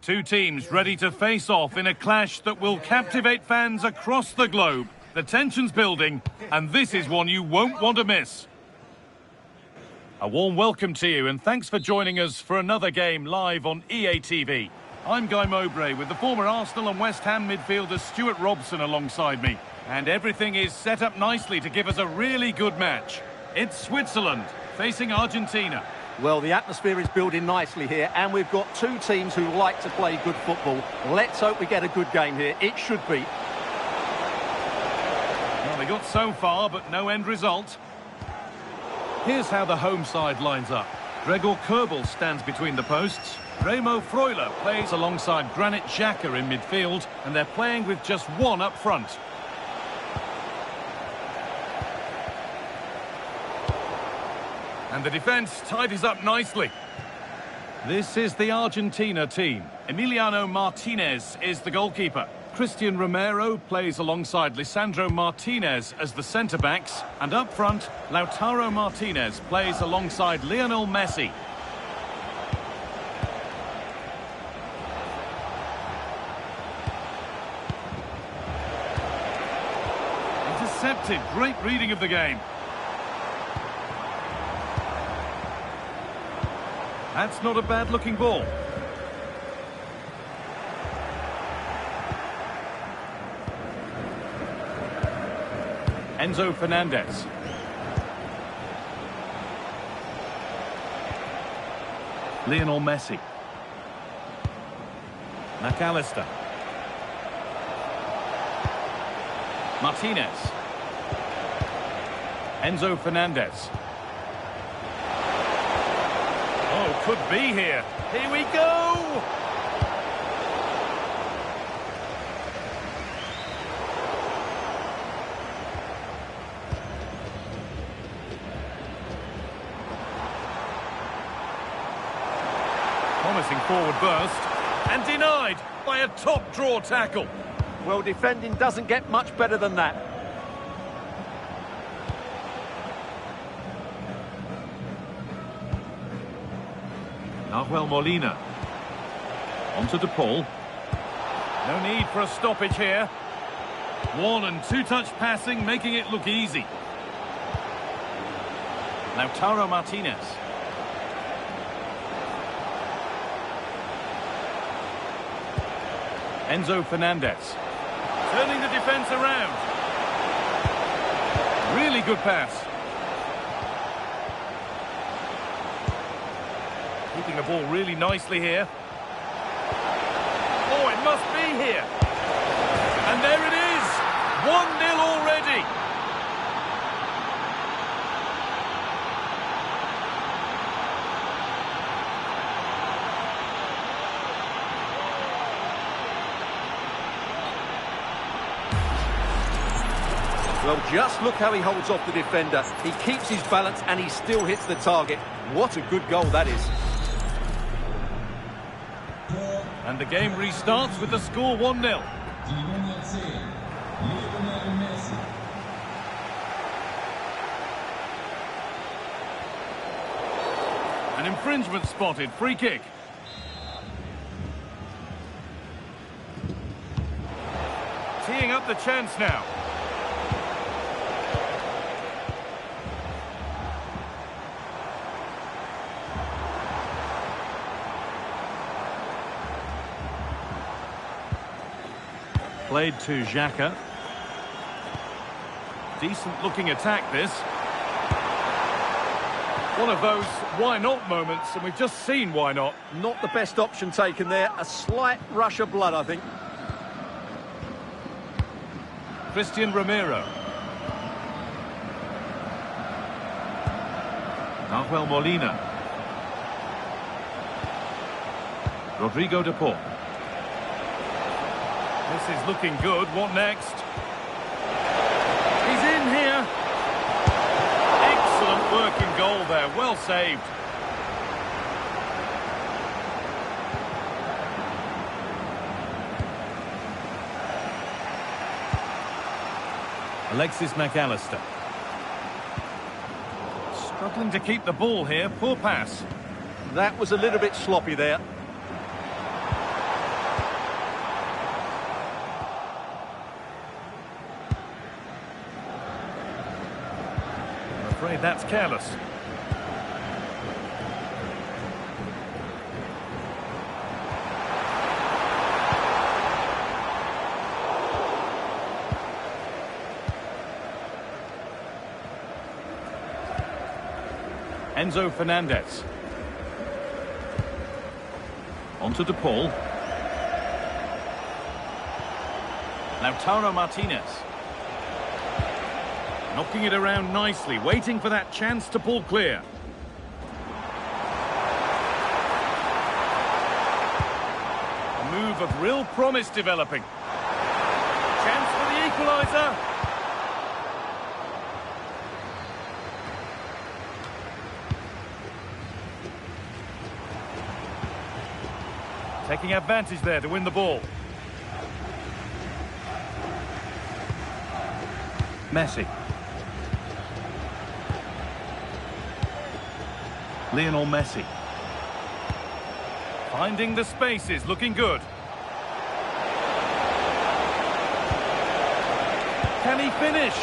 Two teams ready to face off in a clash that will captivate fans across the globe. The tension's building, and this is one you won't want to miss. A warm welcome to you, and thanks for joining us for another game live on EA TV. I'm Guy Mowbray with the former Arsenal and West Ham midfielder Stuart Robson alongside me. And everything is set up nicely to give us a really good match. It's Switzerland facing Argentina. Well, the atmosphere is building nicely here, and we've got two teams who like to play good football. Let's hope we get a good game here. It should be. Well, they got so far, but no end result. Here's how the home side lines up. Gregor Kerbel stands between the posts. Remo Freuler plays alongside Granit Xhaka in midfield, and they're playing with just one up front. And the defence tidies up nicely. This is the Argentina team. Emiliano Martinez is the goalkeeper. Christian Romero plays alongside Lisandro Martinez as the centre-backs. And up front, Lautaro Martinez plays alongside Lionel Messi. Intercepted, great reading of the game. That's not a bad-looking ball. Enzo Fernandez. Lionel Messi. McAllister. Martinez. Enzo Fernandez. Oh, could be here. Here we go! Promising forward burst. And denied by a top-draw tackle. Well, defending doesn't get much better than that. Nahuel Molina. Onto De Paul. No need for a stoppage here. One and two-touch passing, making it look easy. Lautaro Martinez. Enzo Fernandez. Turning the defence around. Really good pass. Keeping the ball really nicely here. Oh, it must be here. And there it is. 1-0 already. Well, just look how he holds off the defender. He keeps his balance and he still hits the target. What a good goal that is. And the game restarts with the score 1-0. An infringement spotted, free kick. Teeing up the chance now. Played to Xhaka. Decent looking attack this. One of those why not moments, and we've just seen why not. Not the best option taken there. A slight rush of blood, I think. Christian Romero. Nahuel Molina. Rodrigo De Paul. This is looking good. What next? He's in here. Excellent working goal there. Well saved. Alexis McAllister. Struggling to keep the ball here. Poor pass. That was a little bit sloppy there. Surely that's careless. Enzo Fernandez. Onto De Paul. Lautaro Martinez. Knocking it around nicely, waiting for that chance to pull clear. A move of real promise developing. Chance for the equaliser. Taking advantage there to win the ball. Messi. Lionel Messi. Finding the spaces, looking good. Can he finish?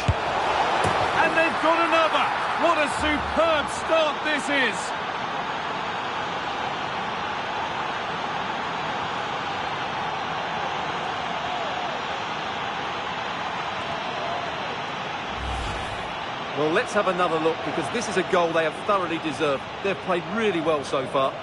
And they've got another! What a superb start this is! Well, let's have another look, because this is a goal they have thoroughly deserved. They've played really well so far.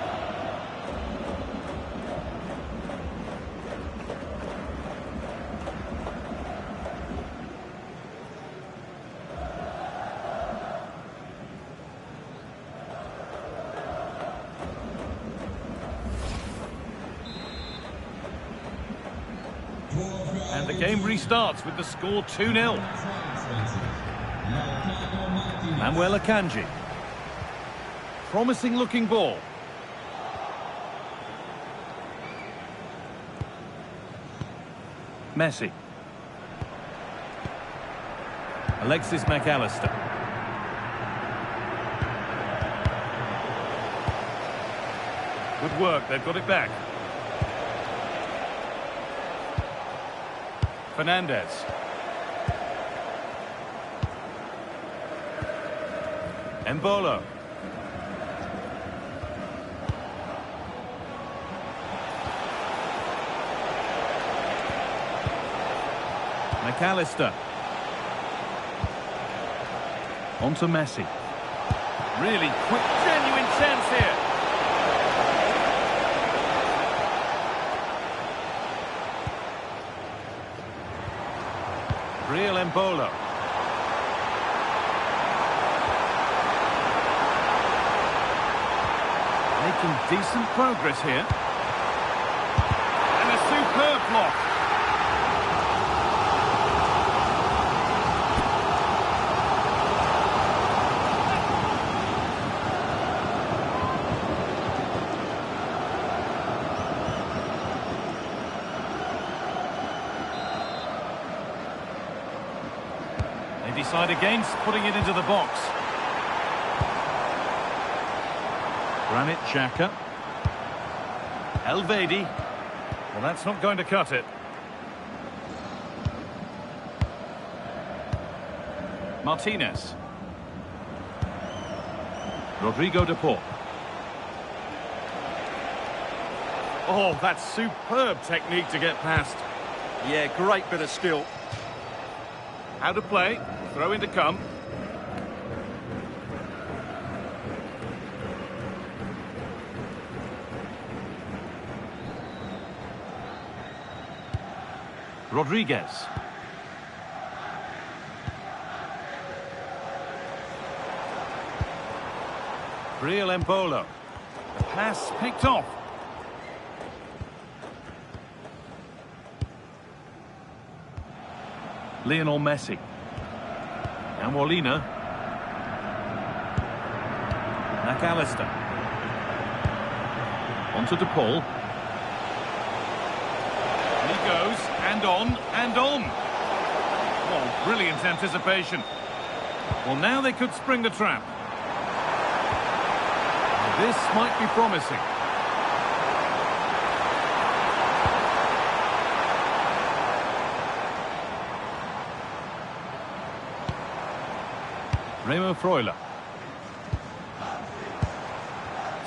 And the game restarts with the score 2-0. Manuel Akanji. Promising looking ball. Messi. Alexis McAllister. Good work, they've got it back. Fernandez. Embolo. McAllister. Onto Messi. Really quick, genuine chance here. Real Embolo. Making decent progress here. And a superb block. They decide against putting it into the box. Granit Xhaka. Elvedi. Well, that's not going to cut it. Martinez. Rodrigo De Paul. Oh, that's superb technique to get past. Yeah, great bit of skill. How to play. Throw in to come. Rodriguez. Real Embolo. The pass picked off. Lionel Messi. And Molina. McAllister. Onto De Paul. And he goes, and on, and on. Oh, brilliant anticipation. Well, now they could spring the trap. This might be promising. Remo Freuler.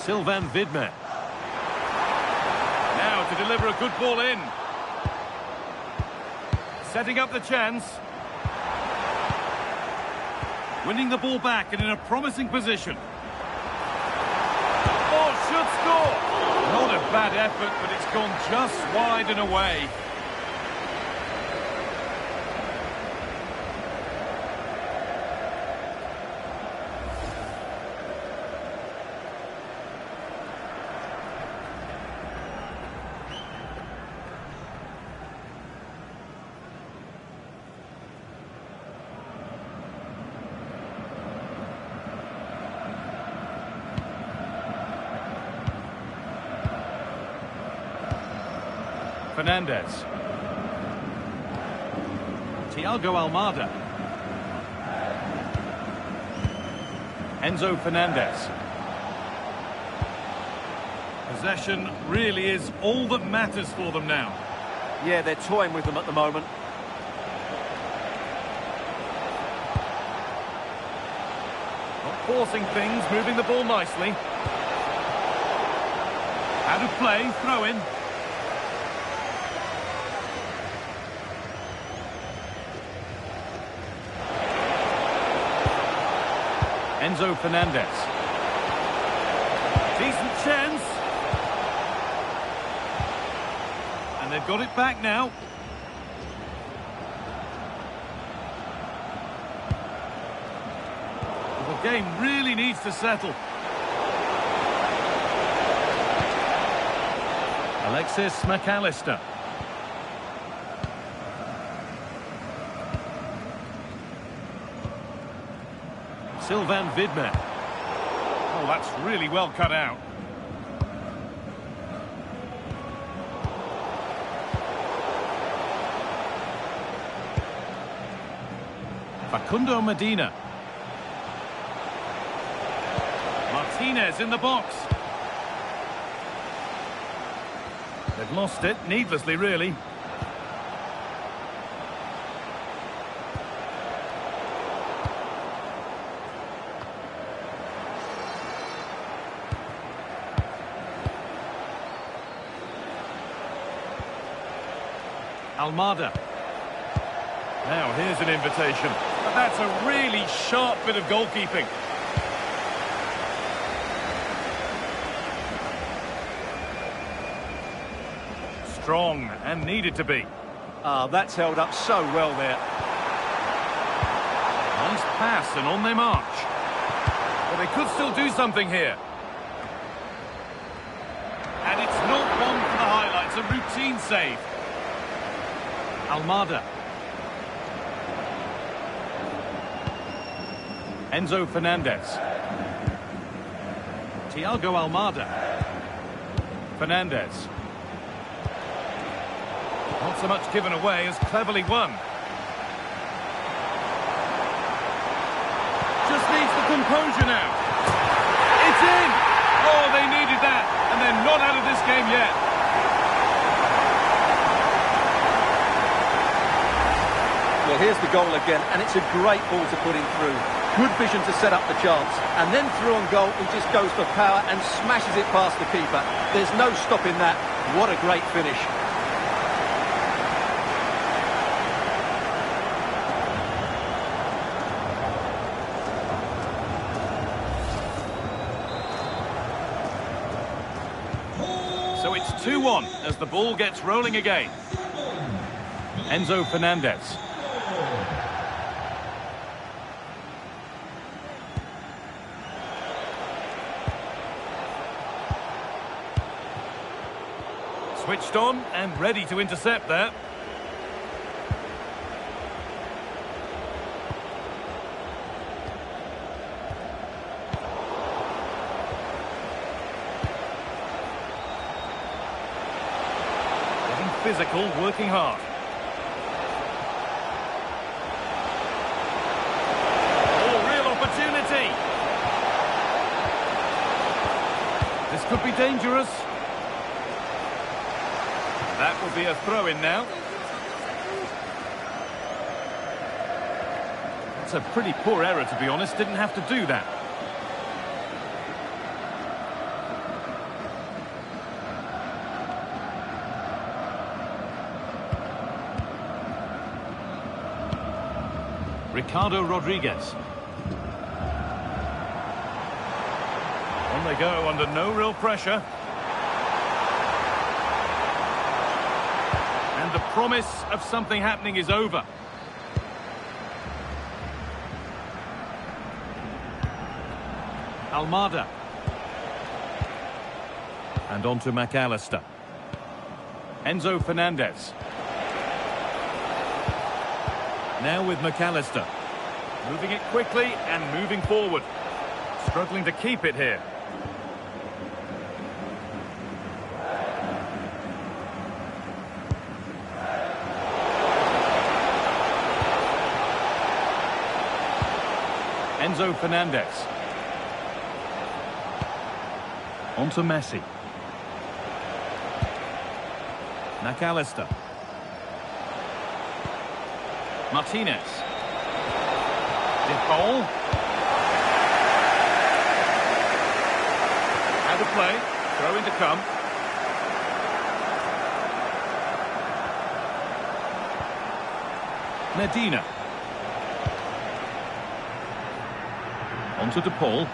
Sylvain Vidmer. Now to deliver a good ball in. Setting up the chance. Winning the ball back and in a promising position. Oh, should score! Not a bad effort, but it's gone just wide and away. Fernandez. Thiago Almada. Enzo Fernandez. Possession really is all that matters for them now. Yeah, they're toying with them at the moment. Not forcing things, moving the ball nicely. Out of play, throw in. Enzo Fernandez. Decent chance. And they've got it back now. The game really needs to settle. Alexis McAllister. Sylvain Vidmer. Oh, that's really well cut out. Facundo Medina. Martinez in the box. They've lost it, needlessly really. Almada. Now here's an invitation. But that's a really sharp bit of goalkeeping. Strong and needed to be. That's held up so well there. Nice pass and on they march. But they could still do something here. And it's not one for the highlights, a routine save. Almada. Enzo Fernandez. Thiago Almada. Fernandez. Not so much given away as cleverly won. Just needs the composure now. It's in! Oh, they needed that, and they're not out of this game yet. Well, here's the goal again, and it's a great ball to put him through. Good vision to set up the chance. And then through on goal, he just goes for power and smashes it past the keeper. There's no stopping that. What a great finish. So it's 2-1 as the ball gets rolling again. Enzo Fernandez. Switched on and ready to intercept there. Getting physical, working hard. Oh, real opportunity. This could be dangerous. That will be a throw-in now. That's a pretty poor error, to be honest. Didn't have to do that. Ricardo Rodriguez. On they go under no real pressure. And the promise of something happening is over. Almada. And on to McAllister. Enzo Fernandez. Now with McAllister. Moving it quickly and moving forward. Struggling to keep it here. Enzo Fernandez. On to Messi. McAllister. Martinez. De Paul. Out of play. Throw in to come. Medina. On to De Paul.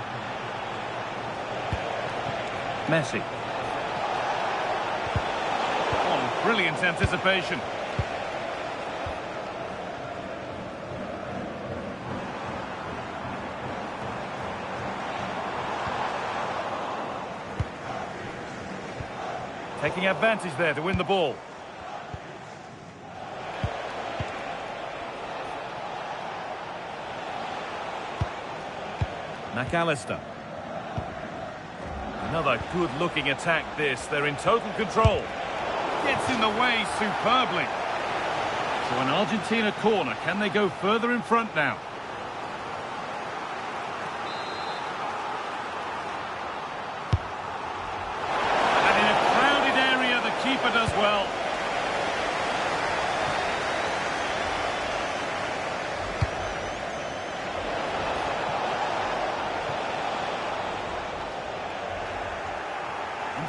Messi. Oh, brilliant anticipation. Taking advantage there to win the ball. McAllister. Another good-looking attack this. They're in total control. Gets in the way superbly. So an Argentina corner. Can they go further in front now? And in a crowded area, the keeper does well.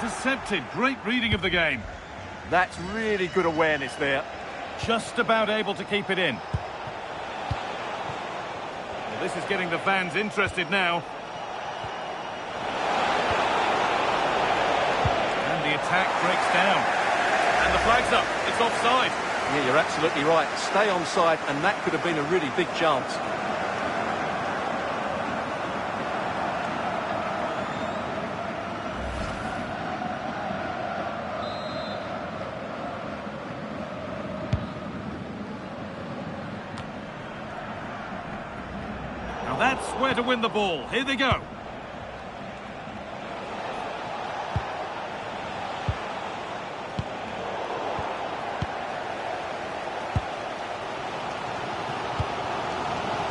Intercepted. Great reading of the game. That's really good awareness there. Just about able to keep it in. Well, this is getting the fans interested now. And the attack breaks down. And the flag's up. It's offside. Yeah, you're absolutely right. Stay onside, and that could have been a really big chance. That's where to win the ball. Here they go.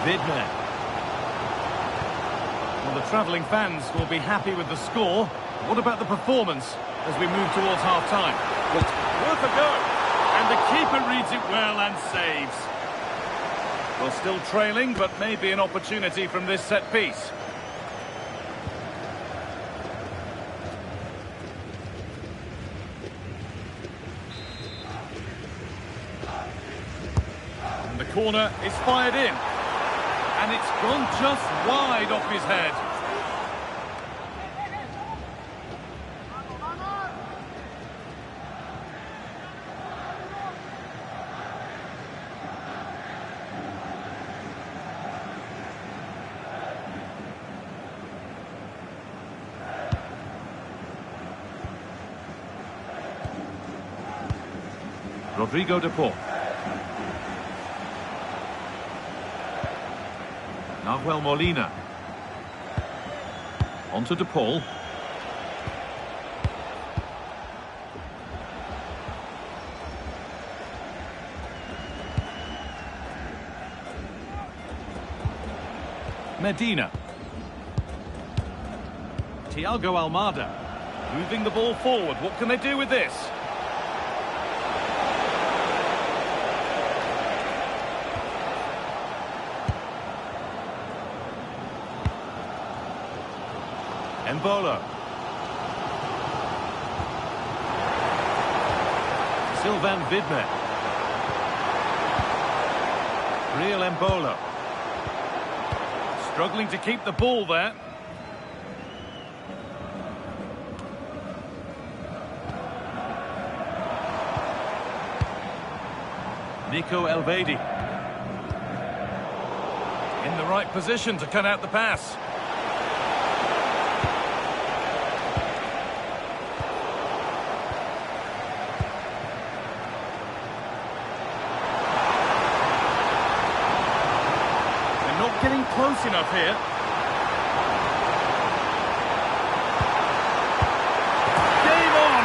Vidmer. Well, the travelling fans will be happy with the score. What about the performance as we move towards half-time? Well, Worth a go. And the keeper reads it well and saves. Well, still trailing, but maybe an opportunity from this set piece. And the corner is fired in. And it's gone just wide off his head. Rodrigo de Paul. Nahuel Molina. On to De Paul. Medina. Thiago Almada. Moving the ball forward. What can they do with this? Embolo. Sylvain Vidmer. Real Embolo. Struggling to keep the ball there. Nico Elvedi. In the right position to cut out the pass. They're not getting close enough here. Game on!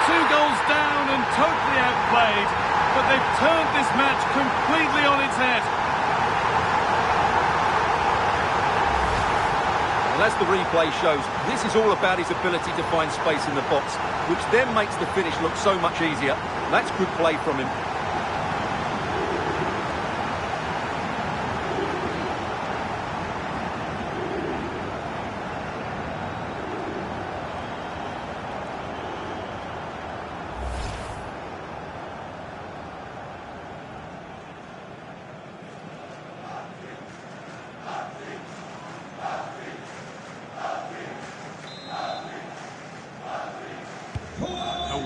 2 goals down and totally outplayed. But they've turned this match completely on its head. Well, as the replay shows, this is all about his ability to find space in the box, which then makes the finish look so much easier. That's good play from him.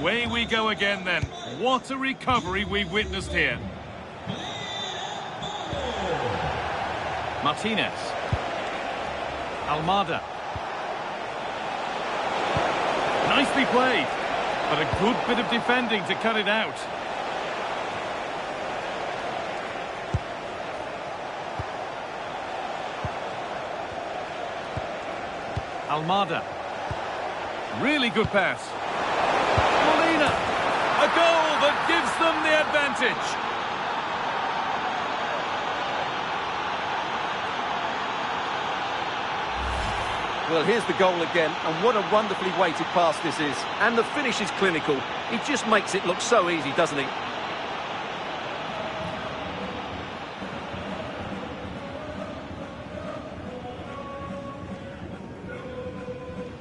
Away we go again then. What a recovery we've witnessed here. Martinez. Almada. Nicely played, but a good bit of defending to cut it out. Almada. Really good pass. A goal that gives them the advantage. Well, here's the goal again, and what a wonderfully weighted pass this is. And the finish is clinical. He just makes it look so easy, doesn't he?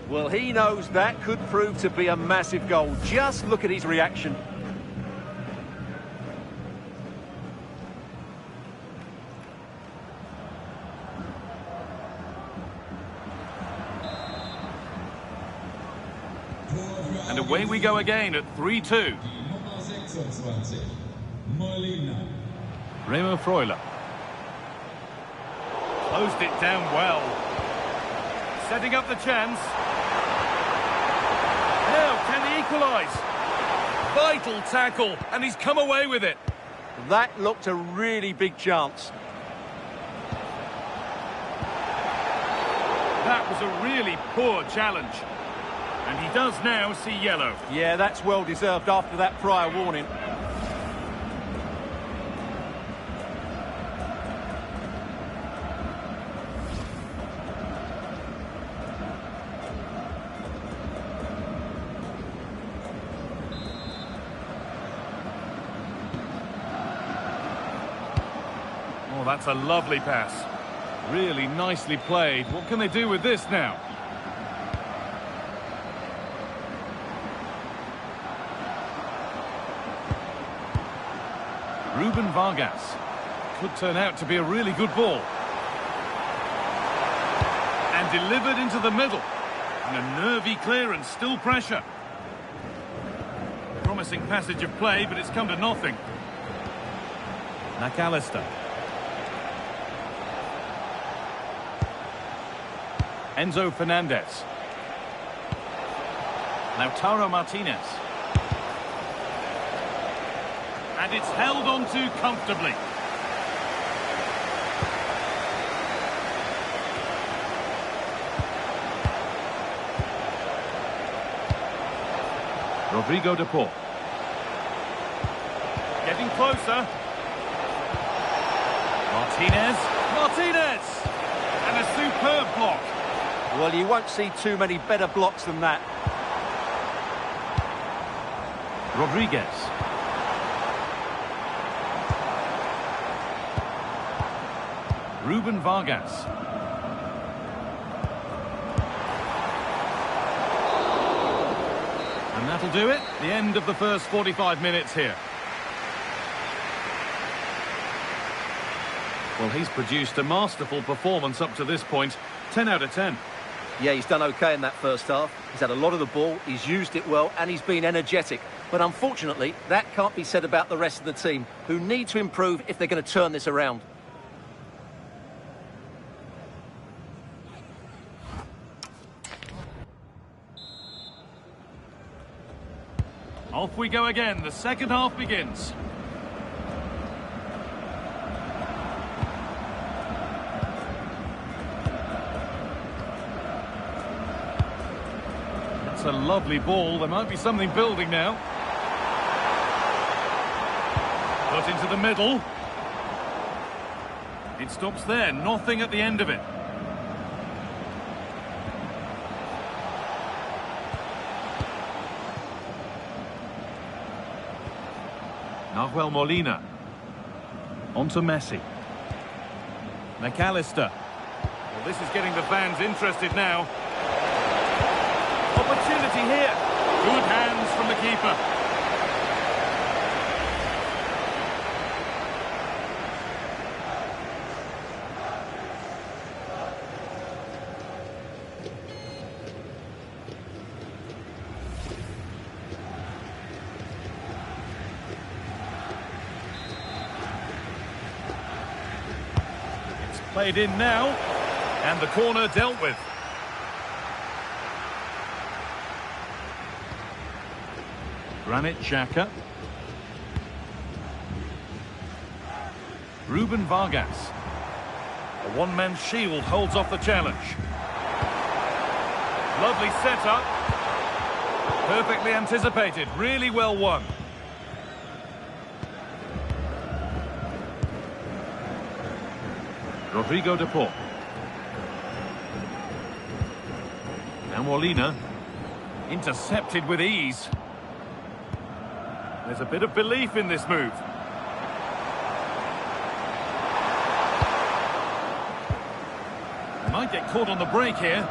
Well, he knows that could prove to be a massive goal. Just look at his reaction. And away we go again at 3-2. Remo Freuler. Closed it down well. Setting up the chance. Now, can he equalise? Vital tackle, and he's come away with it. That looked a really big chance. That was a really poor challenge. And he does now see yellow. Yeah, that's well deserved after that prior warning. Oh, that's a lovely pass. Really nicely played. What can they do with this now? Ruben Vargas. Could turn out to be a really good ball. And delivered into the middle. And a nervy clearance, still pressure. Promising passage of play, but it's come to nothing. McAllister. Enzo Fernandez. Lautaro Martinez. And it's held on to comfortably. Rodrigo de Paul. Getting closer. Martinez. Martinez! And a superb block. Well, you won't see too many better blocks than that. Rodriguez. Ruben Vargas. And that'll do it. The end of the first 45 minutes here. Well, he's produced a masterful performance up to this point. 10 out of 10. Yeah, he's done okay in that first half. He's had a lot of the ball, he's used it well, and he's been energetic. But unfortunately, that can't be said about the rest of the team, who need to improve if they're going to turn this around. Off we go again. The second half begins. It's a lovely ball. There might be something building now. Put into the middle. It stops there. Nothing at the end of it. Nahuel Molina. On to Messi. McAllister. Well, this is getting the fans interested now. Opportunity here. Good hands from the keeper. Played in now, and the corner dealt with. Granit Xhaka. Ruben Vargas. A one-man shield holds off the challenge. Lovely setup. Perfectly anticipated, really well won. Rodrigo de Paul. Now Molina. Intercepted with ease. There's a bit of belief in this move. Might get caught on the break here.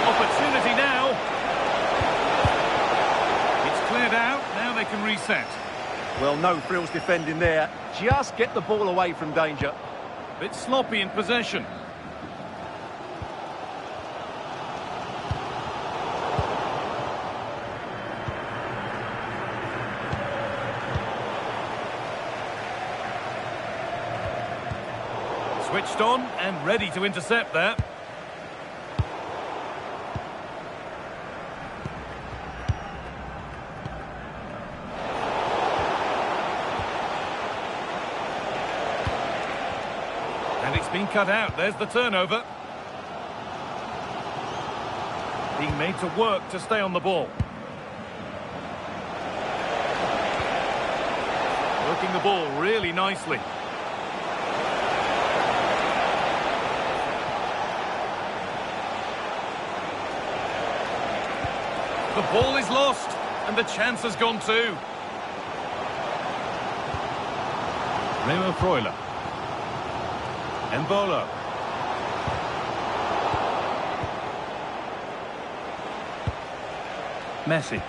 Opportunity now. It's cleared out. Now they can reset. Well, no frills defending there. Just get the ball away from danger. Bit sloppy in possession. Switched on and ready to intercept there. And it's been cut out. There's the turnover. Being made to work to stay on the ball. Working the ball really nicely. The ball is lost, and the chance has gone too. Remo Freuler. Embolo. Messi.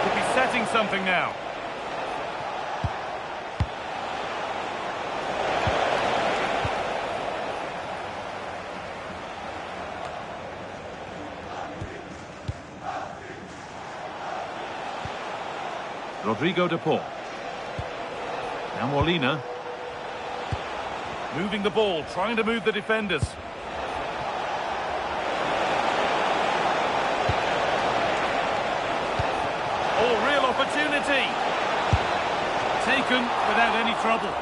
Could be setting something now. Rodrigo de Paul. Now Molina. Moving the ball, trying to move the defenders. Oh, real opportunity. Taken without any trouble.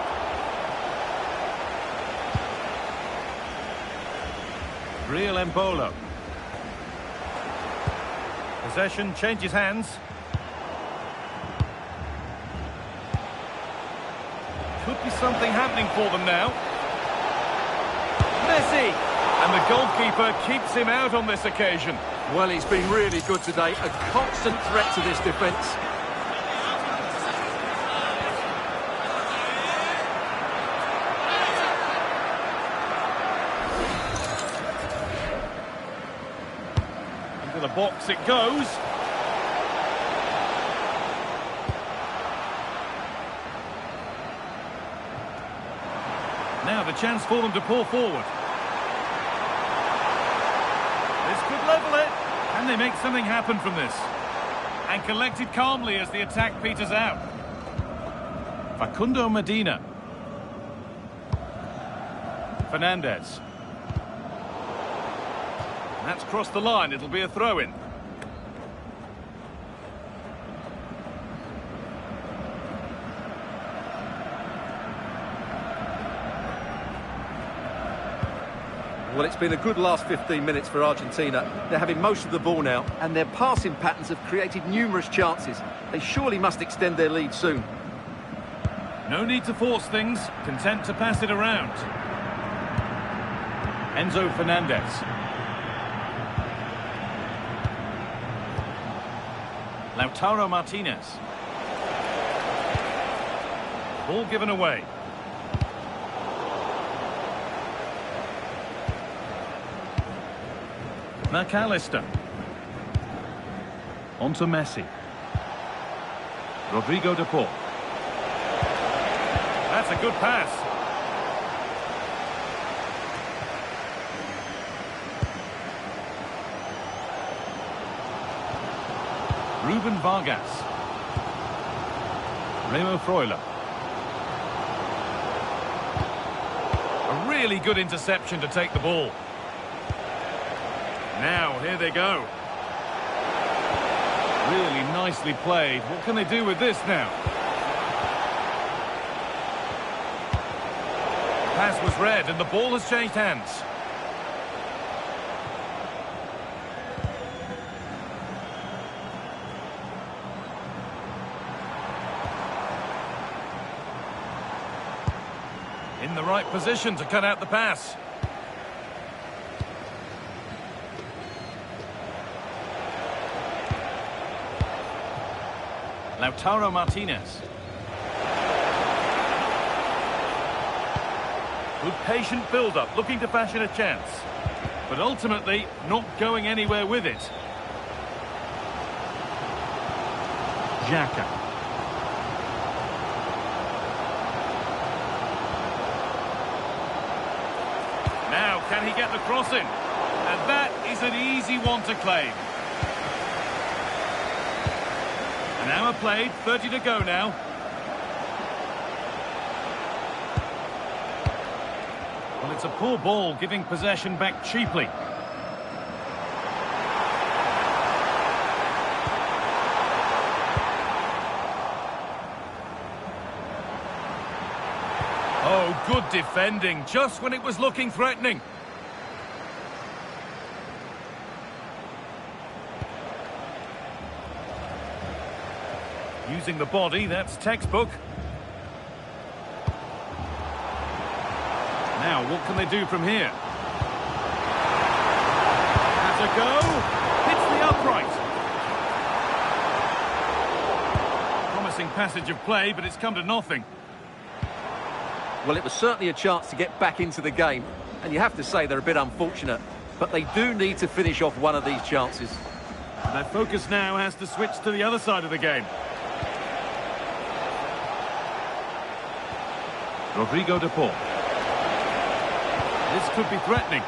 Real Embolo. Possession changes hands. Could be something happening for them now. Messi! And the goalkeeper keeps him out on this occasion. Well, he's been really good today. A constant threat to this defence. Into the box it goes. Now the chance for them to pull forward. This could level it. Can they make something happen from this? And collected calmly as the attack peters out. Facundo Medina. Fernandez. That's crossed the line. It'll be a throw-in. Well, it's been a good last 15 minutes for Argentina. They're having most of the ball now, and their passing patterns have created numerous chances. They surely must extend their lead soon. No need to force things. Content to pass it around. Enzo Fernandez. Lautaro Martinez. Ball given away. McAllister. On to Messi. Rodrigo de Paul. That's a good pass. Ruben Vargas. Remo Freuler. A really good interception to take the ball. Now, here they go. Really nicely played. What can they do with this now? The pass was read and the ball has changed hands. In the right position to cut out the pass. Lautaro Martinez. Good patient build-up, looking to fashion a chance. But ultimately, not going anywhere with it. Xhaka. Now, can he get the cross in? And that is an easy one to claim. An hour played, 30 to go now. Well, it's a poor ball, giving possession back cheaply. Oh, good defending, just when it was looking threatening. Using the body, that's textbook. Now, what can they do from here? Has a go. Hits the upright. Promising passage of play, but it's come to nothing. Well, it was certainly a chance to get back into the game, and you have to say they're a bit unfortunate, but they do need to finish off one of these chances. Their focus now has to switch to the other side of the game. Rodrigo de Paul. This could be threatening.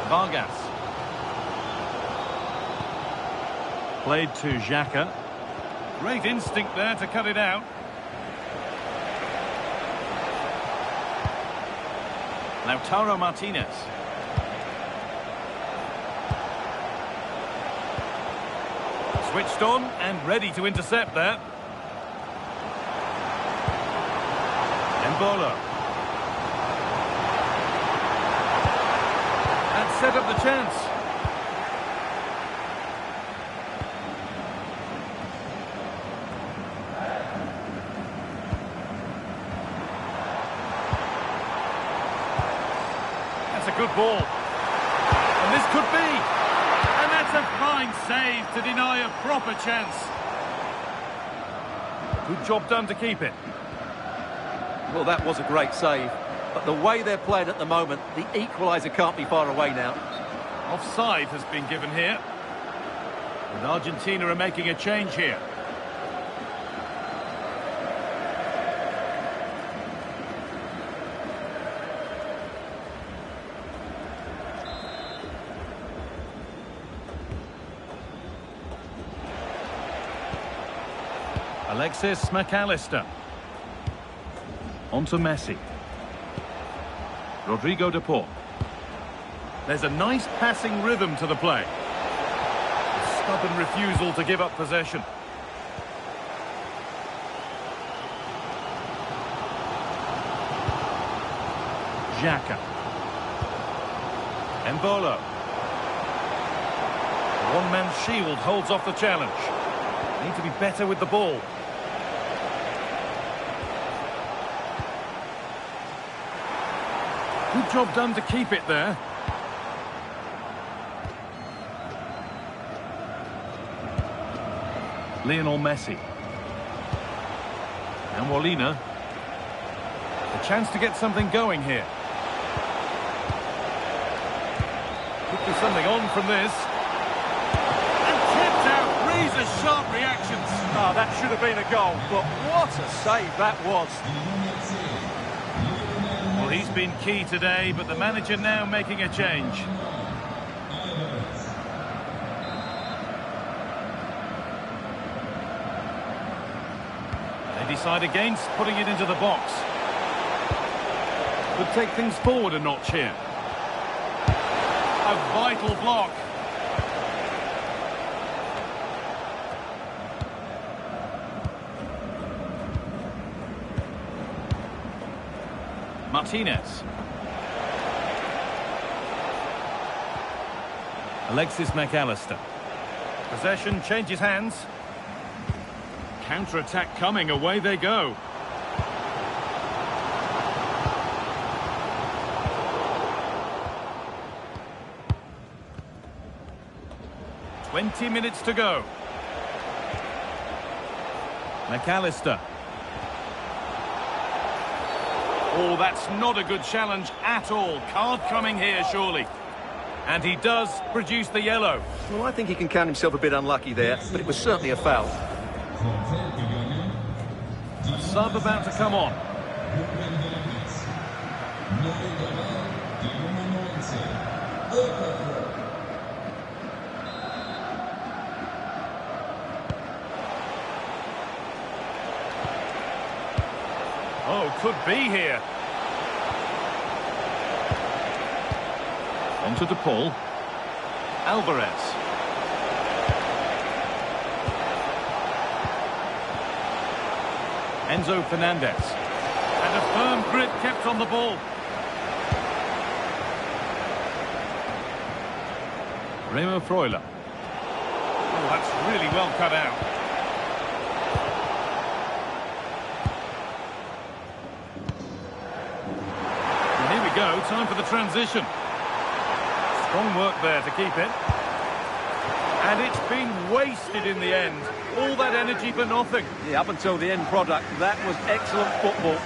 Vargas. Played to Xhaka. Great instinct there to cut it out. Lautaro Martinez. Switched on and ready to intercept there. Embolo. And set up the chance. That's a good ball. And this could be. And that's That's a fine save to deny a proper chance. Good job done to keep it. Well, that was a great save. But the way they're playing at the moment, the equaliser can't be far away now. Offside has been given here. And Argentina are making a change here. Alexis McAllister. On to Messi. Rodrigo de Paul. There's a nice passing rhythm to the play. A stubborn refusal to give up possession. Xhaka. Embolo. One-man shield holds off the challenge. Need to be better with the ball. Good job done to keep it there. Lionel Messi. And Molina. A chance to get something going here. Could be something on from this. And tipped out. Razor-sharp reactions. Oh, that should have been a goal, but what a save that was. Well, he's been key today, but the manager now making a change. They decide against putting it into the box. Could take things forward a notch here. A vital block. Martinez. Alexis McAllister. Possession changes hands. Counter-attack coming, away they go. "20 minutes to go. McAllister. Oh, that's not a good challenge at all. Card coming here, surely. And he does produce the yellow. Well, I think he can count himself a bit unlucky there, but it was certainly a foul. A sub about to come on. Oh, could be here. On to De Paul. Alvarez. Enzo Fernandez. And a firm grip kept on the ball. Remo Freuler. Oh, that's really well cut out. And here we go, time for the transition. Strong work there to keep it. And it's been wasted in the end. All that energy for nothing. Yeah, up until the end product, that was excellent football.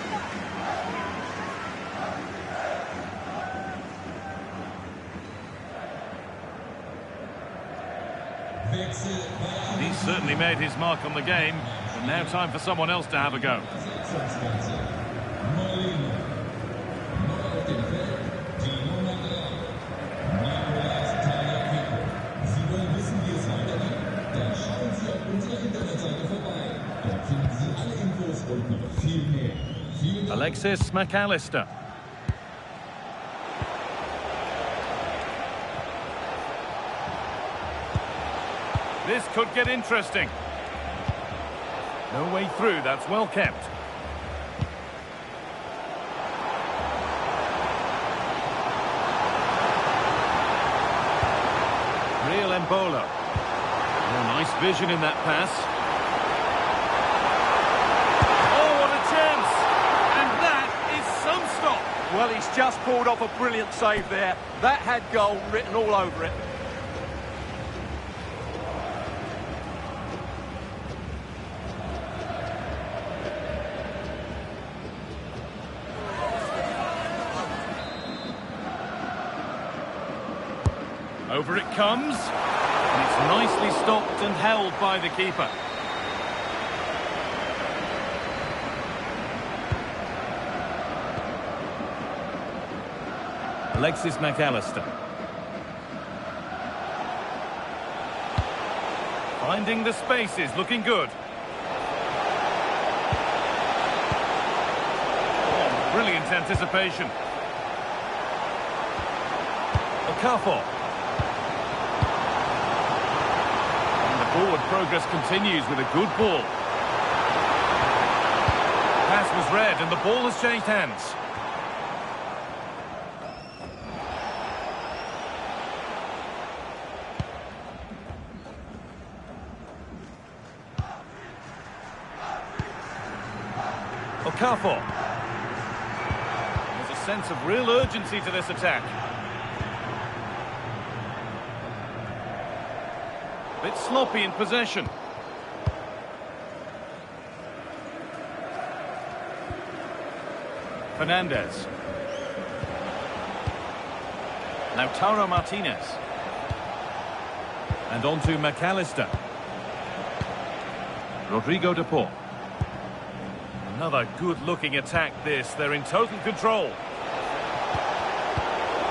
He's certainly made his mark on the game. And now time for someone else to have a go. Alexis McAllister. This could get interesting. No way through, that's well kept. Real Embolo. Oh, nice vision in that pass. Well, he's just pulled off a brilliant save there. That had goal written all over it. Over it comes. And it's nicely stopped and held by the keeper. Alexis McAllister. Finding the spaces, looking good. Oh, brilliant anticipation. Okafor. And the forward progress continues with a good ball. Pass was read and the ball has changed hands. Okafor. There's a sense of real urgency to this attack. A bit sloppy in possession. Fernandez. Lautaro Martinez. And on to McAllister. Rodrigo de Paul. Another good-looking attack this. They're in total control.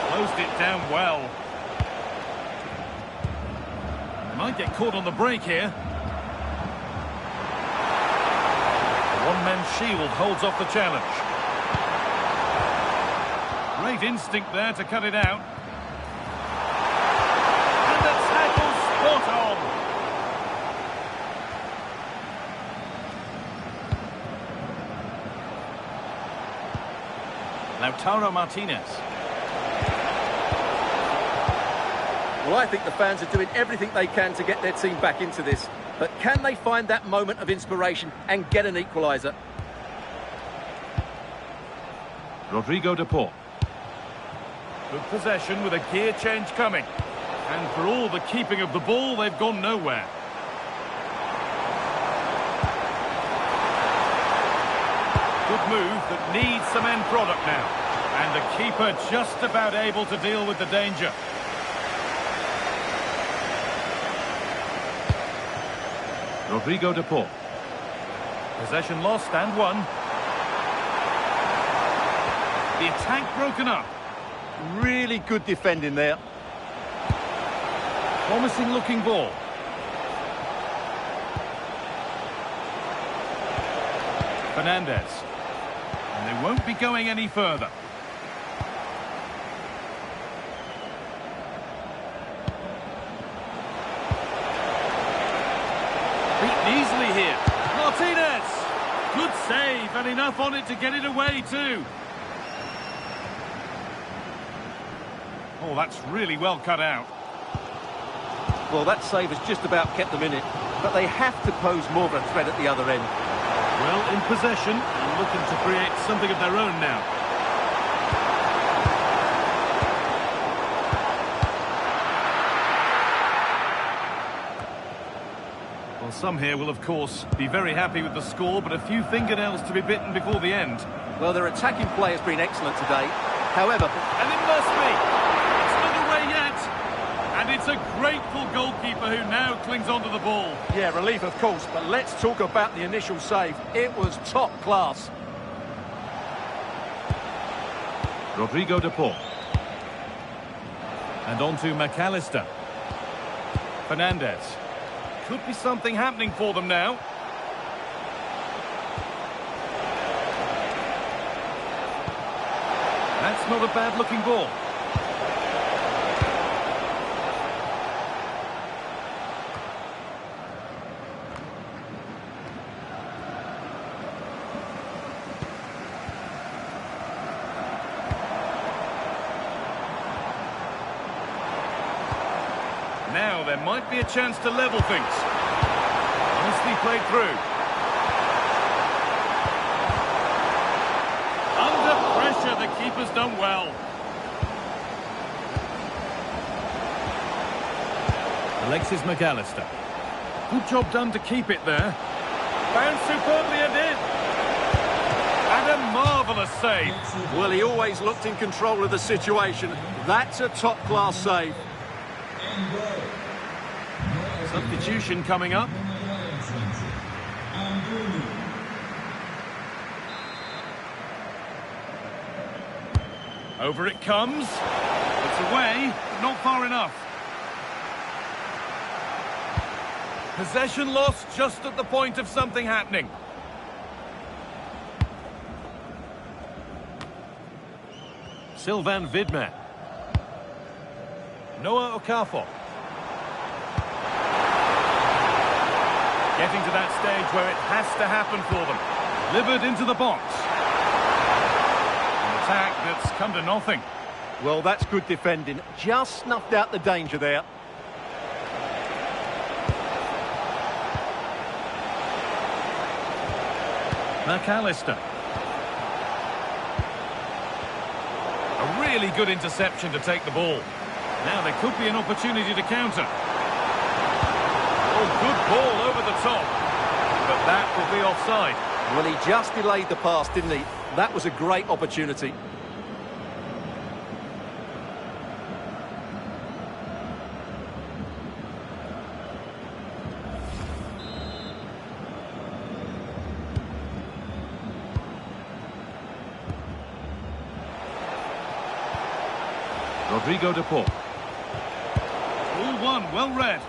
Closed it down well. They might get caught on the break here. The one-man shield holds off the challenge. Great instinct there to cut it out. And the tackle spot on. Lautaro Martinez. Well, I think the fans are doing everything they can to get their team back into this. But can they find that moment of inspiration and get an equaliser? Rodrigo de Paul. Good possession with a gear change coming. And for all the keeping of the ball, they've gone nowhere. Good move that needs some end product now. And the keeper just about able to deal with the danger. Rodrigo de Paul. Possession lost and won. The attack broken up. Really good defending there. Promising looking ball. Fernandez. And they won't be going any further. Beaten easily here. Martinez! Good save and enough on it to get it away too. Oh, that's really well cut out. Well, that save has just about kept them in it. But they have to pose more of a threat at the other end. Well, in possession and looking to create something of their own now. Well, some here will, of course, be very happy with the score, but a few fingernails to be bitten before the end. Well, their attacking play has been excellent today. However... And it must be! It's not away yet! And it's a grateful goalkeeper who now clings onto the ball. Yeah, relief, of course, but let's talk about the initial save. It was top class. Rodrigo de Paul. And on to McAllister. Fernandez. Could be something happening for them now. That's not a bad-looking ball. Now there might be a chance to level things. Nicely played through. Under pressure, the keeper's done well. Alexis McAllister. Good job done to keep it there. Bounced superbly and in. And a marvellous save. Well, he always looked in control of the situation. That's a top-class save. Substitution coming up. Over it comes. It's away, but not far enough. Possession lost just at the point of something happening. Sylvain Vidmer. Noah Okafor. Getting to that stage where it has to happen for them. Delivered into the box. An attack that's come to nothing. Well, that's good defending. Just snuffed out the danger there. McAllister. A really good interception to take the ball. Now there could be an opportunity to counter. Oh, good ball over the top. But that will be offside. Well, he just delayed the pass, didn't he? That was a great opportunity. Rodrigo de Paul. All one, well read.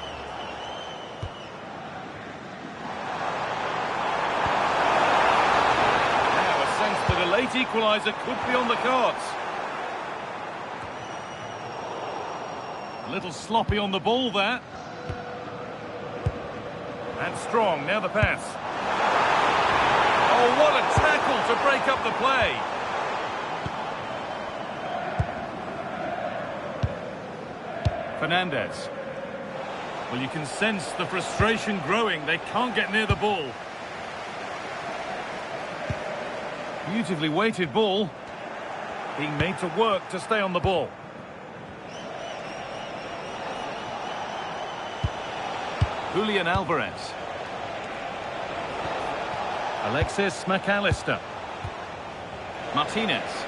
Now a sense that a late equaliser could be on the cards. A little sloppy on the ball there. And strong, now the pass. Oh, what a tackle to break up the play. Fernandez. Well, you can sense the frustration growing. They can't get near the ball. Beautifully weighted ball. Being made to work to stay on the ball. Julian Alvarez. Alexis McAllister. Martinez.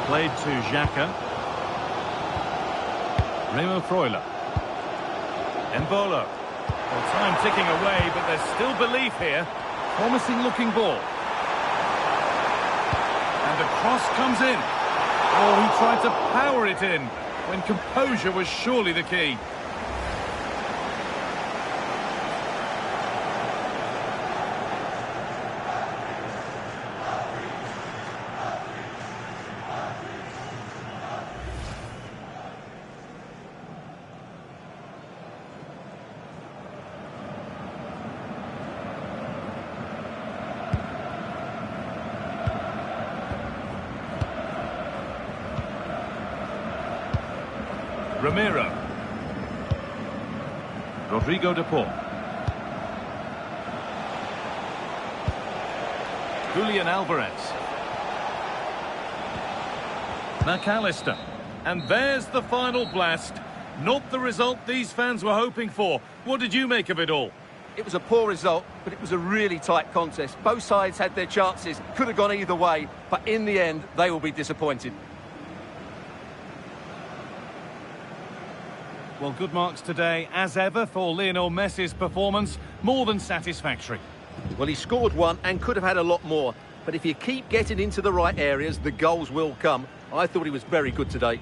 Played to Xhaka. Remo Freuler. Embolo. Well, time ticking away, but there's still belief here. Promising looking ball. And the cross comes in. Oh, he tried to power it in when composure was surely the key. Ramiro. Rodrigo de Paul. Julian Alvarez. McAllister. And there's the final blast. Not the result these fans were hoping for. What did you make of it all? It was a poor result, but it was a really tight contest. Both sides had their chances, could have gone either way, but in the end, they will be disappointed. Well, good marks today, as ever, for Lionel Messi's performance. More than satisfactory. Well, he scored one and could have had a lot more. But if you keep getting into the right areas, the goals will come. I thought he was very good today.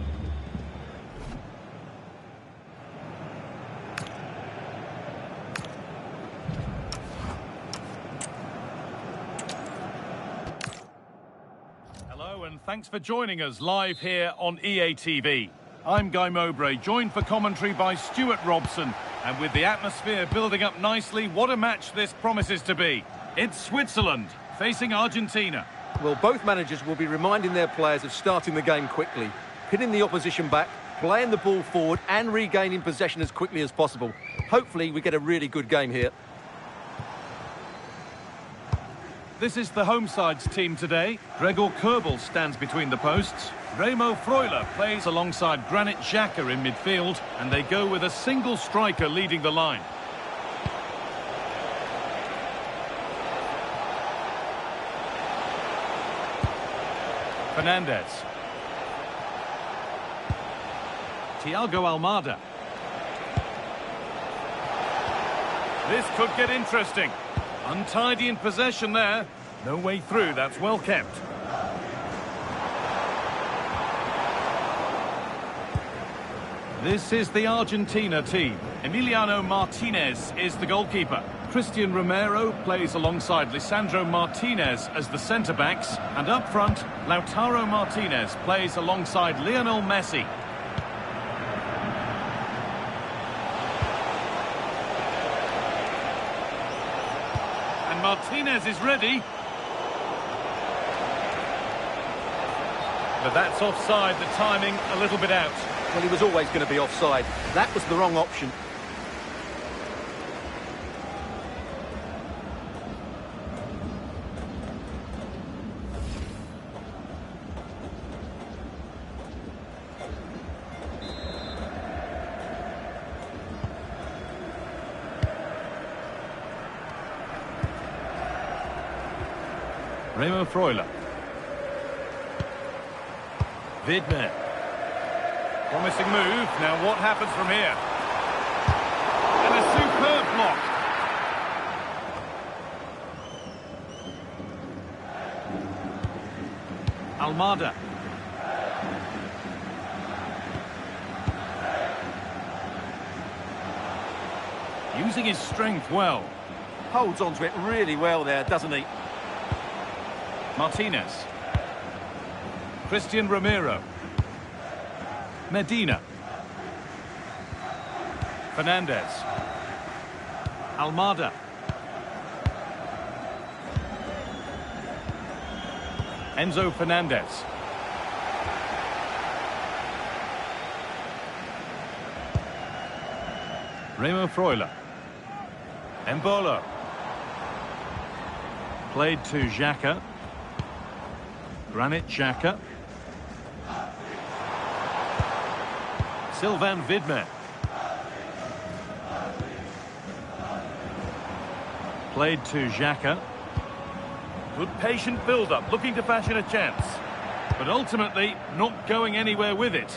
Hello, and thanks for joining us live here on EA TV. I'm Guy Mowbray, joined for commentary by Stuart Robson. And with the atmosphere building up nicely, what a match this promises to be. It's Switzerland facing Argentina. Well, both managers will be reminding their players of starting the game quickly, pinning the opposition back, playing the ball forward and regaining possession as quickly as possible. Hopefully we get a really good game here. This is the home side's team today. Gregor Kerbel stands between the posts. Remo Freuler plays alongside Granit Xhaka in midfield, and they go with a single striker leading the line. Fernandez. Thiago Almada. This could get interesting. Untidy in possession there. No way through, that's well kept. This is the Argentina team. Emiliano Martinez is the goalkeeper. Christian Romero plays alongside Lisandro Martinez as the centre-backs. And up front, Lautaro Martinez plays alongside Lionel Messi. And Martinez is ready. But that's offside, the timing a little bit out. Well, he was always going to be offside. That was the wrong option. Remo Freuler. Widmer. Promising move. Now what happens from here? And a superb block. Almada. Using his strength well. Holds onto it really well there, doesn't he? Martinez. Christian Romero. Medina. Fernandez. Almada. Enzo Fernandez. Remo Freuler. Embolo. Played to Xhaka. Granit Xhaka. Sylvain Widmer. Played to Xhaka. Good patient build-up, looking to fashion a chance. But ultimately, not going anywhere with it.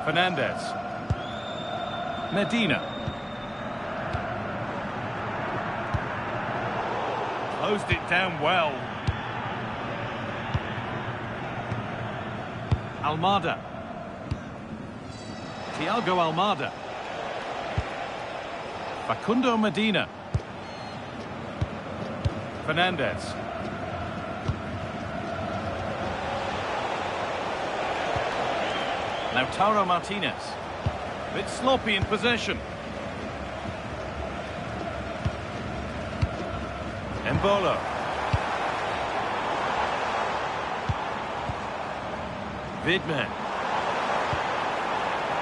Fernandez. Medina. Closed it down well. Almada. Thiago Almada. Facundo Medina. Fernandez. Lautaro Martinez. Bit sloppy in possession. Embolo. Widmer.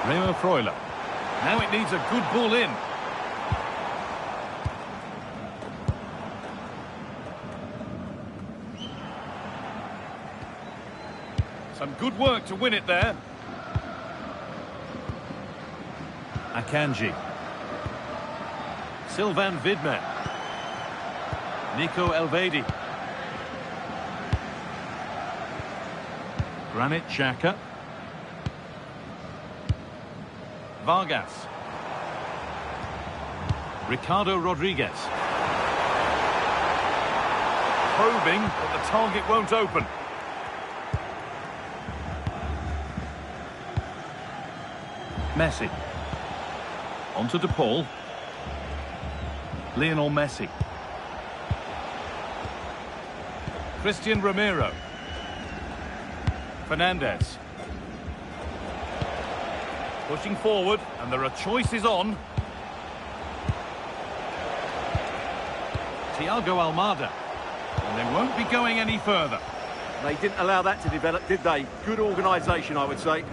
Remo Freuler. Now it needs a good ball in. Some good work to win it there. Akanji. Sylvain Widmer. Nico Elvedi. Granit Xhaka. Vargas. Ricardo Rodriguez. Probing, but the target won't open. Messi. Onto De Paul. Lionel Messi. Christian Romero. Fernandez. Pushing forward, and there are choices on. Thiago Almada. And they won't be going any further. They didn't allow that to develop, did they? Good organisation, I would say.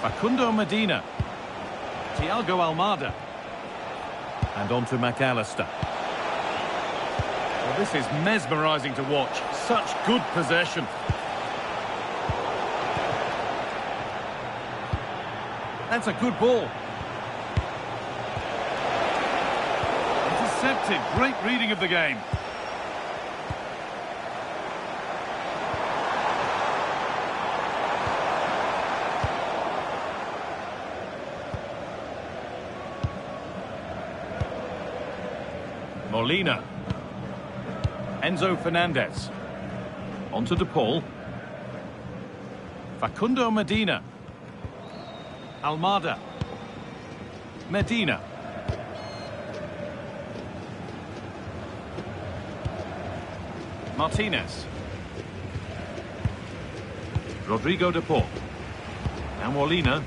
Facundo Medina. Thiago Almada. And on to McAllister. Well, this is mesmerising to watch. Such good possession. That's a good ball. Intercepted. Great reading of the game. Molina. Enzo Fernandez. On to De Paul. Facundo Medina. Almada. Medina. Martinez. Rodrigo De Paul. Now Molina.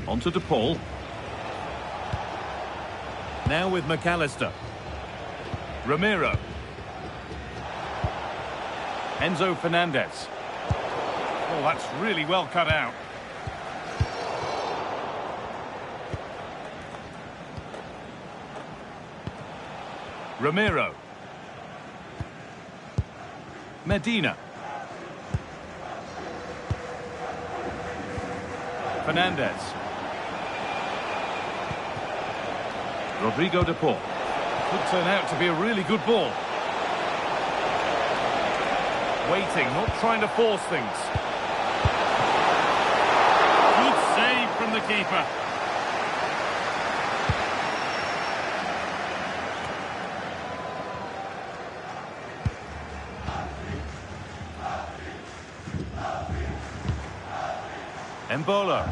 On to De Paul. Now with McAllister. Ramiro. Enzo Fernandez. Oh, that's really well cut out. Ramiro. Medina. Fernandez. Rodrigo De Paul. Could turn out to be a really good ball. Waiting, not trying to force things. Good save from the keeper. Embolo.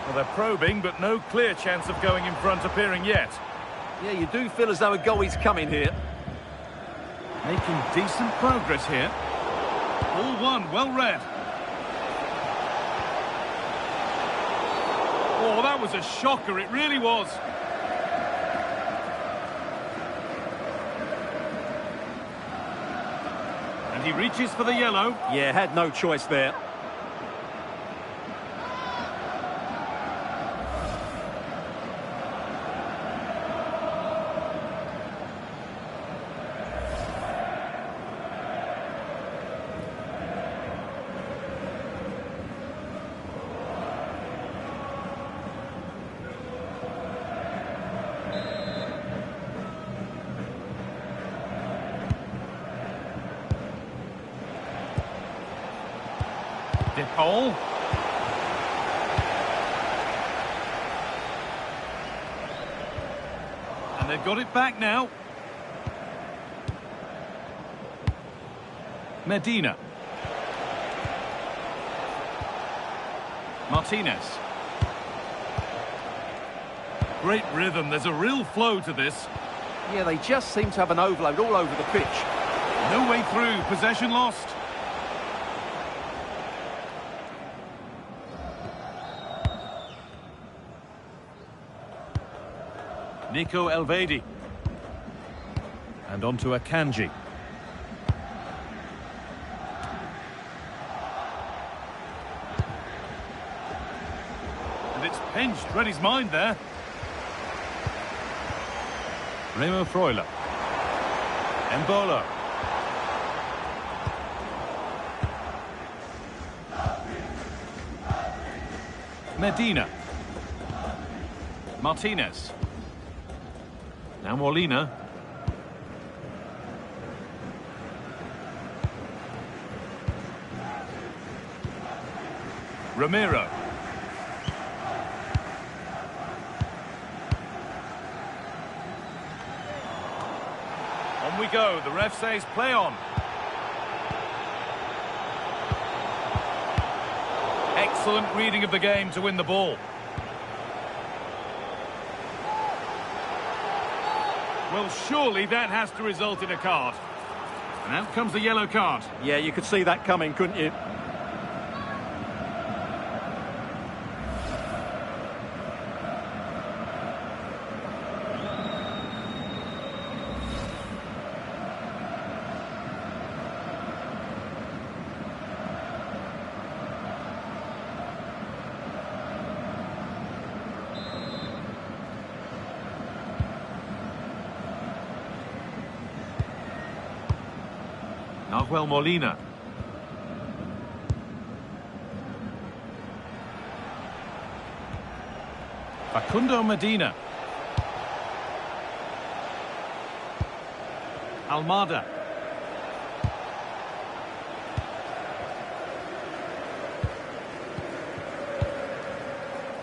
Well, they're probing, but no clear chance of going in front appearing yet. Yeah, you do feel as though a goal is coming here. Making decent progress here. All one, well read. Oh, that was a shocker, it really was. And he reaches for the yellow. Yeah, had no choice there. De Paul. And they've got it back now. Medina. Martinez. Great rhythm. There's a real flow to this. Yeah, they just seem to have an overload all over the pitch. No way through. Possession lost. Nico Elvedi. And on to Akanji. And it's pinched. Read his mind there. Remo Freuler. Embolo. Medina. Martinez. Now Molina. Ramiro. On we go. The ref says play on. Excellent reading of the game to win the ball. Well, surely that has to result in a card. And out comes the yellow card. Yeah, you could see that coming, couldn't you? Nahuel Molina. Facundo Medina. Almada.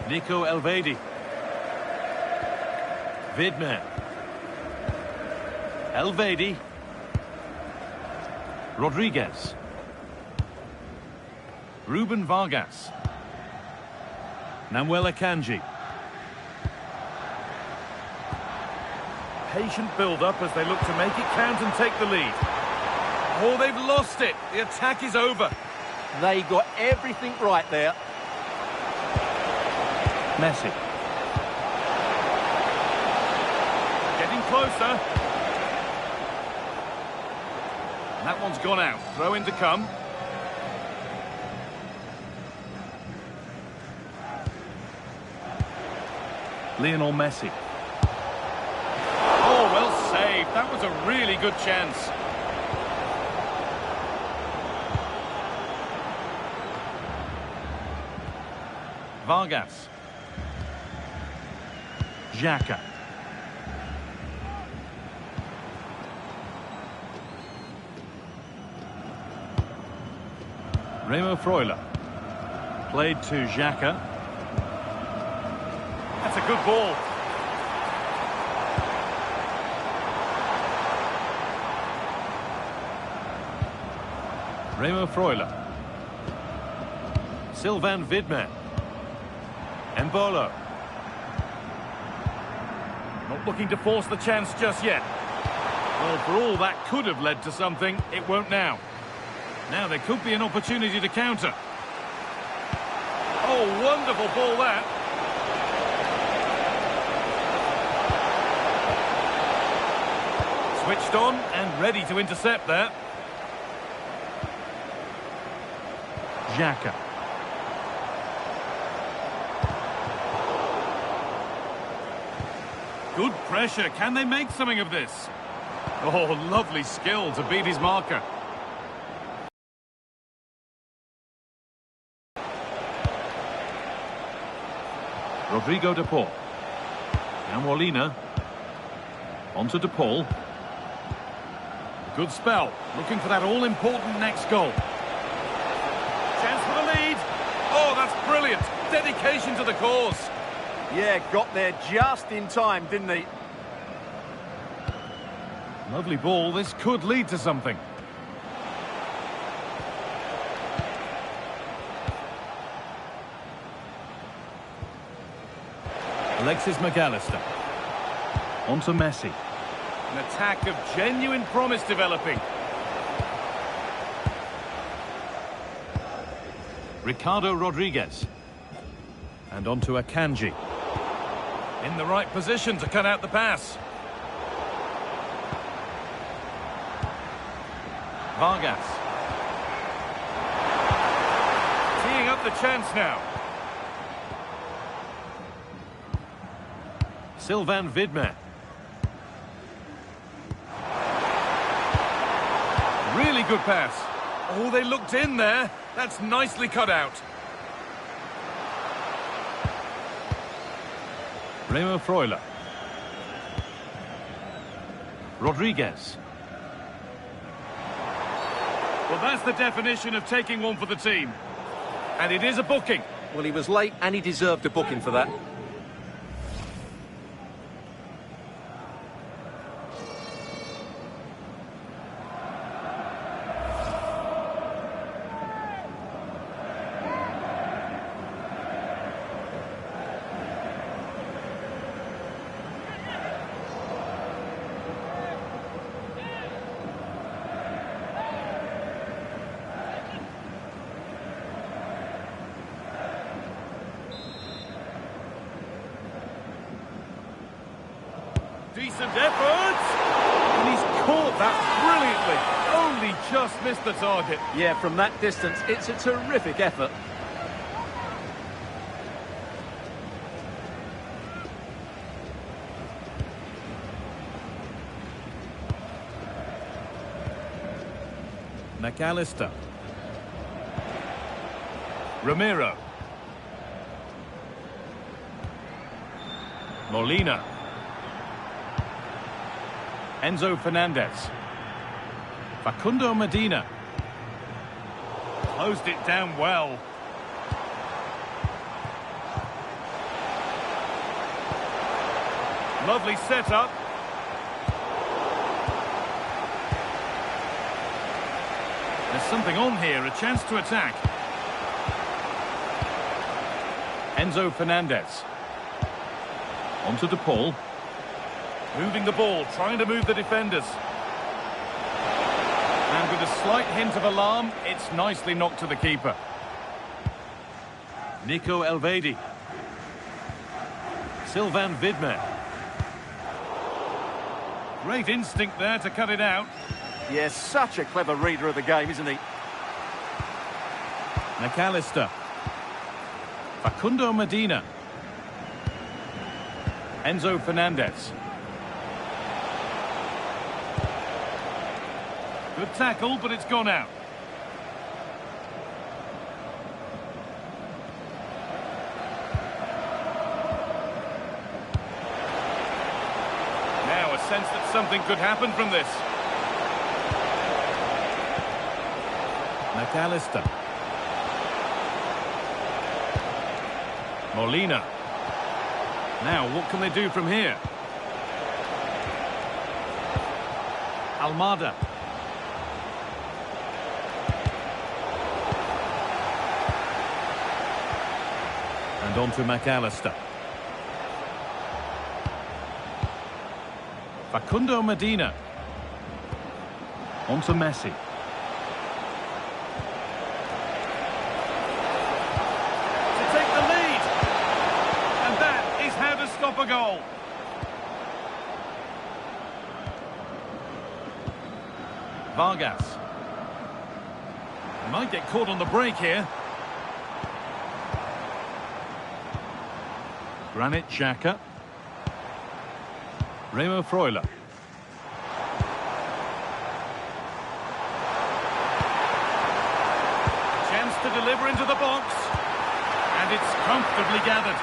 Nico Elvedi. Vidmer. Elvedi. Rodriguez. Ruben Vargas. Nahuel Akanji. Patient build-up as they look to make it count and take the lead. Oh, they've lost it. The attack is over. They got everything right there. Messi. Getting closer. And that one's gone out. Throw in to come. Lionel Messi. Oh, well saved. That was a really good chance. Vargas. Xhaka. Remo Freuler. Played to Xhaka. That's a good ball. Remo Freuler. Sylvain Vidmer. Embolo. Not looking to force the chance just yet. Well, for all that could have led to something, it won't now. Now there could be an opportunity to counter. Oh, wonderful ball that. Switched on and ready to intercept that. Xhaka. Good pressure. Can they make something of this? Oh, lovely skill to beat his marker. Rodrigo de Paul. Now Molina. On to de Paul. Good spell. Looking for that all-important next goal. Chance for the lead. Oh, that's brilliant. Dedication to the cause. Yeah, got there just in time, didn't he? Lovely ball. This could lead to something. Alexis McAllister. On to Messi. An attack of genuine promise developing. Ricardo Rodriguez. And on to Akanji. In the right position to cut out the pass. Vargas. Teeing up the chance now. Sylvain Vidmer. Really good pass. Oh, they looked in there. That's nicely cut out. Remo Freuler. Rodriguez. Well, that's the definition of taking one for the team. And it is a booking. Well, he was late and he deserved a booking for that. Decent effort! And he's caught that brilliantly. Only just missed the target. Yeah, from that distance, it's a terrific effort. McAllister. Romero. Molina. Enzo Fernandez. Facundo Medina. Closed it down well. Lovely setup. There's something on here, a chance to attack. Enzo Fernandez. On to DePaul. Moving the ball, trying to move the defenders. And with a slight hint of alarm, it's nicely knocked to the keeper. Nico Elvedi. Sylvain Vidmer. Great instinct there to cut it out. Yes, such a clever reader of the game, isn't he? McAllister. Facundo Medina. Enzo Fernandez. Good tackle, but it's gone out. Now a sense that something could happen from this. McAllister. Molina. Now, what can they do from here? Almada. And on to McAllister. Facundo Medina. On to Messi. Stop a goal. Vargas. He might get caught on the break here. Granit Xhaka. Remo Freuler. Chance to deliver into the box. And it's comfortably gathered.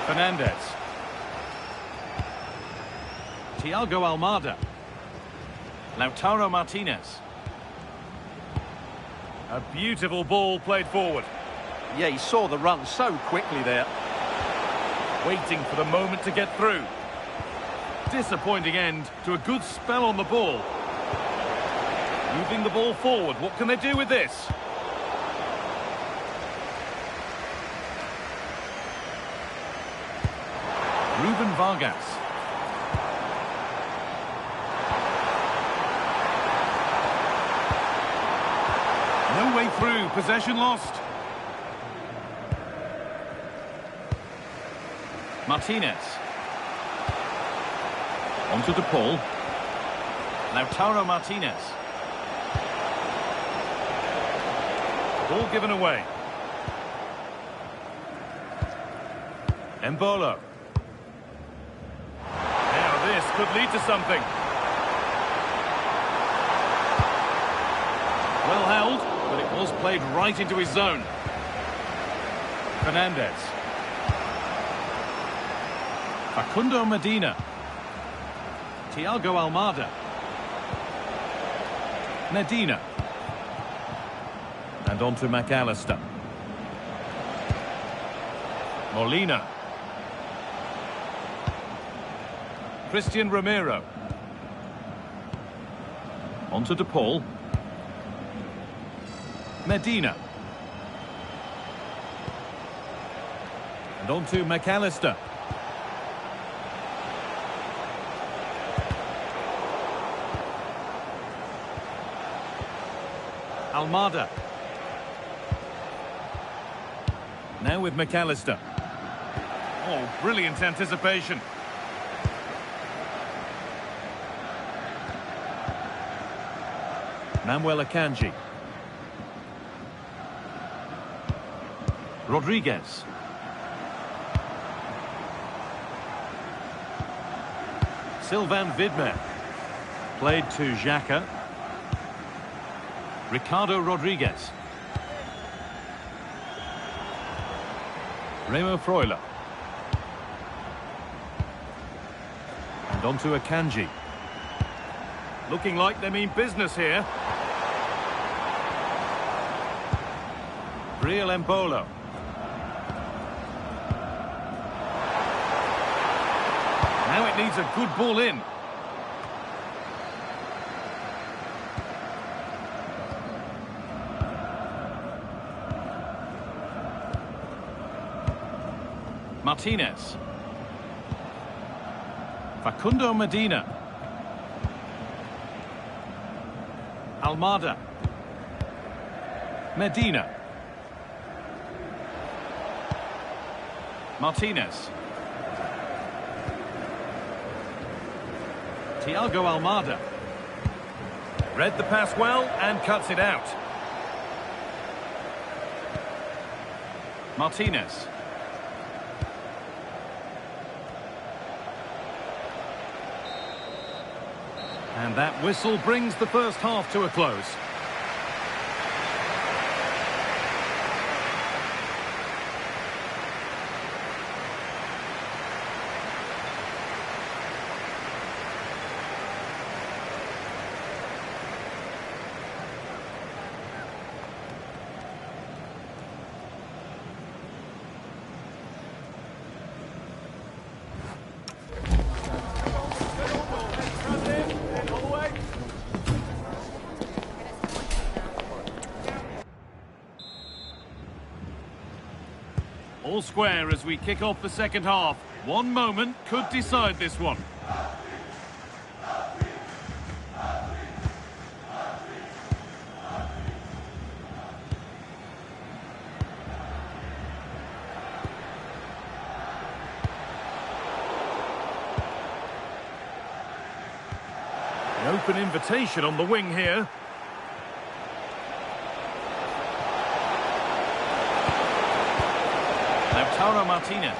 Fernandez. Thiago Almada. Lautaro Martinez. A beautiful ball played forward. Yeah, he saw the run so quickly there. Waiting for the moment to get through. Disappointing end to a good spell on the ball. Moving the ball forward. What can they do with this? Ruben Vargas. No way through, possession lost. Martinez. On to DePaul. Lautaro Martinez. Ball given away. Embolo. This could lead to something. Well held, but it was played right into his zone. Fernandez. Facundo Medina. Thiago Almada. Medina. And on to McAllister. Molina. Christian Romero. On to DePaul. Medina. And on to McAllister. Almada. Now with McAllister. Oh, brilliant anticipation. Manuel Akanji. Rodriguez. Sylvain Vidmer. Played to Xhaka. Ricardo Rodriguez. Remo Freuler. And on to Akanji. Looking like they mean business here. Briel Embolo. Now it needs a good ball in. Martinez. Facundo Medina. Almada. Medina. Martinez. Thiago Almada. Read the pass well and cuts it out. Martinez. And that whistle brings the first half to a close. All square as we kick off the second half. One moment could decide this one. An open invitation on the wing here. Lautaro Martinez.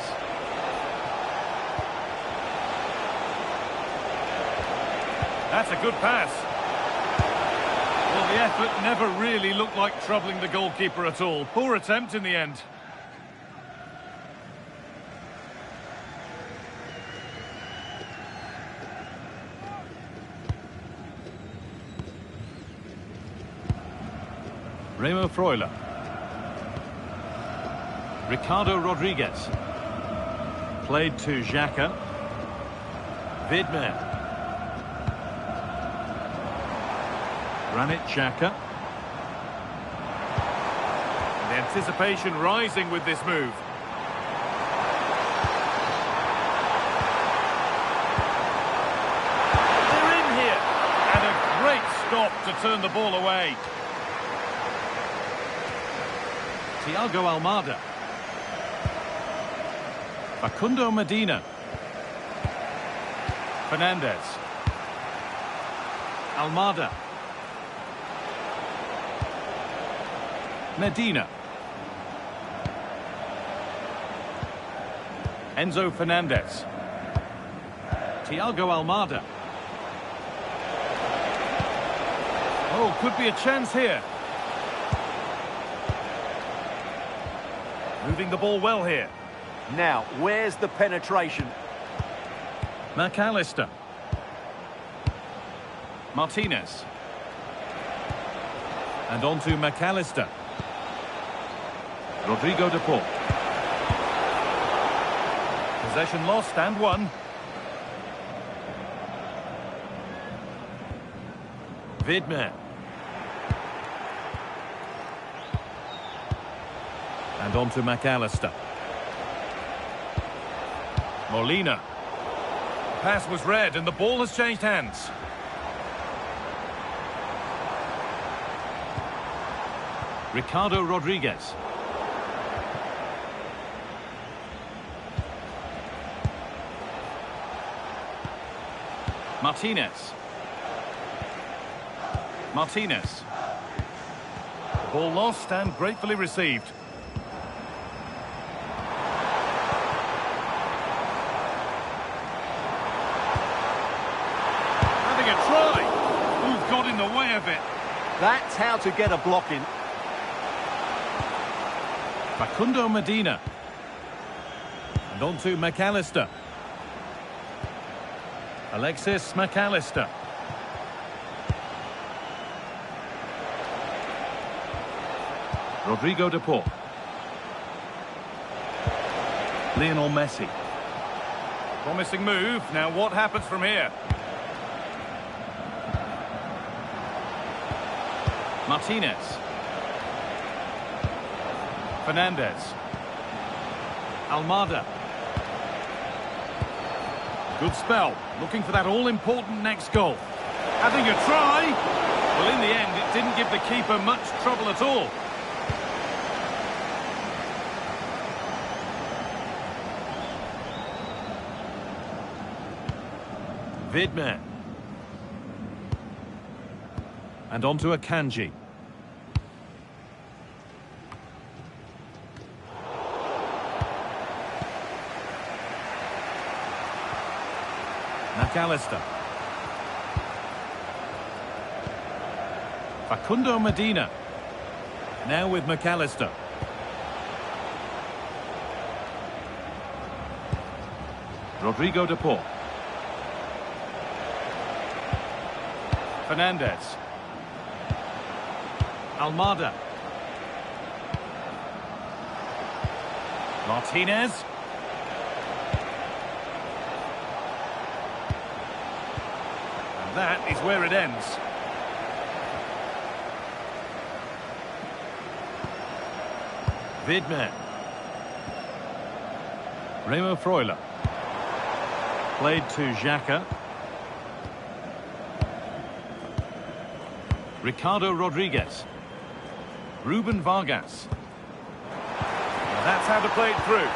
That's a good pass. Well, the effort never really looked like troubling the goalkeeper at all. Poor attempt in the end. Remo Freuler. Ricardo Rodriguez. Played to Xhaka. Vidmer. Granit Xhaka. The anticipation rising with this move. They're in here. And a great stop to turn the ball away. Thiago Almada. Facundo Medina. Fernandez. Almada. Medina. Enzo Fernandez. Thiago Almada. Oh, could be a chance here. Moving the ball well here. Now, where's the penetration? McAllister. Martinez. And on to McAllister. Rodrigo de Paul. Possession lost and won. Vidmer. And on to McAllister. Molina. Pass was read and the ball has changed hands. Ricardo Rodriguez. Martinez. Martinez. Ball lost and gratefully received. benefit. That's how to get a block in. Facundo Medina. And on to McAllister. Alexis McAllister. Rodrigo de Paul. Lionel Messi. Promising move. Now what happens from here? Martinez. Fernandez. Almada. Good spell. Looking for that all-important next goal. Having a try. Well, in the end, it didn't give the keeper much trouble at all. Vidmer. And on to Akanji. McAllister. Facundo Medina. Now with McAllister. Rodrigo de Paul. Fernandez. Almada. Martinez. And that is where it ends. Vidmer. Remo Freuler. Played to Xhaka. Ricardo Rodriguez. Ruben Vargas. Now that's how to play it through.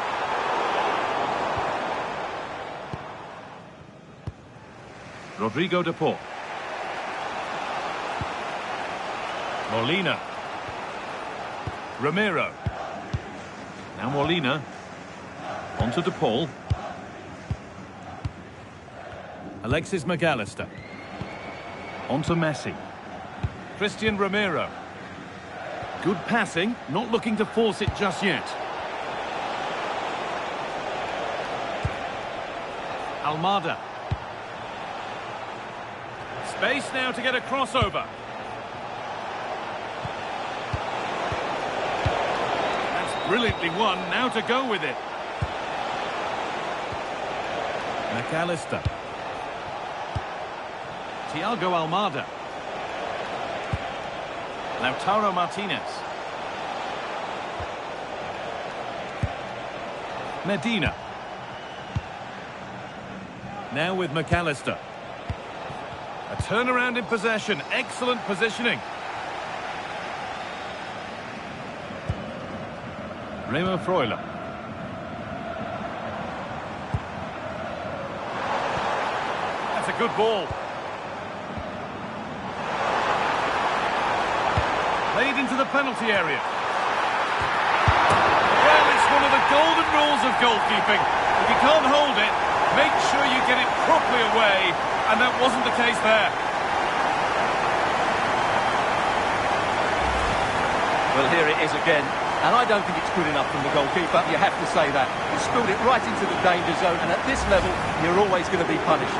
Rodrigo de Paul. Molina. Romero. Now Molina. On to de Paul. Alexis McAllister. On to Messi. Christian Romero. Good passing, not looking to force it just yet. Almada. Space now to get a crossover. That's brilliantly won, now to go with it. McAllister. Thiago Almada. Lautaro Martinez. Medina. Now with McAllister. A turnaround in possession. Excellent positioning. Remo Freuler. That's a good ball. Played into the penalty area. Well, it's one of the golden rules of goalkeeping. If you can't hold it, make sure you get it properly away, and that wasn't the case there. Well, here it is again, and I don't think it's good enough from the goalkeeper, you have to say that. He spilled it right into the danger zone, and at this level, you're always going to be punished.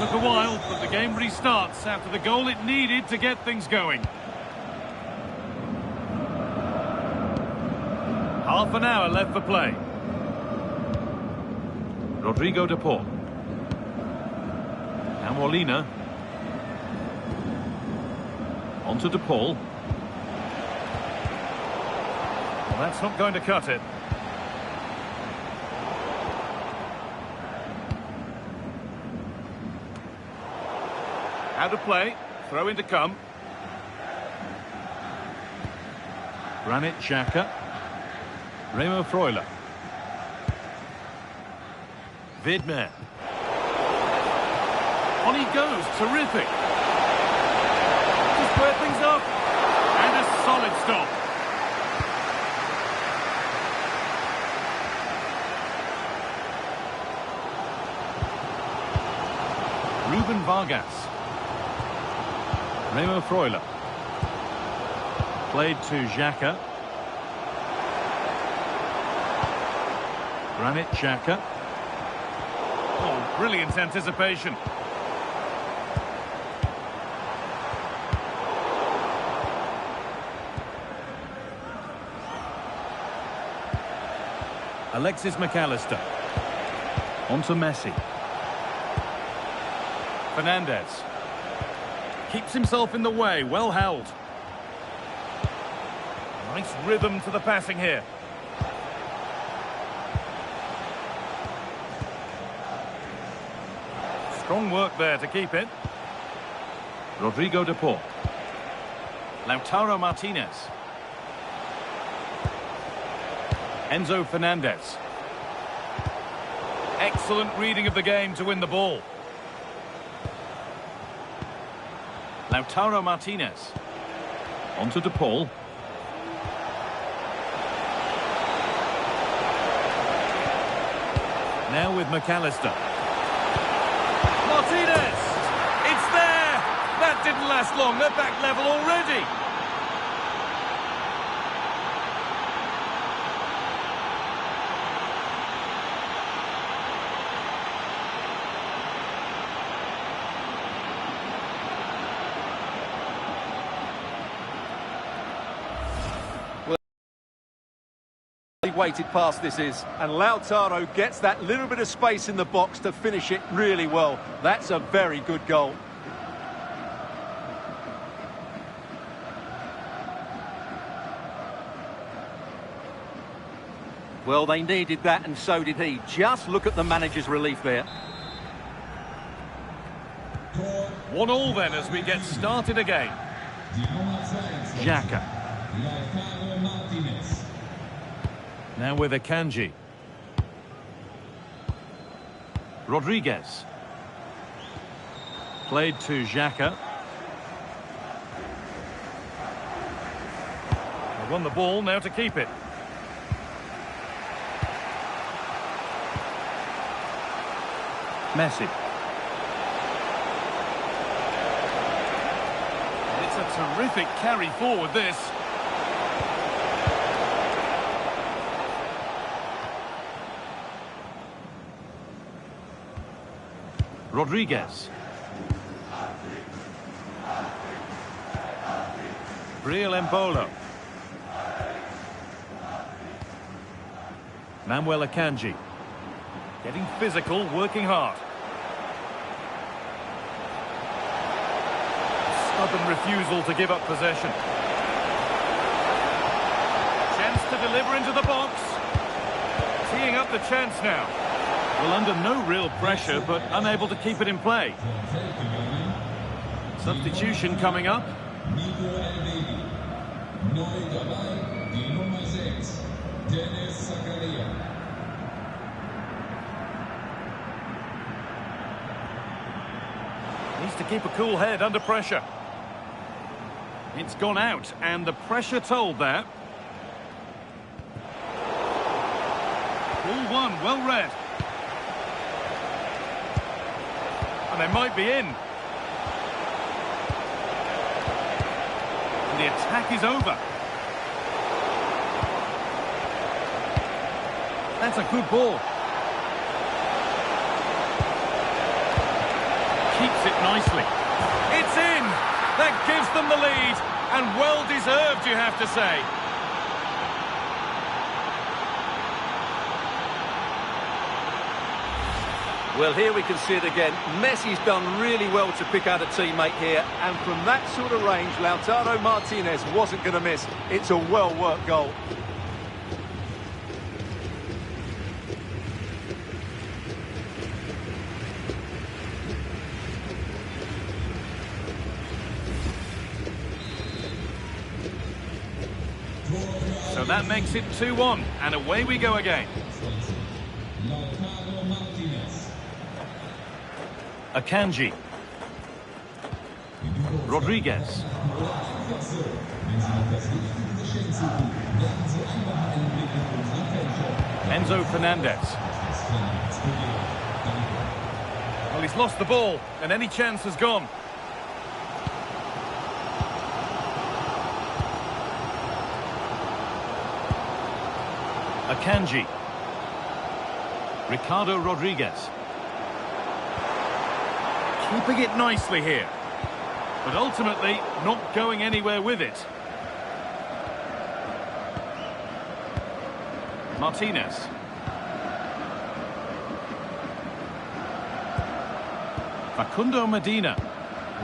A while, but the game restarts after the goal it needed to get things going. Half an hour left for play. Rodrigo de Paul. Now Molina. On to de Paul. Well, that's not going to cut it. How to play, throw in to come. Granit Xhaka. Remo Freuler. Vidmer. On he goes, terrific. Just square things up. And a solid stop. Ruben Vargas. Remo Freuler. Played to Xhaka. Granit Xhaka. Oh, brilliant anticipation. Alexis McAllister. On to Messi. Fernandez. Keeps himself in the way, well held. Nice rhythm to the passing here. Strong work there to keep it. Rodrigo de Paul. Lautaro Martinez. Enzo Fernandez. Excellent reading of the game to win the ball. Lautaro Martinez. On to de Paul. Now with McAllister. Martinez! It's there! That didn't last long. They're back level already. Weighted pass this is, and Lautaro gets that little bit of space in the box to finish it really well. That's a very good goal. Well, they needed that, and so did he. Just look at the manager's relief there. 1-1 then as we get started again. Xhaka. Now with Akanji. Rodriguez. Played to Xhaka. They won the ball, now to keep it. Messi. It's a terrific carry forward, this. Rodriguez. Briel Embolo. Manuel Akanji. Getting physical, working hard. Stubborn refusal to give up possession. Chance to deliver into the box. Teeing up the chance now. Well, under no real pressure, but unable to keep it in play. Substitution coming up. Needs to keep a cool head under pressure. It's gone out, and the pressure told there. Ball one, well read. And they might be in. And the attack is over. That's a good ball. Keeps it nicely. It's in! That gives them the lead. And well deserved, you have to say. Well, here we can see it again. Messi's done really well to pick out a teammate here, and from that sort of range, Lautaro Martinez wasn't going to miss. It's a well-worked goal. So that makes it 2-1, and away we go again. Akanji. Rodriguez. Enzo Fernandez. Well, he's lost the ball, and any chance has gone. Akanji. Ricardo Rodriguez. Keeping it nicely here. But ultimately, not going anywhere with it. Martinez. Facundo Medina.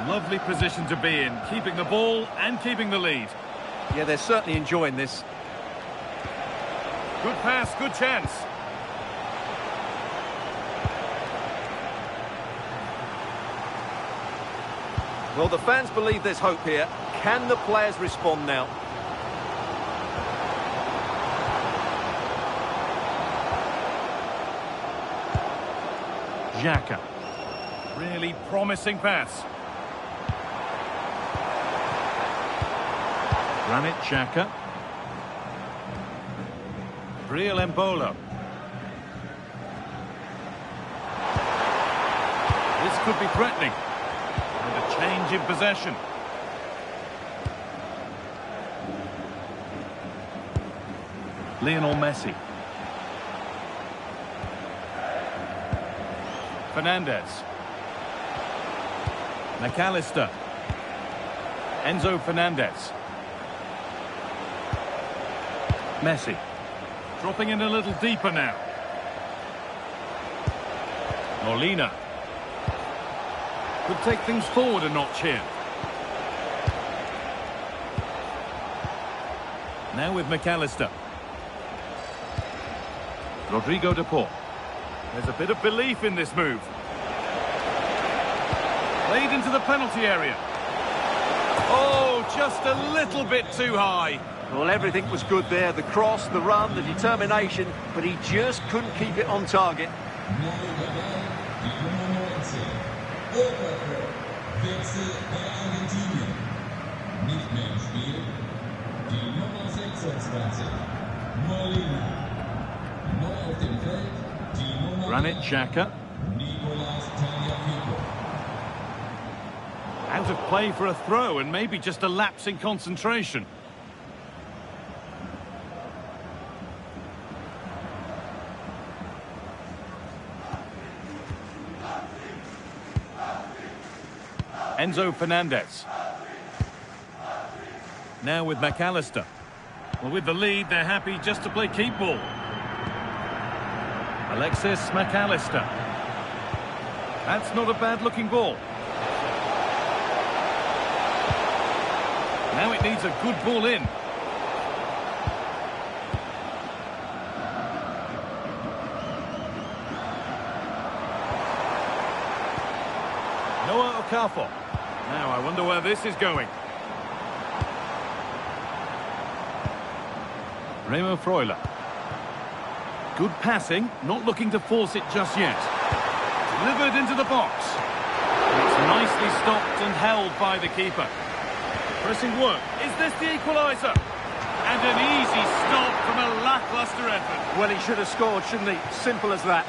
Lovely position to be in, keeping the ball and keeping the lead. Yeah, they're certainly enjoying this. Good pass, good chance. Well, the fans believe there's hope here. Can the players respond now? Xhaka. Really promising pass. Granit Xhaka. Real Embolo. This could be threatening. And a change in possession. Lionel Messi. Fernandez. McAllister. Enzo Fernandez. Messi. Dropping in a little deeper now. Molina. Could take things forward a notch here. Now with McAllister. Rodrigo de Paul. There's a bit of belief in this move. Played into the penalty area. Oh, just a little bit too high. Well, everything was good there. The cross, the run, the determination, but he just couldn't keep it on target. Granit Xhaka. Out of play for a throw and maybe just a lapse in concentration. Enzo Fernandez. Now with McAllister. Well, with the lead, they're happy just to play keep ball. Alexis McAllister. That's not a bad-looking ball. Now it needs a good ball in. Noah Okafor. Now I wonder where this is going. Remo Freuler. Good passing, not looking to force it just yet. Delivered into the box. It's nicely stopped and held by the keeper. Pressing work. Is this the equaliser? And an easy stop from a lacklustre effort. Well, he should have scored, shouldn't he? Simple as that.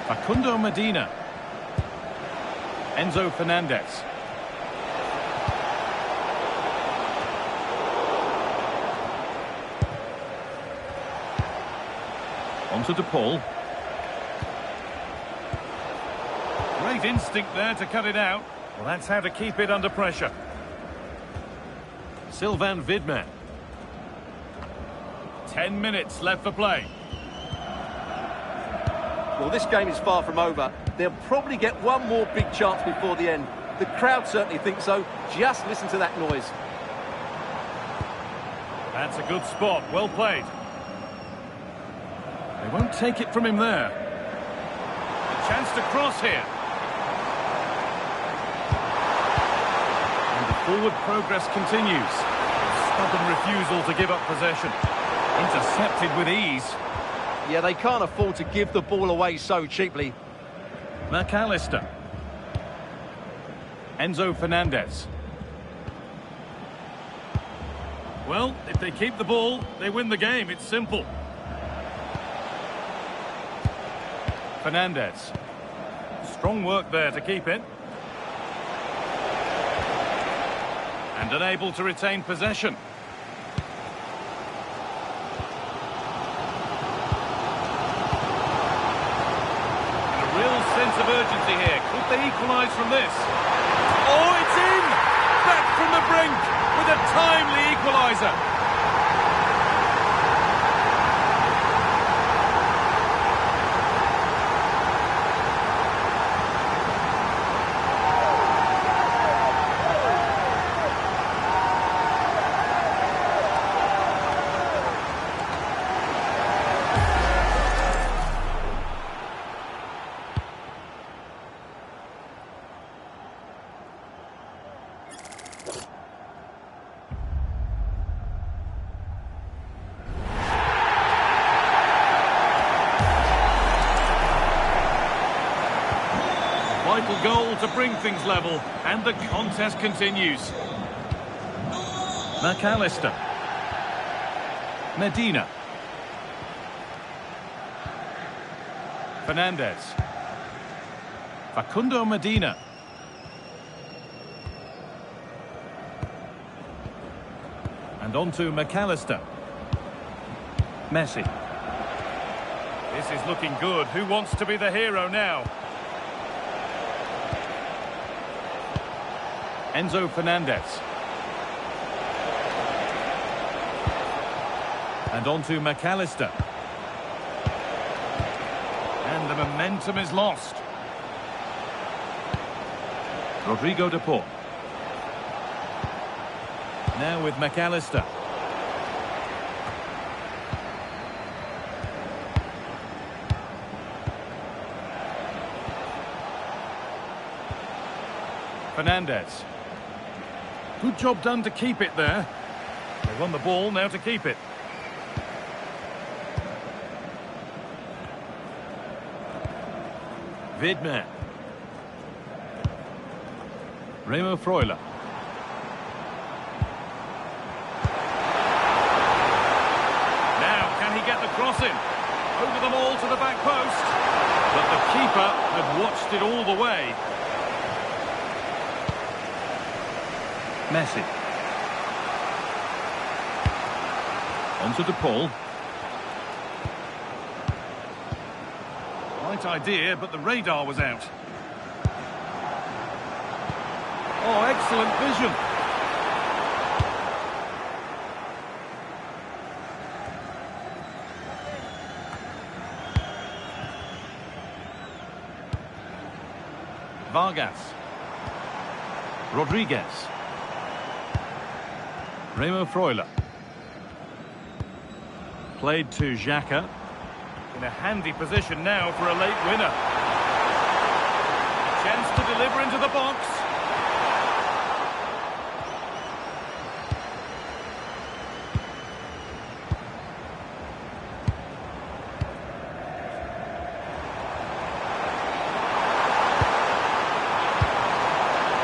Facundo Medina. Enzo Fernandez. Onto De Paul. Great instinct there to cut it out. Well, that's how to keep it under pressure. Sylvain Vidman. 10 minutes left for play. Well, this game is far from over. They'll probably get one more big chance before the end. The crowd certainly think so. Just listen to that noise. That's a good spot. Well played. They won't take it from him there. A chance to cross here. And the forward progress continues. A stubborn refusal to give up possession. Intercepted with ease. Yeah, they can't afford to give the ball away so cheaply. McAllister. Enzo Fernandez. Well, if they keep the ball, they win the game. It's simple. Fernandez. Strong work there to keep it. And unable to retain possession. And a real sense of urgency here. Could they equalise from this? Oh, it's in! Back from the brink with a timely equaliser. Vital goal to bring things level, and the contest continues. McAllister. Medina. Fernandez. Facundo Medina. And on to McAllister. Messi. This is looking good. Who wants to be the hero now? Enzo Fernandez. And on to McAllister. And the momentum is lost. Rodrigo de Paul. Now with McAllister. Fernandez. Good job done to keep it there. They won the ball, now to keep it. Vidmer. Remo Freuler. Now, can he get the cross in? Over them all to the back post. But the keeper had watched it all the way. Messi. On to De Paul. Right idea, but the radar was out. Oh, excellent vision. Vargas. Rodriguez. Remo Freuler. Played to Xhaka. In a handy position now for a late winner. Chance to deliver into the box.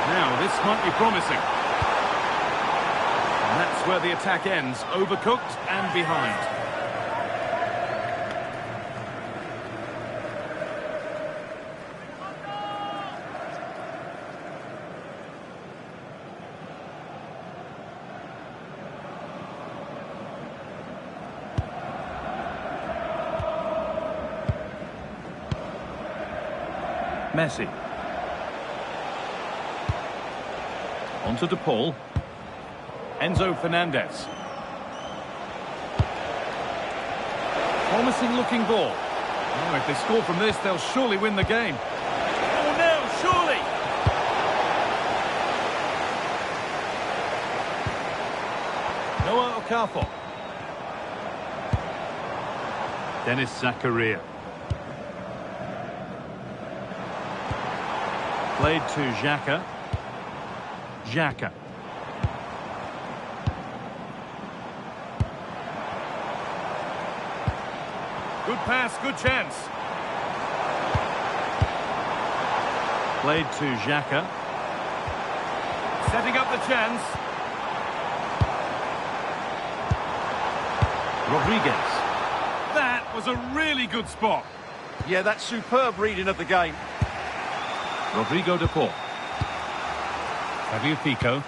Now this might be promising. And that's where the attack ends, overcooked and behind. Messi. On to De Paul. Enzo Fernandez. Promising looking ball. Oh, if they score from this, they'll surely win the game. Oh no, surely! Noah Okafor. Dennis Zakaria. Played to Xhaka. Xhaka. Good pass, good chance. Played to Xhaka. Setting up the chance. Rodriguez. That was a really good spot. Yeah, that's superb reading of the game. Rodrigo de Paul. Tagliafico.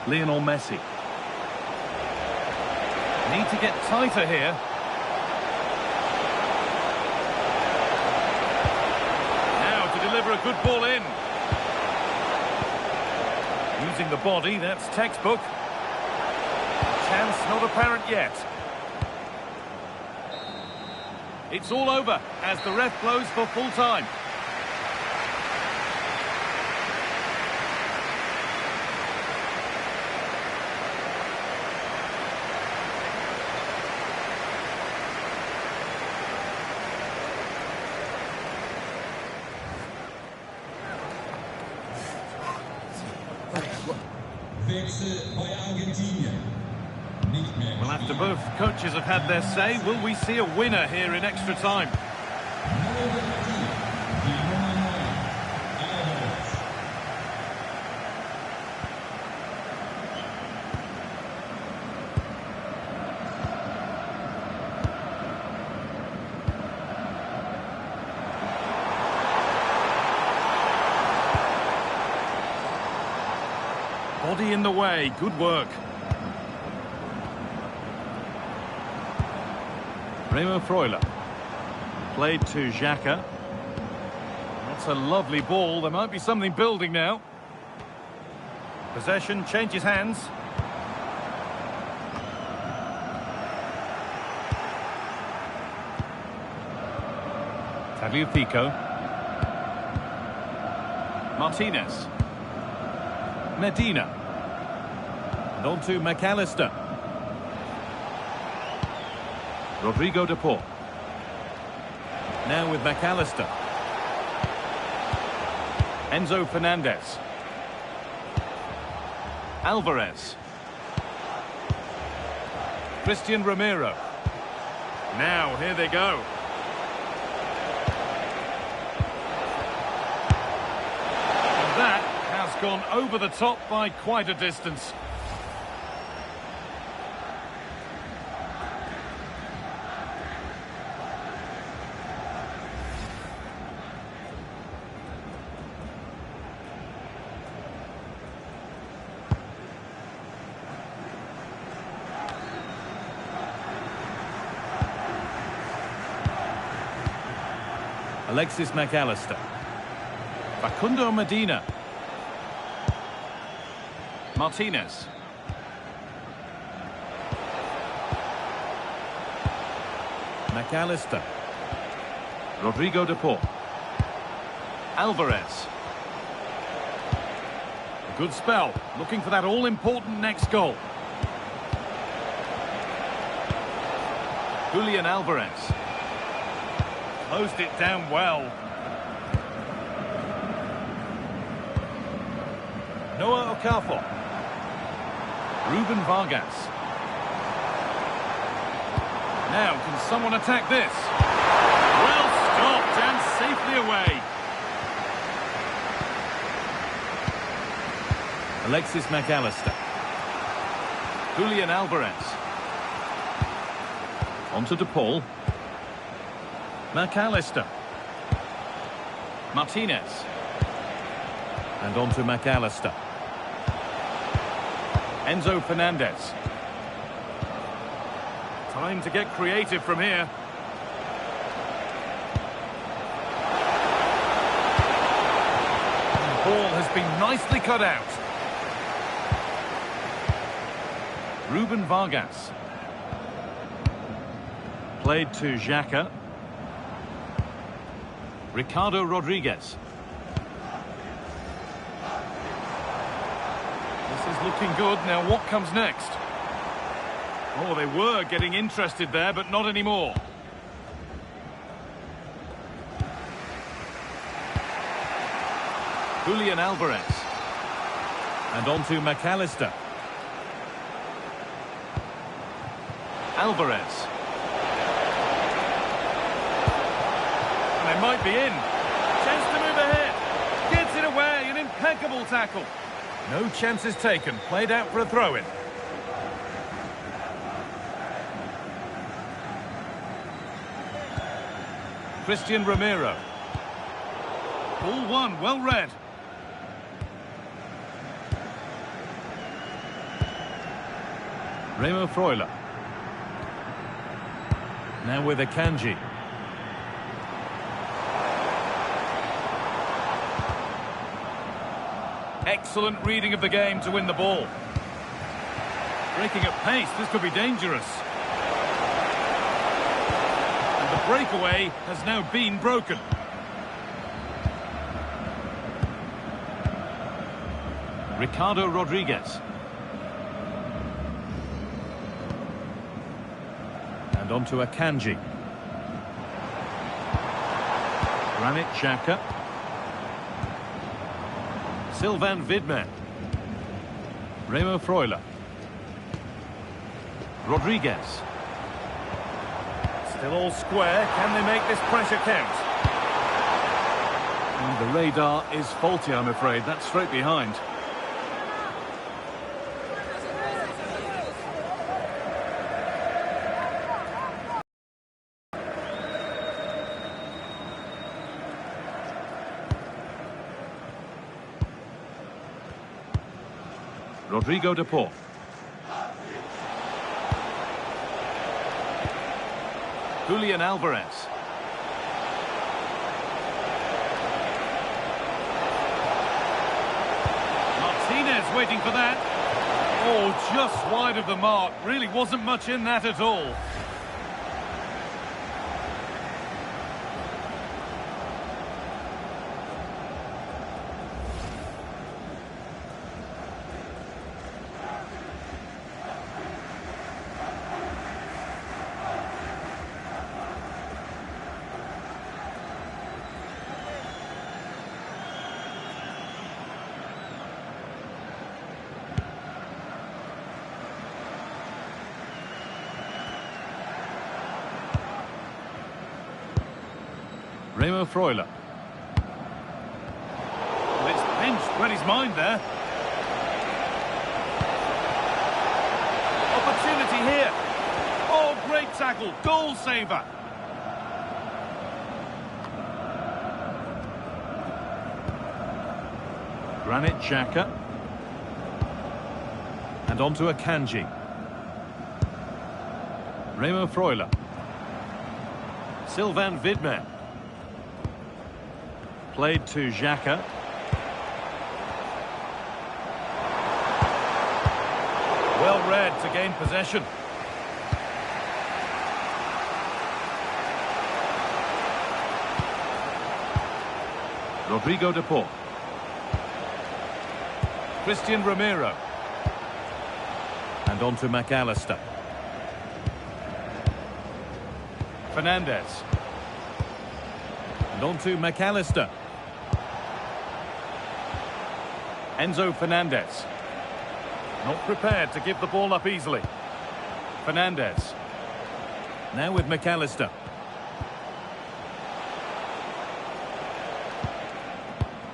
Lionel Messi. Need to get tighter here. Now to deliver a good ball in. Using the body, that's textbook. Chance not apparent yet. It's all over as the ref blows for full time. Well, after both coaches have had their say, will we see a winner here in extra time? Body in the way, good work. Remo Freuler. Played to Xhaka. That's a lovely ball. There might be something building now. Possession changes hands. Tagliafico. Martinez. Medina. And on to McAllister. Rodrigo de Paul. Now with McAllister. Enzo Fernandez. Alvarez. Christian Romero. Now, here they go. And that has gone over the top by quite a distance. Alexis McAllister. Facundo Medina. Martinez. McAllister. Rodrigo de Paul. Alvarez. Good spell. Looking for that all-important next goal. Julian Alvarez. Closed it down well. Noah Okafor. Ruben Vargas. Now, can someone attack this? Well stopped and safely away. Alexis McAllister. Julian Alvarez. Onto De Paul. McAllister. Martinez. And on to McAllister. Enzo Fernandez. Time to get creative from here. The ball has been nicely cut out. Ruben Vargas. Played to Xhaka. Ricardo Rodriguez. This is looking good. Now what comes next? Oh, they were getting interested there, but not anymore. Julian Alvarez. And on to McAllister. Alvarez. They might be in. Chance to move ahead. Gets it away. An impeccable tackle. No chances taken. Played out for a throw-in. Christian Romero. Ball one, well read. Remo Freuler. Now with Akanji. Excellent reading of the game to win the ball. Breaking at pace, this could be dangerous. And the breakaway has now been broken. Ricardo Rodriguez. And on to Akanji. Granit Xhaka. Sylvain Vidman. Remo Freuler. Rodriguez. Still all square. Can they make this pressure count? And the radar is faulty, I'm afraid. That's straight behind. Rodrigo de Paul. Julian Alvarez. Martinez waiting for that. Oh, just wide of the mark. Really wasn't much in that at all. Remo Freuler. Well, it's pinched. Read his mind there. Opportunity here. Oh, great tackle. Goal saver. Granit Xhaka. And on to Akanji. Remo Freuler. Sylvain Vidman. Played to Xhaka. Well read to gain possession. Rodrigo de Paul. Christian Romero. And on to McAllister. Fernandez. And on to McAllister. Enzo Fernandez. Not prepared to give the ball up easily. Fernandez. Now with McAllister.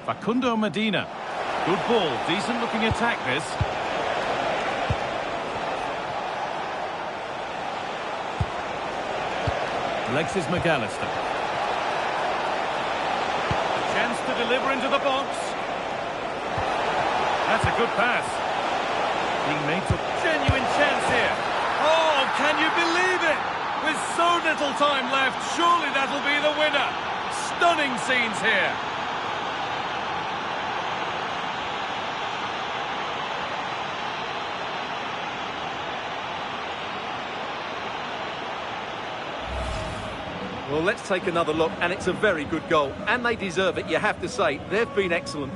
Facundo Medina. Good ball. Decent looking attack this. Alexis McAllister. Chance to deliver into the box. That's a good pass. Being made to genuine chance here. Oh, can you believe it? With so little time left, surely that'll be the winner. Stunning scenes here. Well, let's take another look, and it's a very good goal. And they deserve it, you have to say. They've been excellent.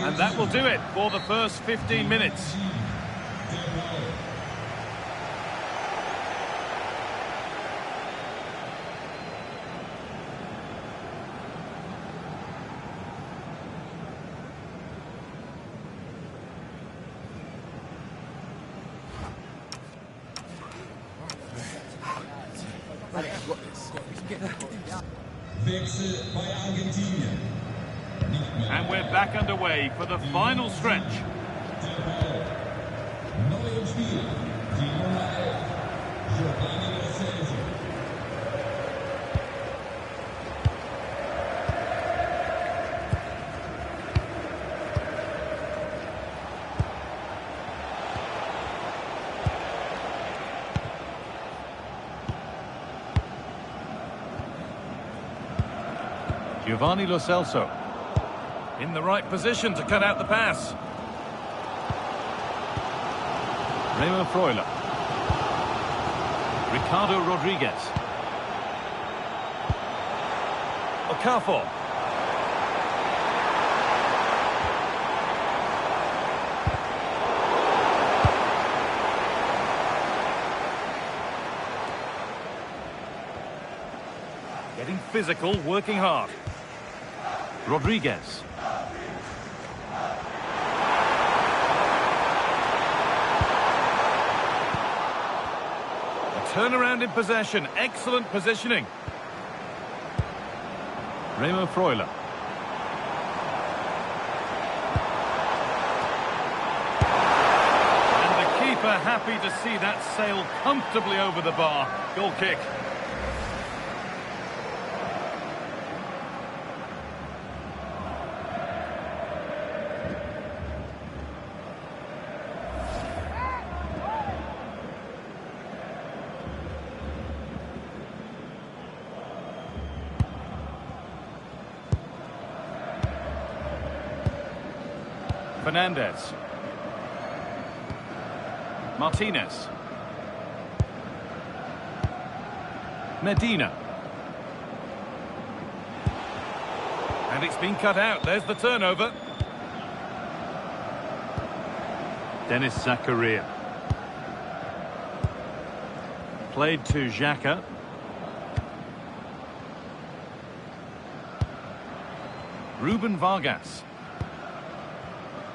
And that will do it for the first 15 minutes. Wechsel bei Argentinien. Nicht mehr. And we're back underway for the final stretch. Der Ball. Neu im Spiel. Die Nummer 11. Giovanni Lo Celso. Giovanni Lo Celso. In the right position to cut out the pass. Remo Freuler. Ricardo Rodriguez. Okafor. Getting physical, working hard. Rodriguez. Turnaround in possession. Excellent positioning. Remo Freuler. And the keeper happy to see that sail comfortably over the bar. Goal kick. Fernandez. Martinez. Medina. And it's been cut out. There's the turnover. Denis Zakaria. Played to Xhaka. Ruben Vargas.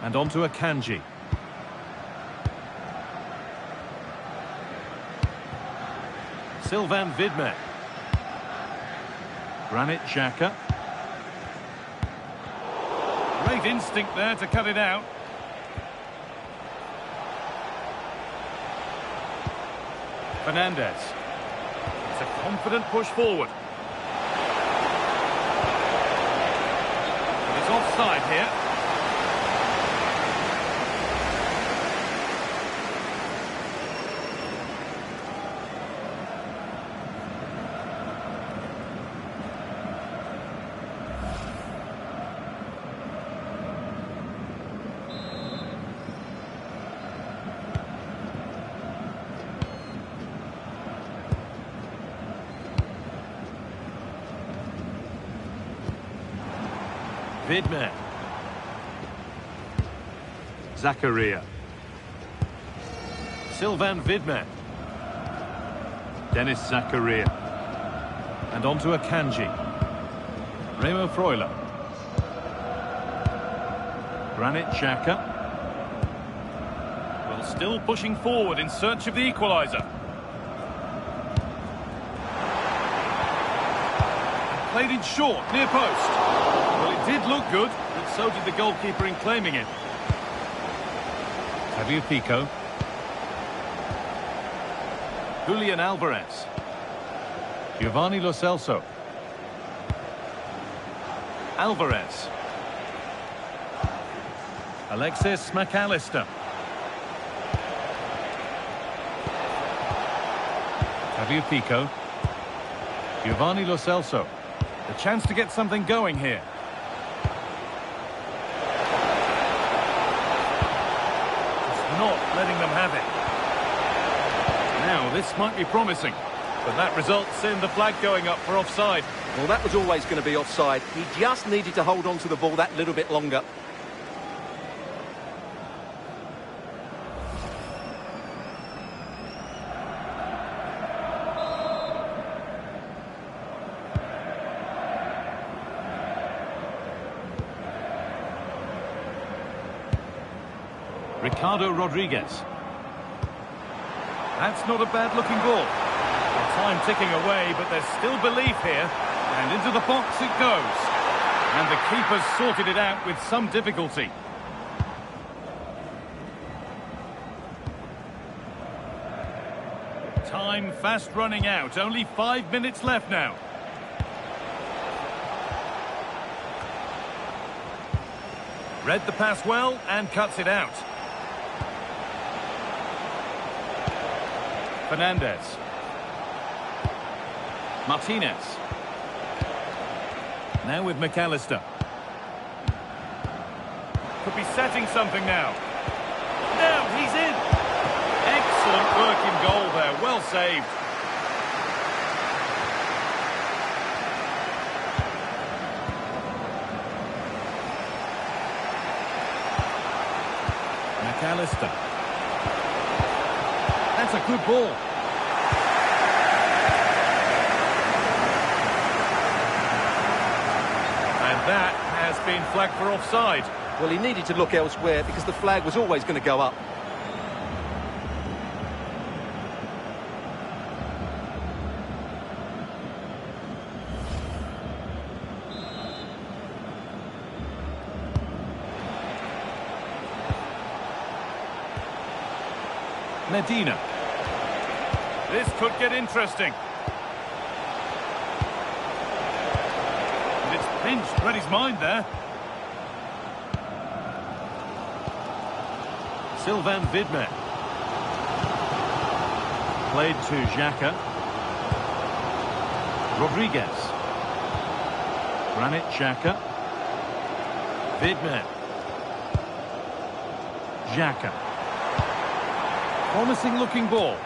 And on to Akanji. Sylvain Vidme. Granit Xhaka. Great instinct there to cut it out. Fernandez. It's a confident push forward. It's offside here. Vidme. Zakaria. Sylvain Vidme. Denis Zakaria. And on to Akanji. Remo Freuler. Granit Xhaka. Well, still pushing forward in search of the equaliser. Played in short, near post. Well, it did look good, but so did the goalkeeper in claiming it. Fabio Pico. Julian Alvarez. Giovanni Lo Celso. Alvarez. Alexis McAllister. Fabio Pico. Giovanni Lo Celso. A chance to get something going here. Just not letting them have it. Now, this might be promising, but that results in the flag going up for offside. Well, that was always going to be offside. He just needed to hold on to the ball that little bit longer. Ricardo Rodriguez. That's not a bad-looking ball. Well, time ticking away, but there's still belief here. And into the box it goes. And the keeper's sorted it out with some difficulty. Time fast running out. Only 5 minutes left now. Read the pass well and cuts it out. Fernandez. Martinez. Now with McAllister. Could be setting something now. Now he's in. Excellent work in goal there. Well saved. McAllister. That's a good ball. And that has been flagged for offside. Well, he needed to look elsewhere because the flag was always going to go up. Medina. This could get interesting. And it's pinched Reddy's mind there. Sylvain Vidmet. Played to Xhaka. Rodriguez. Granit Xhaka. Vidmet. Xhaka. Promising looking ball.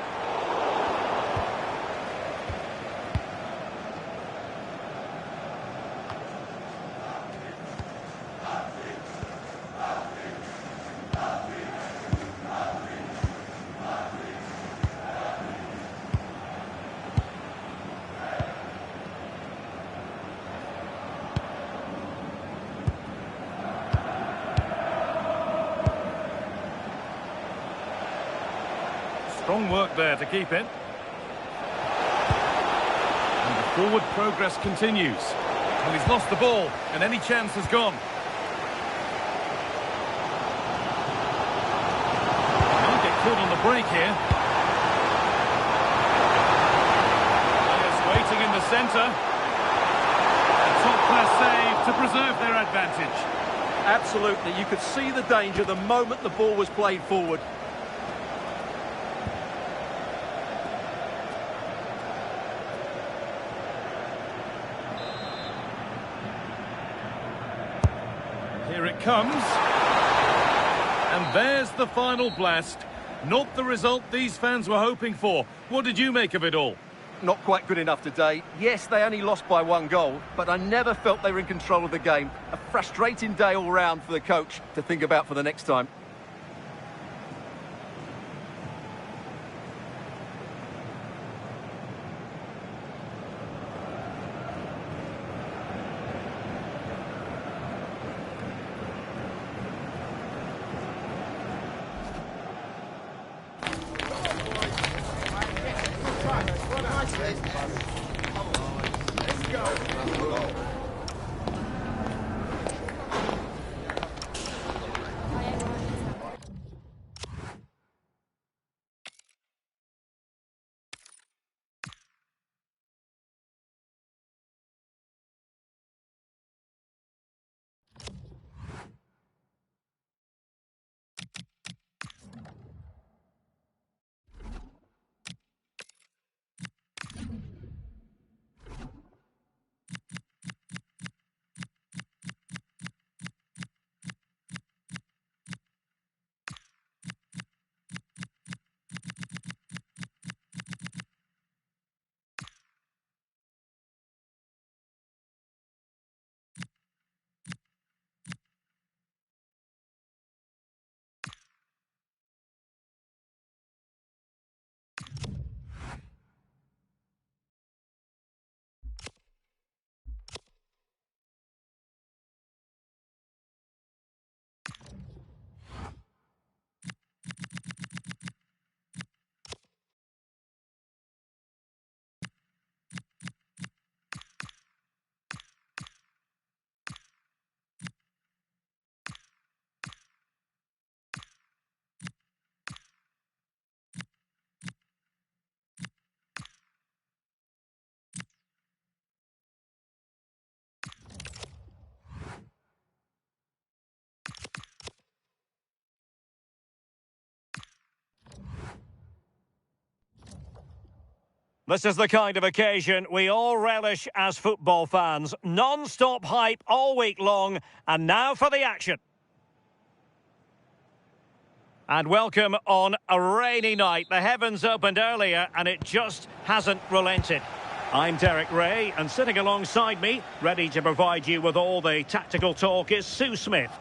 Strong work there to keep it. And the forward progress continues. Well, he's lost the ball, and any chance has gone. Might get caught on the break here. Players waiting in the centre. A top-class save to preserve their advantage. Absolutely, you could see the danger the moment the ball was played forward. Here it comes. And there's the final blast. Not the result these fans were hoping for. What did you make of it all? Not quite good enough today. Yes, they only lost by 1 goal, but I never felt they were in control of the game. A frustrating day all round for the coach to think about for the next time. This is the kind of occasion we all relish as football fans. Non-stop hype all week long, and now for the action. And welcome on a rainy night. The heavens opened earlier and it just hasn't relented. I'm Derek Ray, and sitting alongside me, ready to provide you with all the tactical talk, is Sue Smith.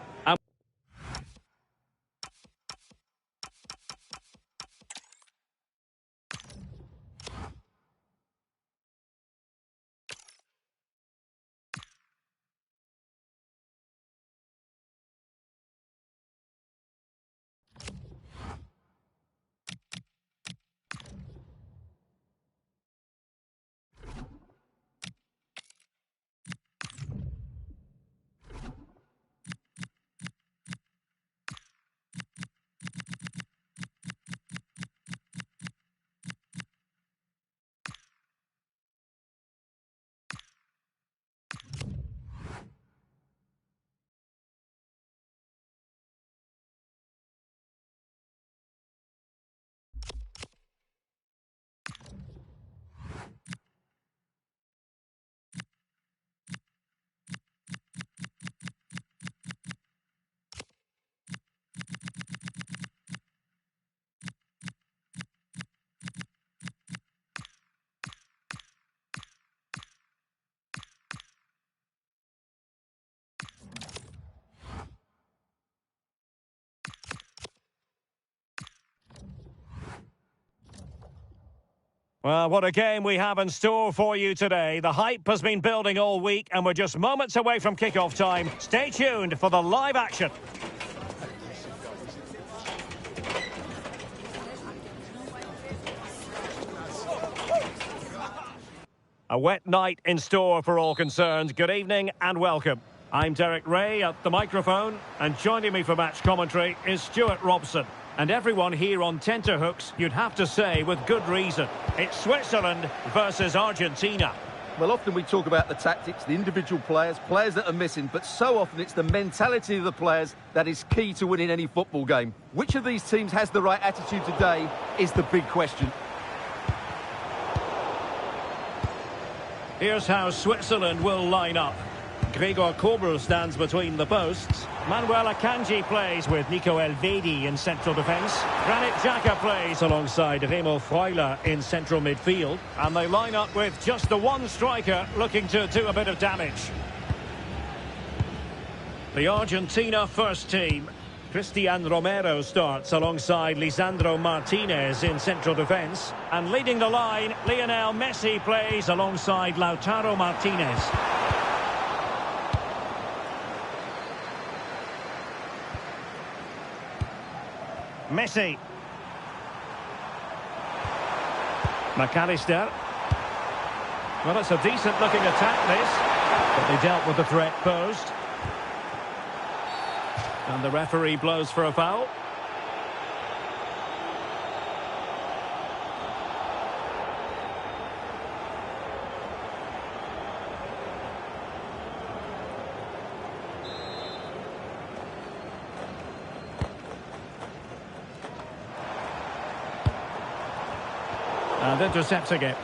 Well, what a game we have in store for you today. The hype has been building all week and we're just moments away from kickoff time. Stay tuned for the live action. A wet night in store for all concerned. Good evening and welcome. I'm Derek Ray at the microphone, and joining me for match commentary is Stuart Robson. And everyone here on tenterhooks, you'd have to say with good reason. It's Switzerland versus Argentina. Well, often we talk about the tactics, the individual players that are missing, but so often it's the mentality of the players that is key to winning any football game. Which of these teams has the right attitude today is the big question. Here's how Switzerland will line up. Gregor Kobel stands between the posts. Manuel Akanji plays with Nico Elvedi in central defence. Granit Xhaka plays alongside Remo Freuler in central midfield. And they line up with just the one striker looking to do a bit of damage. The Argentina first team. Cristian Romero starts alongside Lisandro Martinez in central defence. And leading the line, Lionel Messi plays alongside Lautaro Martinez. Messi. McAllister. Well, it's a decent-looking attack, this. But they dealt with the threat posed. And the referee blows for a foul. And intercepting it.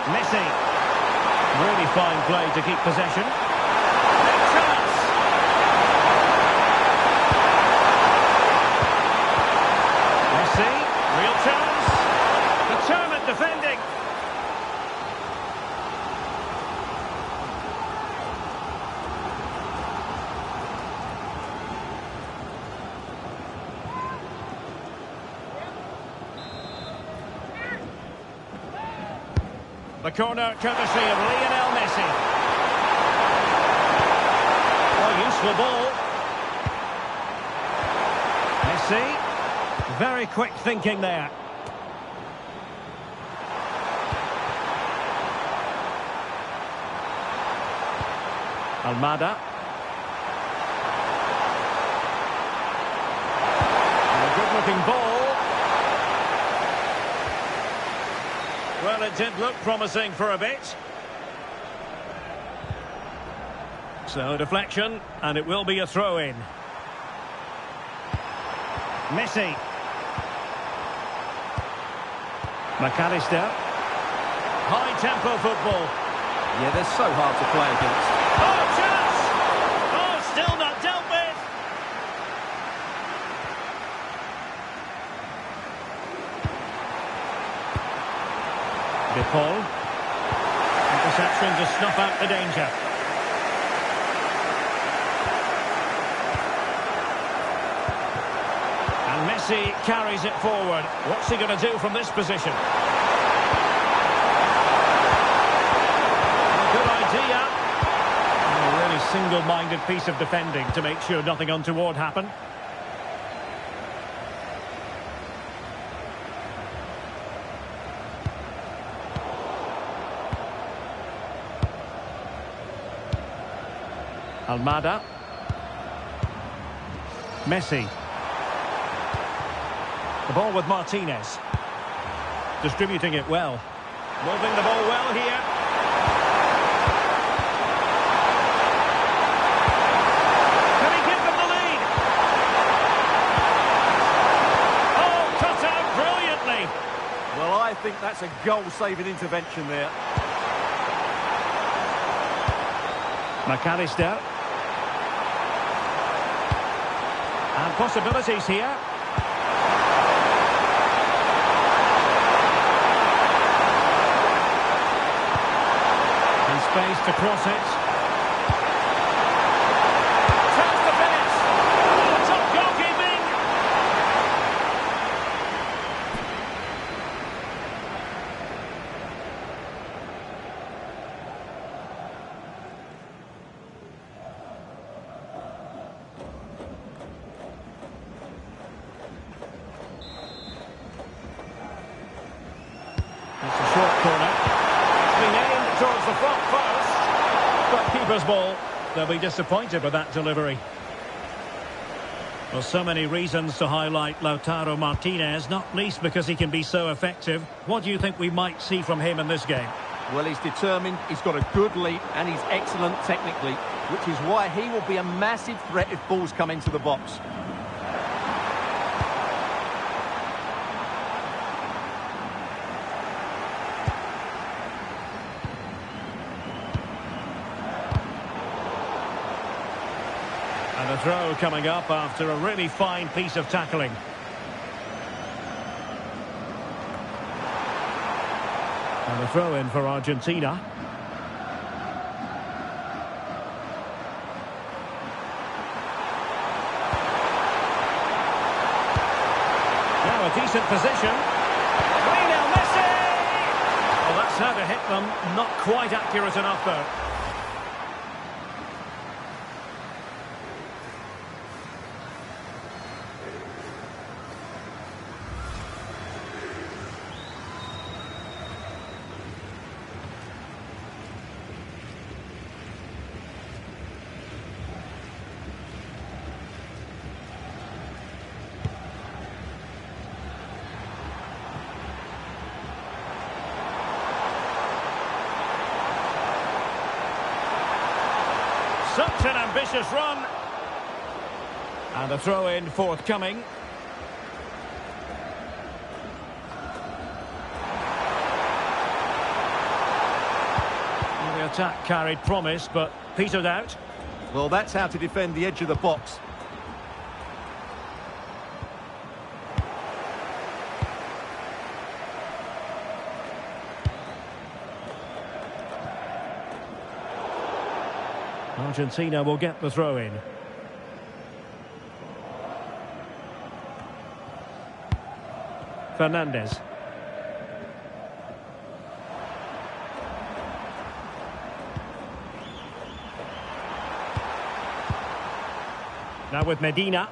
Messi. Really fine play to keep possession. Big chance. Messi. Real chance. Determined defending. The corner courtesy of Lionel Messi. Oh, useful ball. Messi. Very quick thinking there. Almada. And a good-looking ball. Well, it did look promising for a bit. So, deflection, and it will be a throw-in. Messi. McAllister. High-tempo football. Yeah, they're so hard to play against. Oh, chance! Oh, still not dealt with. De Paul. Interception to snuff out the danger. And Messi carries it forward. What's he going to do from this position? Good idea. A really single-minded piece of defending to make sure nothing untoward happened. Almada. Messi. The ball with Martinez. Distributing it well. Moving the ball well here. Can he give them the lead? Oh, cut out brilliantly. Well, I think that's a goal-saving intervention there. McAllister. And possibilities here. And space to cross it. Chance to finish. Oh, top goalkeeping. It's a short corner. It's been aimed towards the front post. But keeper's ball. They'll be disappointed with that delivery. Well, so many reasons to highlight Lautaro Martinez, not least because he can be so effective. What do you think we might see from him in this game? Well, he's determined, he's got a good leap, and he's excellent technically, which is why he will be a massive threat if balls come into the box. And a throw coming up after a really fine piece of tackling. And a throw in for Argentina. Now a decent position. Lionel Messi! Well, that's how to hit them. Not quite accurate enough, though. Such an ambitious run. And a throw-in forthcoming. Well, the attack carried promise, but petered out. Well, that's how to defend the edge of the box. Argentina will get the throw-in. Fernandez. Now with Medina.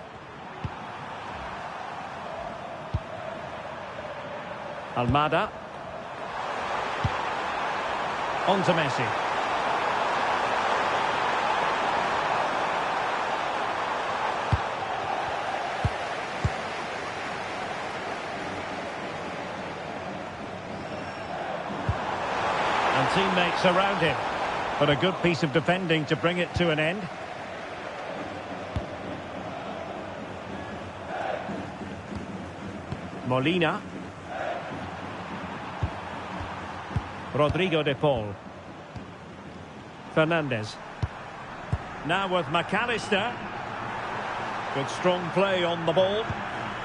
Almada. On to Messi. And teammates around him. But a good piece of defending to bring it to an end. Molina. Rodrigo de Paul. Fernandez. Now with McAllister. Good strong play on the ball.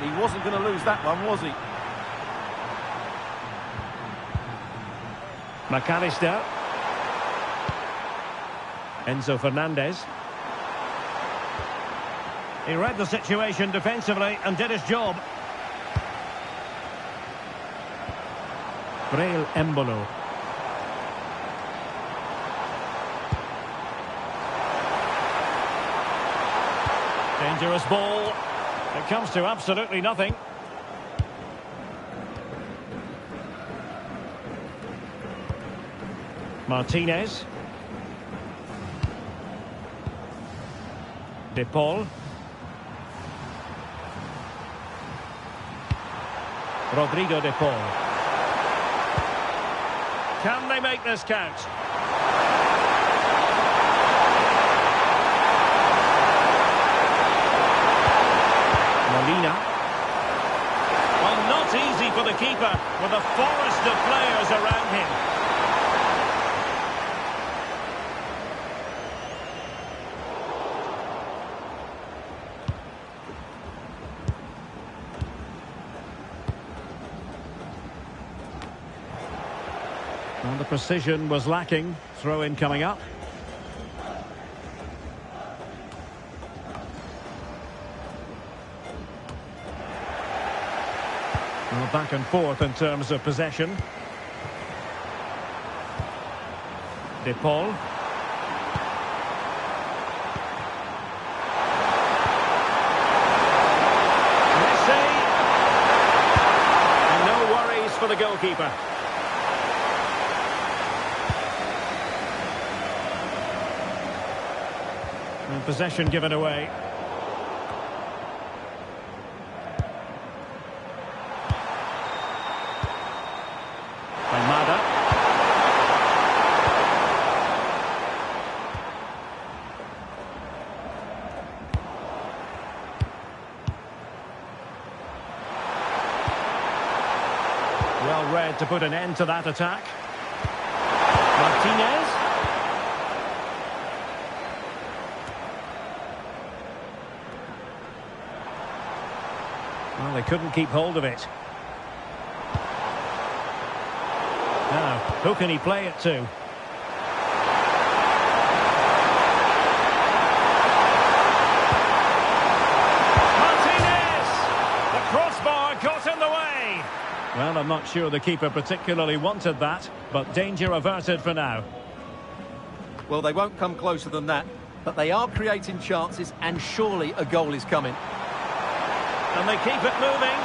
He wasn't going to lose that one, was he? McAllister. Enzo Fernandez. He read the situation defensively and did his job. Breel Embolo. Dangerous ball. It comes to absolutely nothing. Martinez. De Paul. Rodrigo de Paul. Can they make this count? Molina. Well, not easy for the keeper with a forest of players around him. And the precision was lacking. Throw-in coming up. Well, back and forth in terms of possession. De Paul. Messi. And no worries for the goalkeeper. And possession given away. Almada. Well read to put an end to that attack. Martinez. Well, they couldn't keep hold of it. Now, who can he play it to? Martinez! The crossbar got in the way. Well, I'm not sure the keeper particularly wanted that, but danger averted for now. Well, they won't come closer than that, but they are creating chances, and surely a goal is coming. And they keep it moving.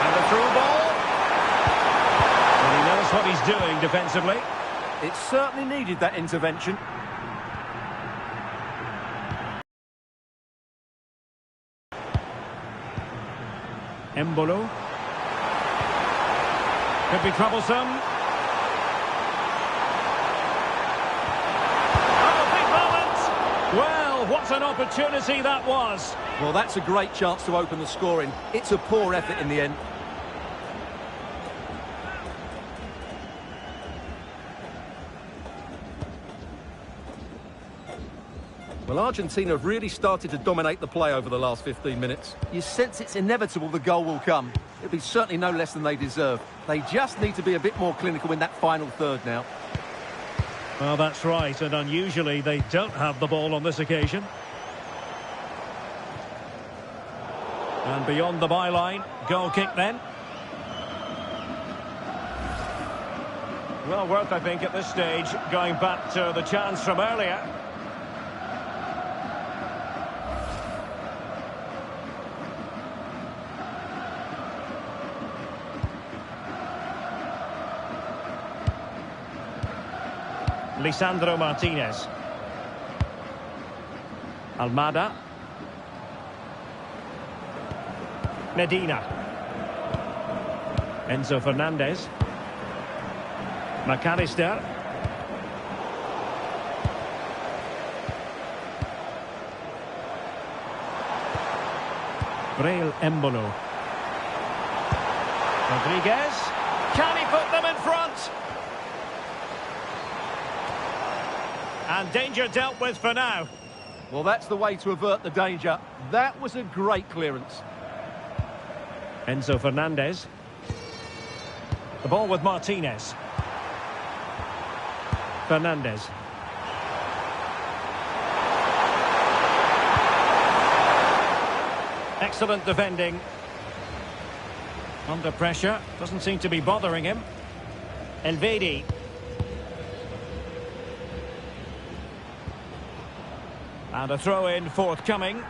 And the through ball. And he knows what he's doing defensively. It certainly needed that intervention. Embolo. Could be troublesome. Oh, big moment! Well, what an opportunity that was. Well, that's a great chance to open the scoring. It's a poor effort in the end. Well, Argentina have really started to dominate the play over the last 15 minutes. You sense it's inevitable the goal will come. It'll be certainly no less than they deserve. They just need to be a bit more clinical in that final third now. Well, that's right, and unusually they don't have the ball on this occasion. And beyond the byline, goal kick then. Well worth, I think, at this stage, going back to the chance from earlier. Lisandro Martinez. Almada. Medina. Enzo Fernandez. McAllister. Breel Embolo. Rodriguez. Can he put them in front? And danger dealt with for now. Well, that's the way to avert the danger. That was a great clearance. Enzo Fernandez. The ball with Martinez. Fernandez. Excellent defending. Under pressure. Doesn't seem to be bothering him. Elvedi. And a throw-in forthcoming.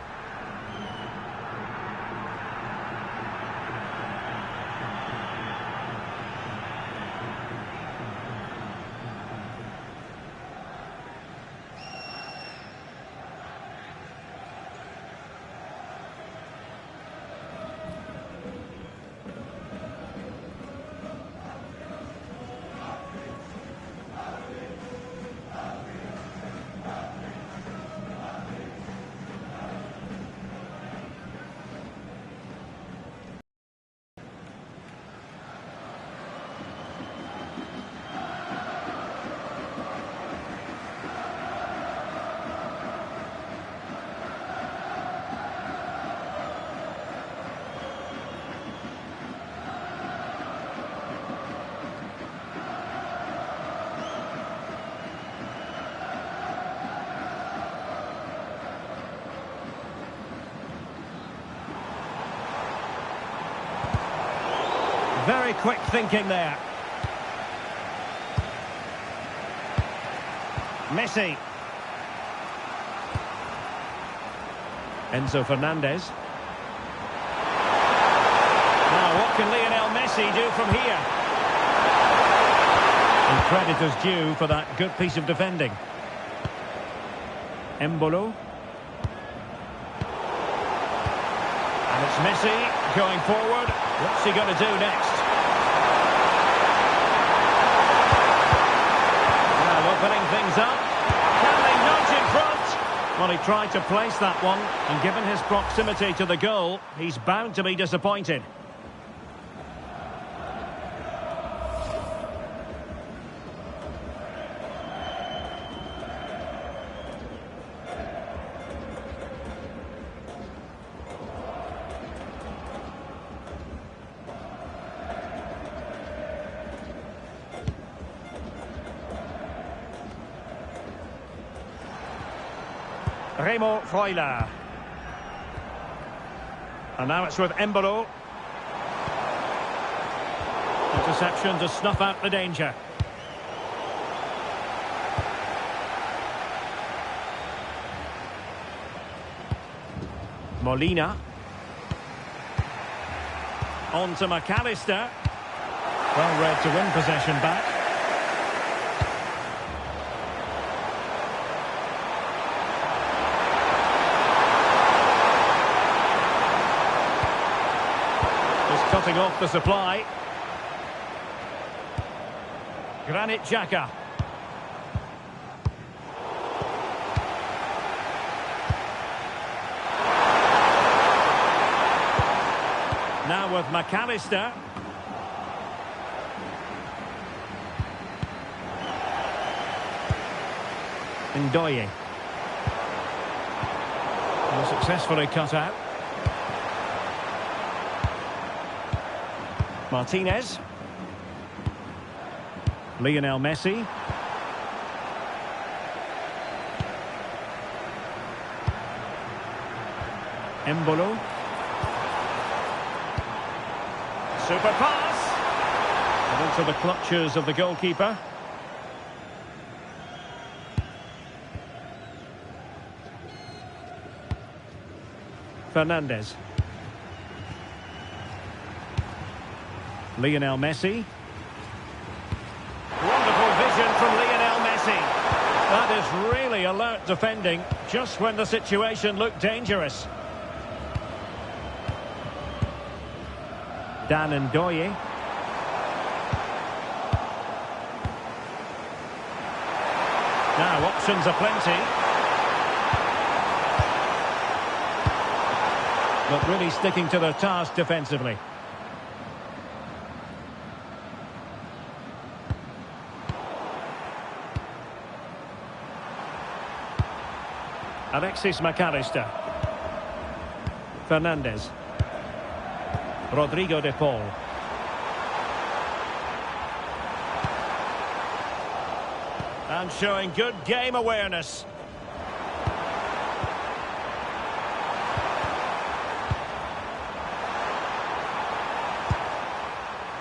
Very quick thinking there. Messi. Enzo Fernandez. Now, what can Lionel Messi do from here? And credit is due for that good piece of defending. Embolo. And it's Messi going forward. What's he going to do next? Now opening things up. Can they nudge in front? Well, he tried to place that one, and given his proximity to the goal, he's bound to be disappointed. Remo Freuler. And now it's with Embolo. Interception to snuff out the danger. Molina. On to McAllister. Well read to win possession back. Cutting off the supply. Granit Xhaka. Now with McAllister. Ndoye. And successfully cut out. Martinez. Lionel Messi. Embolo. Super pass. And into the clutches of the goalkeeper. Fernandez. Lionel Messi. Wonderful vision from Lionel Messi. That is really alert defending, just when the situation looked dangerous. Dan Ndoye. Now options are plenty. But really sticking to their task defensively. Alexis McAllister. Fernandez. Rodrigo de Paul. And showing good game awareness.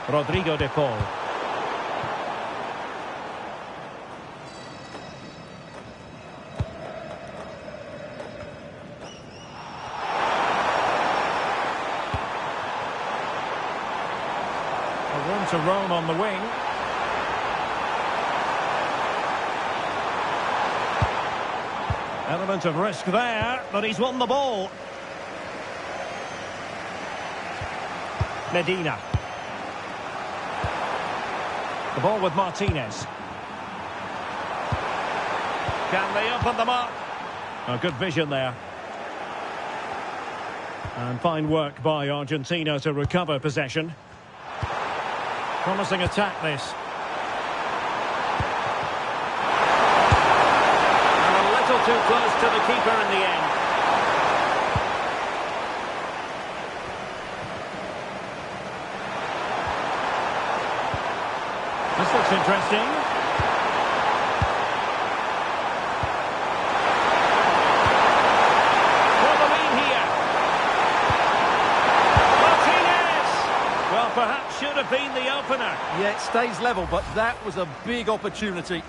Rodrigo de Paul. Room to roam on the wing. Element of risk there, but he's won the ball. Medina. The ball with Martinez. Can they open them up? Oh, good vision there. And fine work by Argentina to recover possession. Promising attack, this. And a little too close to the keeper in the end. This looks interesting. For the lead here. Martinez! Well, perhaps should have been the opener. Yeah, it stays level, but that was a big opportunity.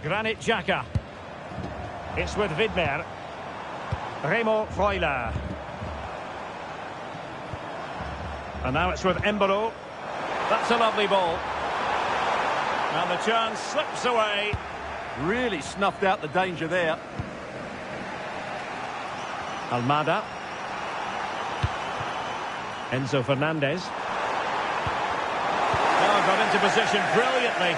Granit Xhaka. It's with Widmer. Remo Freuler. And now it's with Embolo. That's a lovely ball. And the chance slips away. Really snuffed out the danger there. Almada. Enzo Fernandez. Oh, got into position brilliantly.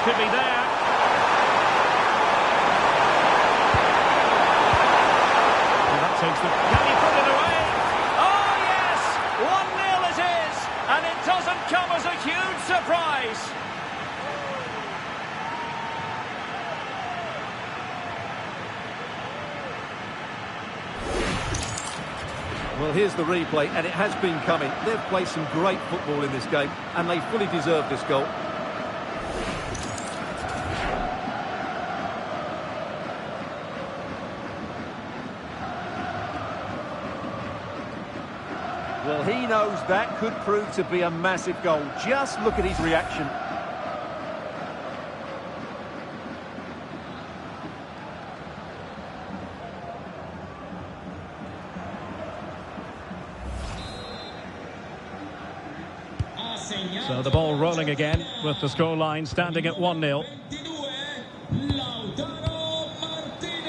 Could be there. And that takes the... Can he put it away? Oh, yes! 1-0 it is! And it doesn't come as a huge surprise. Well, here's the replay, and it has been coming. They've played some great football in this game, and they fully deserve this goal. Well, he knows that could prove to be a massive goal. Just look at his reaction. So the ball rolling again with the scoreline standing at 1-0.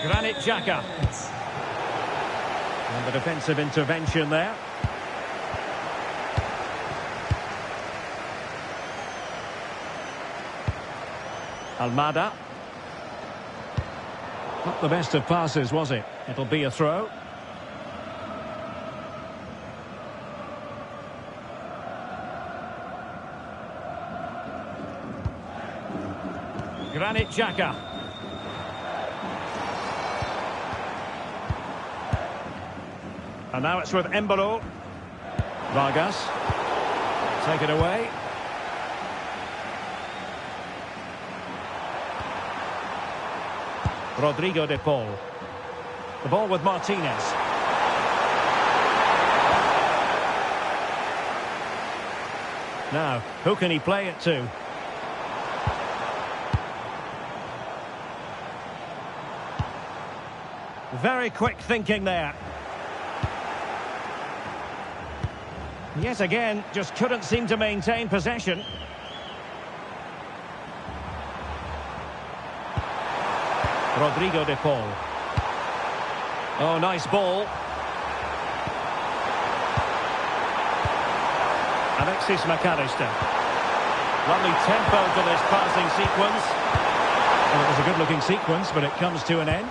Granit Xhaka. And the defensive intervention there. Almada. Not the best of passes, was it? It'll be a throw. Granit Xhaka. And now it's with Embolo. Vargas. Take it away. Rodrigo de Paul. The ball with Martinez. Now, who can he play it to? Very quick thinking there. Yet again, just couldn't seem to maintain possession. Rodrigo de Paul. Oh, nice ball. Alexis McAllister. Lovely tempo to this passing sequence. Well, it was a good-looking sequence, but it comes to an end.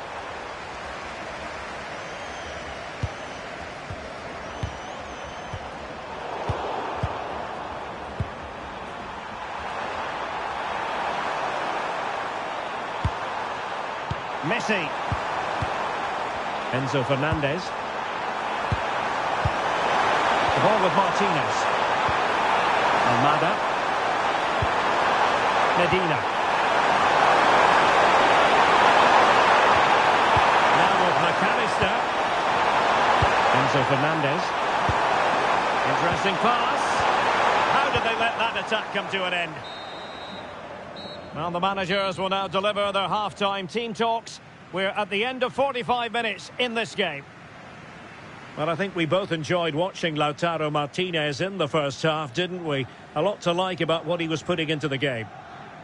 Messi. Enzo Fernandez. The ball with Martinez. Almada. Medina. Now with McAllister. Enzo Fernandez. Interesting pass. How did they let that attack come to an end? Well, the managers will now deliver their half-time team talks. We're at the end of 45 minutes in this game. Well, I think we both enjoyed watching Lautaro Martinez in the first half, didn't we? A lot to like about what he was putting into the game.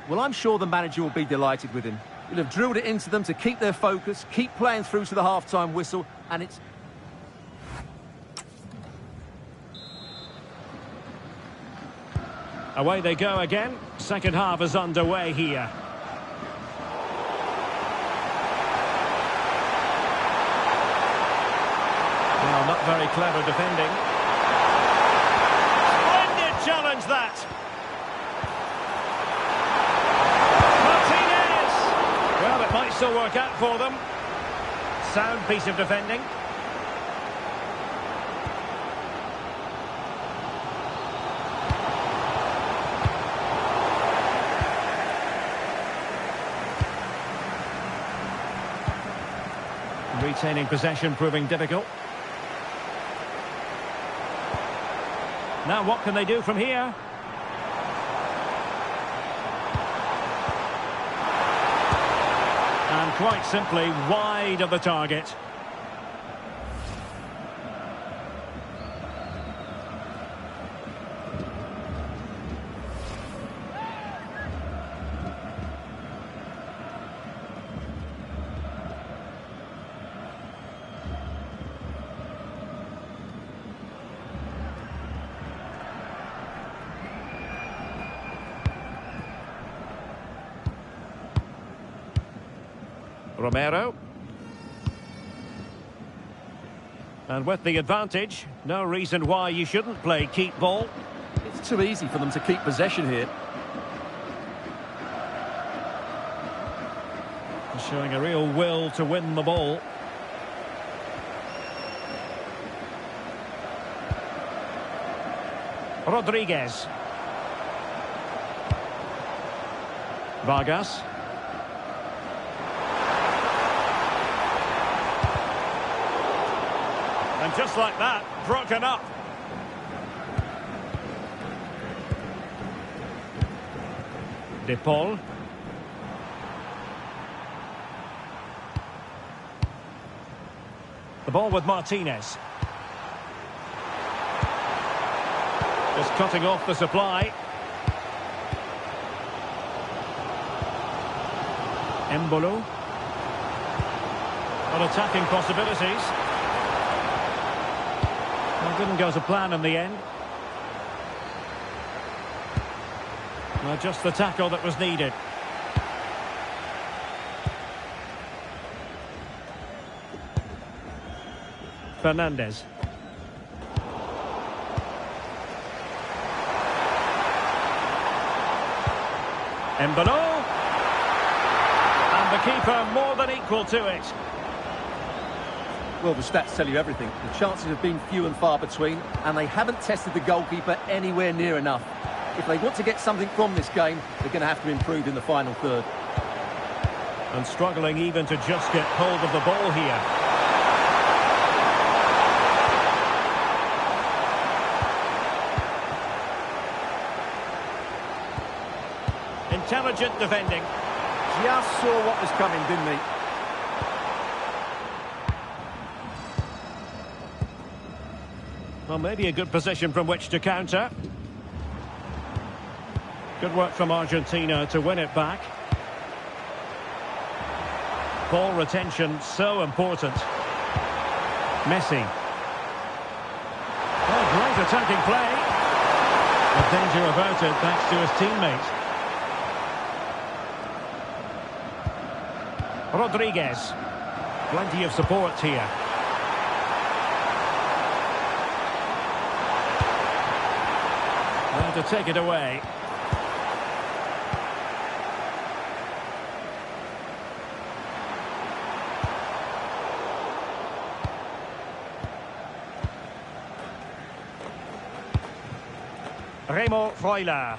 Well, I'm sure the manager will be delighted with him. He'll have drilled it into them to keep their focus, keep playing through to the half-time whistle, and it's... Away they go again. Second half is underway here. Well, not very clever defending. Splendid challenge that. Martinez! Well, it might still work out for them. Sound piece of defending. Retaining possession proving difficult. Now what can they do from here? And quite simply wide of the target. Romero. And with the advantage, no reason why you shouldn't play keep ball. It's too easy for them to keep possession here. Showing a real will to win the ball. Rodriguez. Vargas. And just like that, broken up. De Paul. The ball with Martinez. Just cutting off the supply. Embolo. On attacking possibilities. Well, didn't go to plan in the end. Well, just the tackle that was needed. Fernandez. Embolo. And the keeper more than equal to it. Well, the stats tell you everything. The chances have been few and far between, and they haven't tested the goalkeeper anywhere near enough. If they want to get something from this game, they're going to have to improve in the final third. And struggling even to just get hold of the ball here. Intelligent defending. Just saw what was coming, didn't he? Well, maybe a good position from which to counter. Good work from Argentina to win it back. Ball retention so important. Messi. Oh, great attacking play. The danger averted thanks to his teammate. Rodriguez. Plenty of support here. Well, to take it away. Remo Freuler.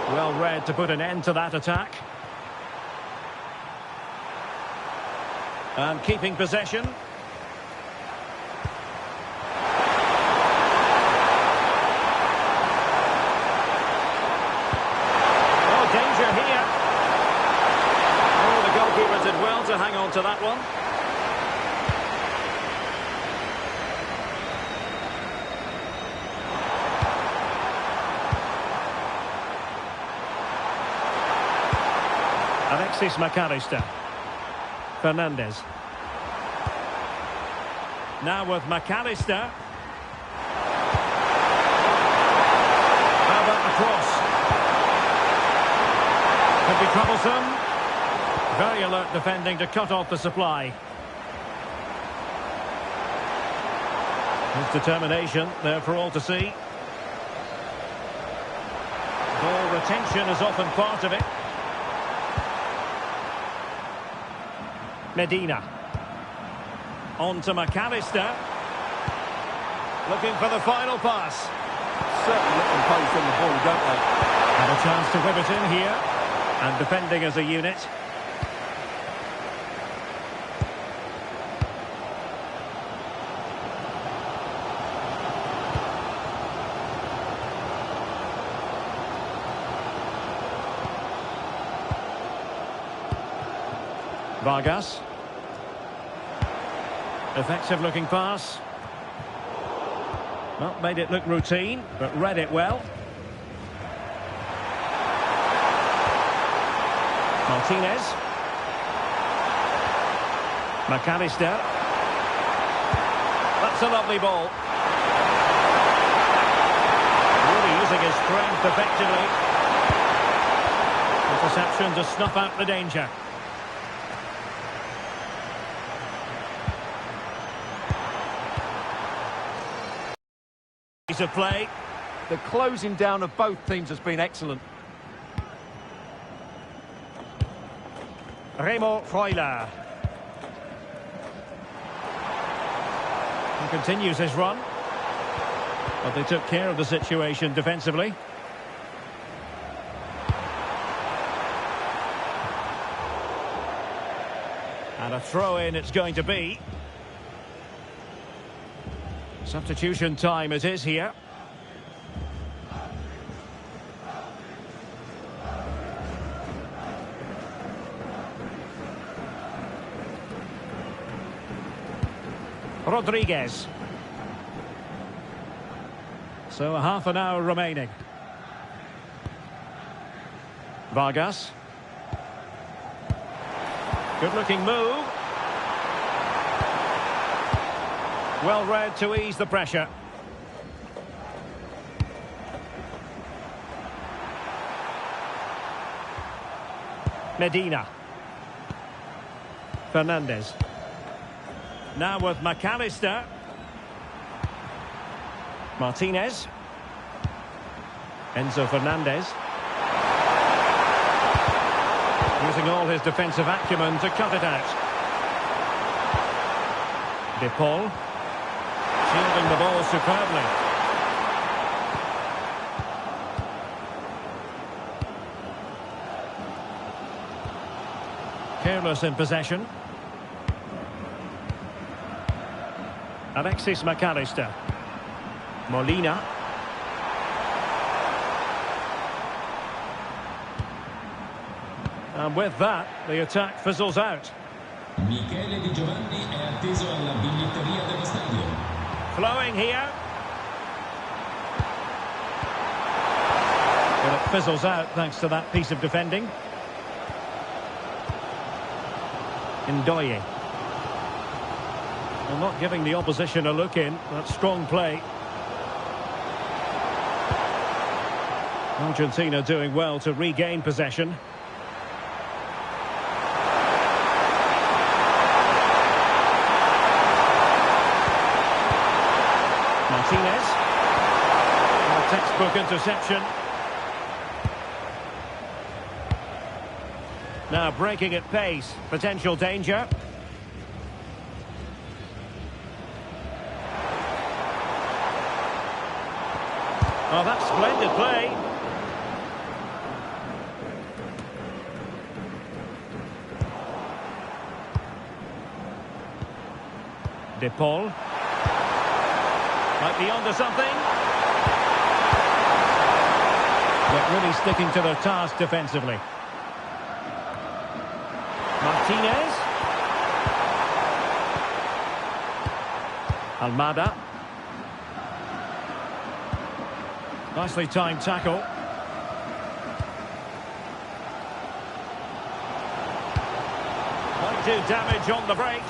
Well read to put an end to that attack. And keeping possession. Oh, danger here. Oh, the goalkeeper did well to hang on to that one. Alexis McAllister. Fernandez. Now with McAllister. How about the cross? Could be troublesome. Very alert defending to cut off the supply. His determination there for all to see. Ball retention is often part of it. Medina. On to McAllister. Looking for the final pass. Certainly look composed on the ball, don't they? And a chance to whip it in here. And defending as a unit. Vargas. Effective looking pass. Well, made it look routine, but read it well. Martinez. McAllister. That's a lovely ball. Really using his strength effectively. Interception to snuff out the danger. Of play. The closing down of both teams has been excellent. Remo Freuler. He continues his run. But they took care of the situation defensively. And a throw-in it's going to be. Substitution time it is here. Rodriguez. So a half an hour remaining. Vargas. Good looking move. Well read to ease the pressure. Medina. Fernandez. Now with McAllister. Martinez. Enzo Fernandez. Using all his defensive acumen to cut it out. De Paul. Shielding the ball superbly. Careless in possession. Alexis McAllister. Molina. And with that, the attack fizzles out. Michele Di Giovanni è atteso alla biglietteria dello stadio. Flowing here. Well, it fizzles out thanks to that piece of defending. Ndoye. Well, not giving the opposition a look in. That's strong play. Argentina doing well to regain possession. Martinez. A textbook interception. Now breaking at pace. Potential danger. Oh, that's splendid play. De Paul. Might be onto something. But really sticking to their task defensively. Martinez. Almada. Nicely timed tackle. Might do damage on the break.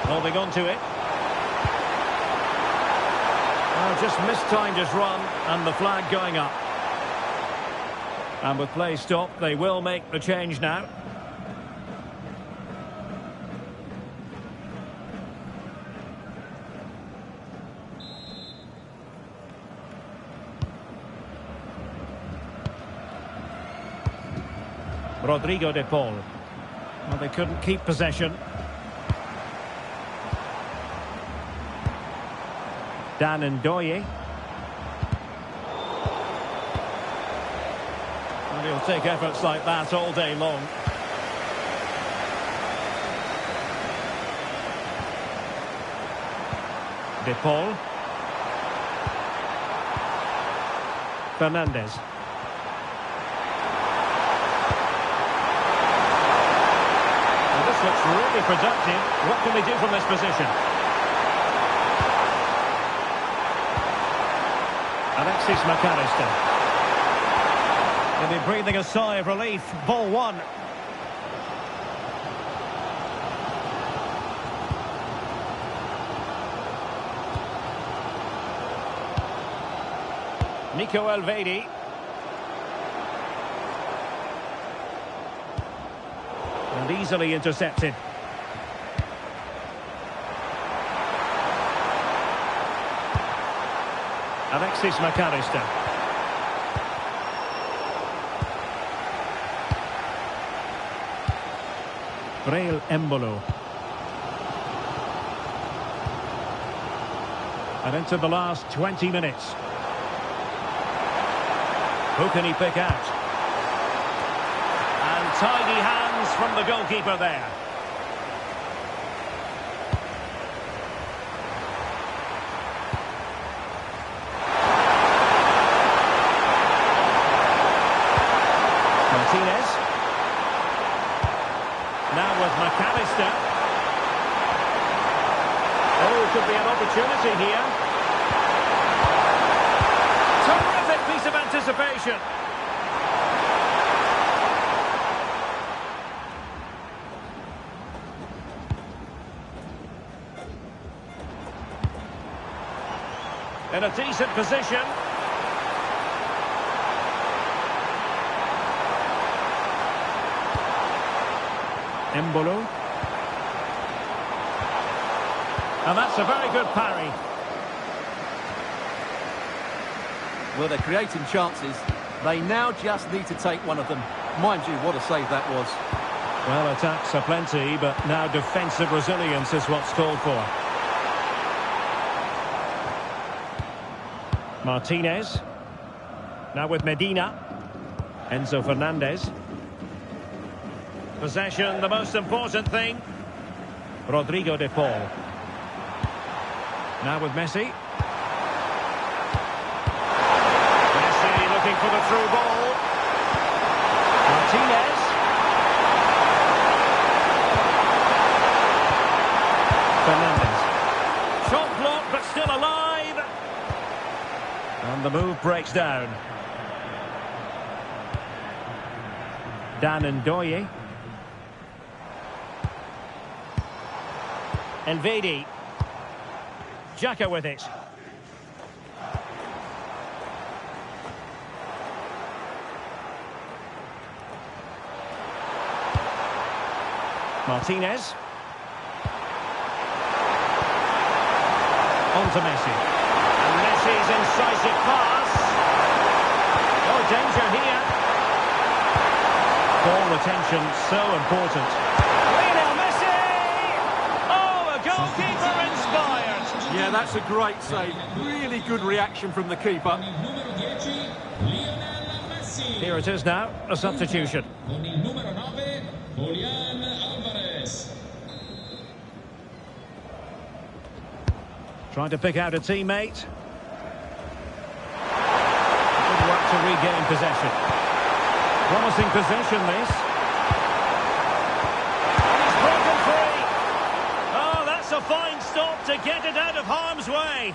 Holding on to it. Oh, just mistimed his run and the flag going up. And with play stopped, they will make the change now. Rodrigo de Paul. Well, they couldn't keep possession. Dan Ndoye. And he'll take efforts like that all day long. De Paul. Fernandez. Well, this looks really productive. What can they do from this position? Alexis McAllister. They'll be breathing a sigh of relief. Ball one. Nico Elvedi. And easily intercepted. Alexis McAllister. Braille Embolo. And into the last 20 minutes. Who can he pick out? And tidy hands from the goalkeeper there. Martinez. Now with McAllister. Oh, could be an opportunity here. Terrific piece of anticipation. In a decent position. Embolo. And that's a very good parry. Well, they're creating chances. They now just need to take one of them. Mind you, what a save that was. Well, attacks are plenty, but now defensive resilience is what's called for. Martinez. Now with Medina. Enzo Fernandez. Possession, the most important thing. Rodrigo de Paul. Now with Messi. Messi looking for the through ball. Martinez. Fernandez. Shot blocked, but still alive. And the move breaks down. Dan Ndoye. Elvedi. Xhaka with it. Martinez. On to Messi. And Messi's incisive pass. Oh, danger here. Ball retention so important. Lionel Messi! Oh, a goalkeeper inspired. Yeah, that's a great save. Really good reaction from the keeper. Numero 10, Lionel Messi. Here it is now, a substitution. Con il numero 9, Julian Alvarez. Trying to pick out a teammate. Good work to regain possession. Promising possession, this. And he's broken free. Oh, that's a fine stop to get it out of harm's way.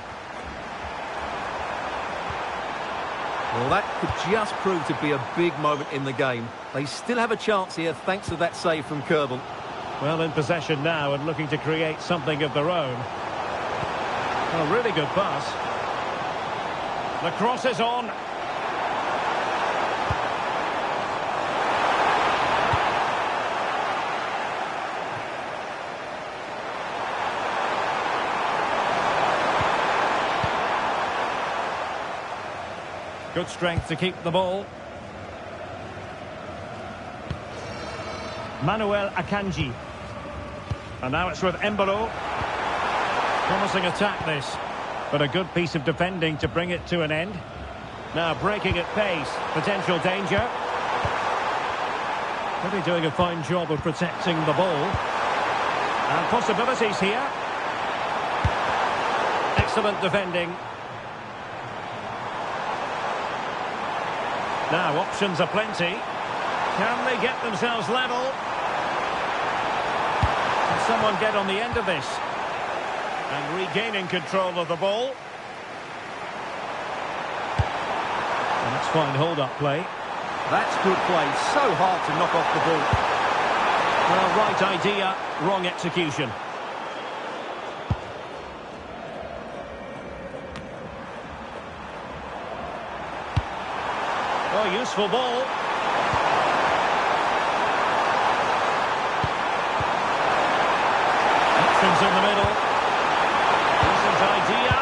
Well, that could just prove to be a big moment in the game. They still have a chance here thanks to that save from Kerbal. Well, in possession now and looking to create something of their own. A really good pass. The cross is on. Good strength to keep the ball. Manuel Akanji. And now it's with Embolo. Promising attack, this. But a good piece of defending to bring it to an end. Now breaking at pace. Potential danger. Really doing a fine job of protecting the ball. And possibilities here. Excellent defending. Now, options are plenty. Can they get themselves level? Can someone get on the end of this? And regaining control of the ball. And that's fine hold-up play. That's good play. So hard to knock off the ball. Well, right idea, wrong execution. Oh, useful ball. Options in the middle. Decent idea.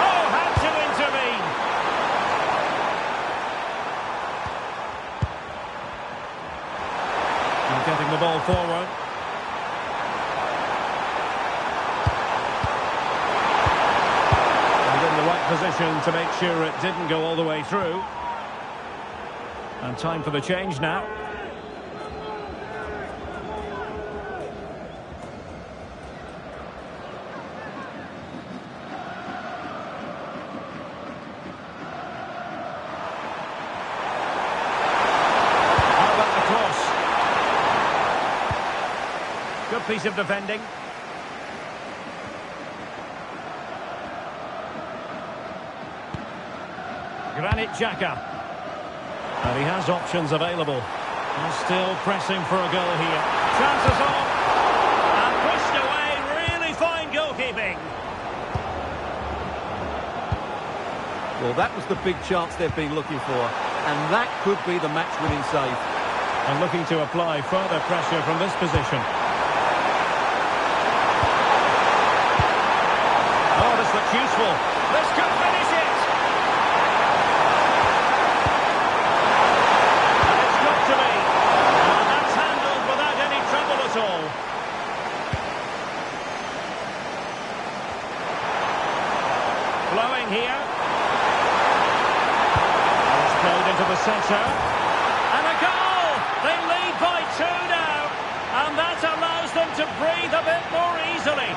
Oh, had to intervene. And getting the ball forward. And in the right position to make sure it didn't go all the way through. And time for the change now. How about the cross? Good piece of defending. Granit Xhaka. And he has options available. And still pressing for a goal here. Chances on. And pushed away. Really fine goalkeeping. Well, that was the big chance they've been looking for. And that could be the match-winning save. And looking to apply further pressure from this position. Oh, this looks useful. This could finish it. Flowing here. It's played into the centre. And a goal! They lead by 2 now. And that allows them to breathe a bit more easily.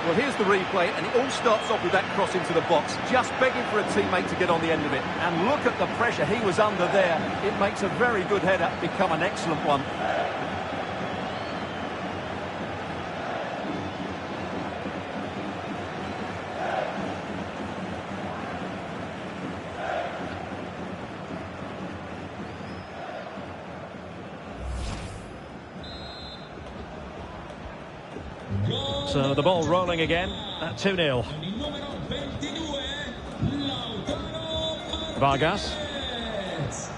Well, here's the replay, and it all starts off with that cross into the box, just begging for a teammate to get on the end of it. And look at the pressure he was under there. It makes a very good header become an excellent one. So the ball rolling again at 2-0. Con il numero 22, Lautaro Vargas. Martinez.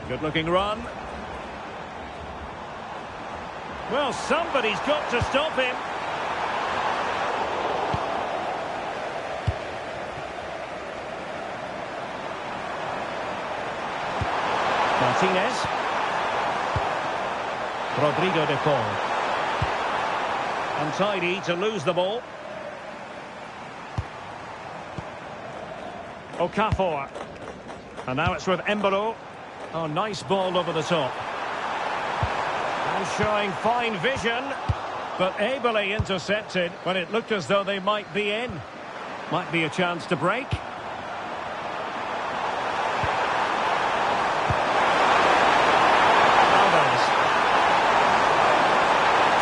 Good looking run. Well, somebody's got to stop him. Martinez. Rodrigo de Paul. Untidy to lose the ball. Okafor. And now it's with Embolo. Oh, nice ball over the top. And showing fine vision, but ably intercepted when it looked as though they might be in. Might be a chance to break.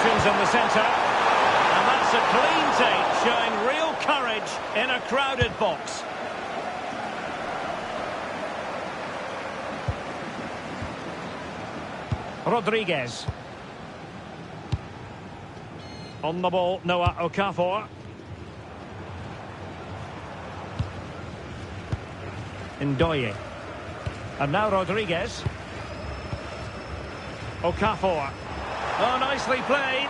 Options in the centre. And that's a clean take, showing real courage in a crowded box. Rodriguez. On the ball, Noah Okafor. Ndoye. And now Rodriguez. Okafor. Oh, nicely played.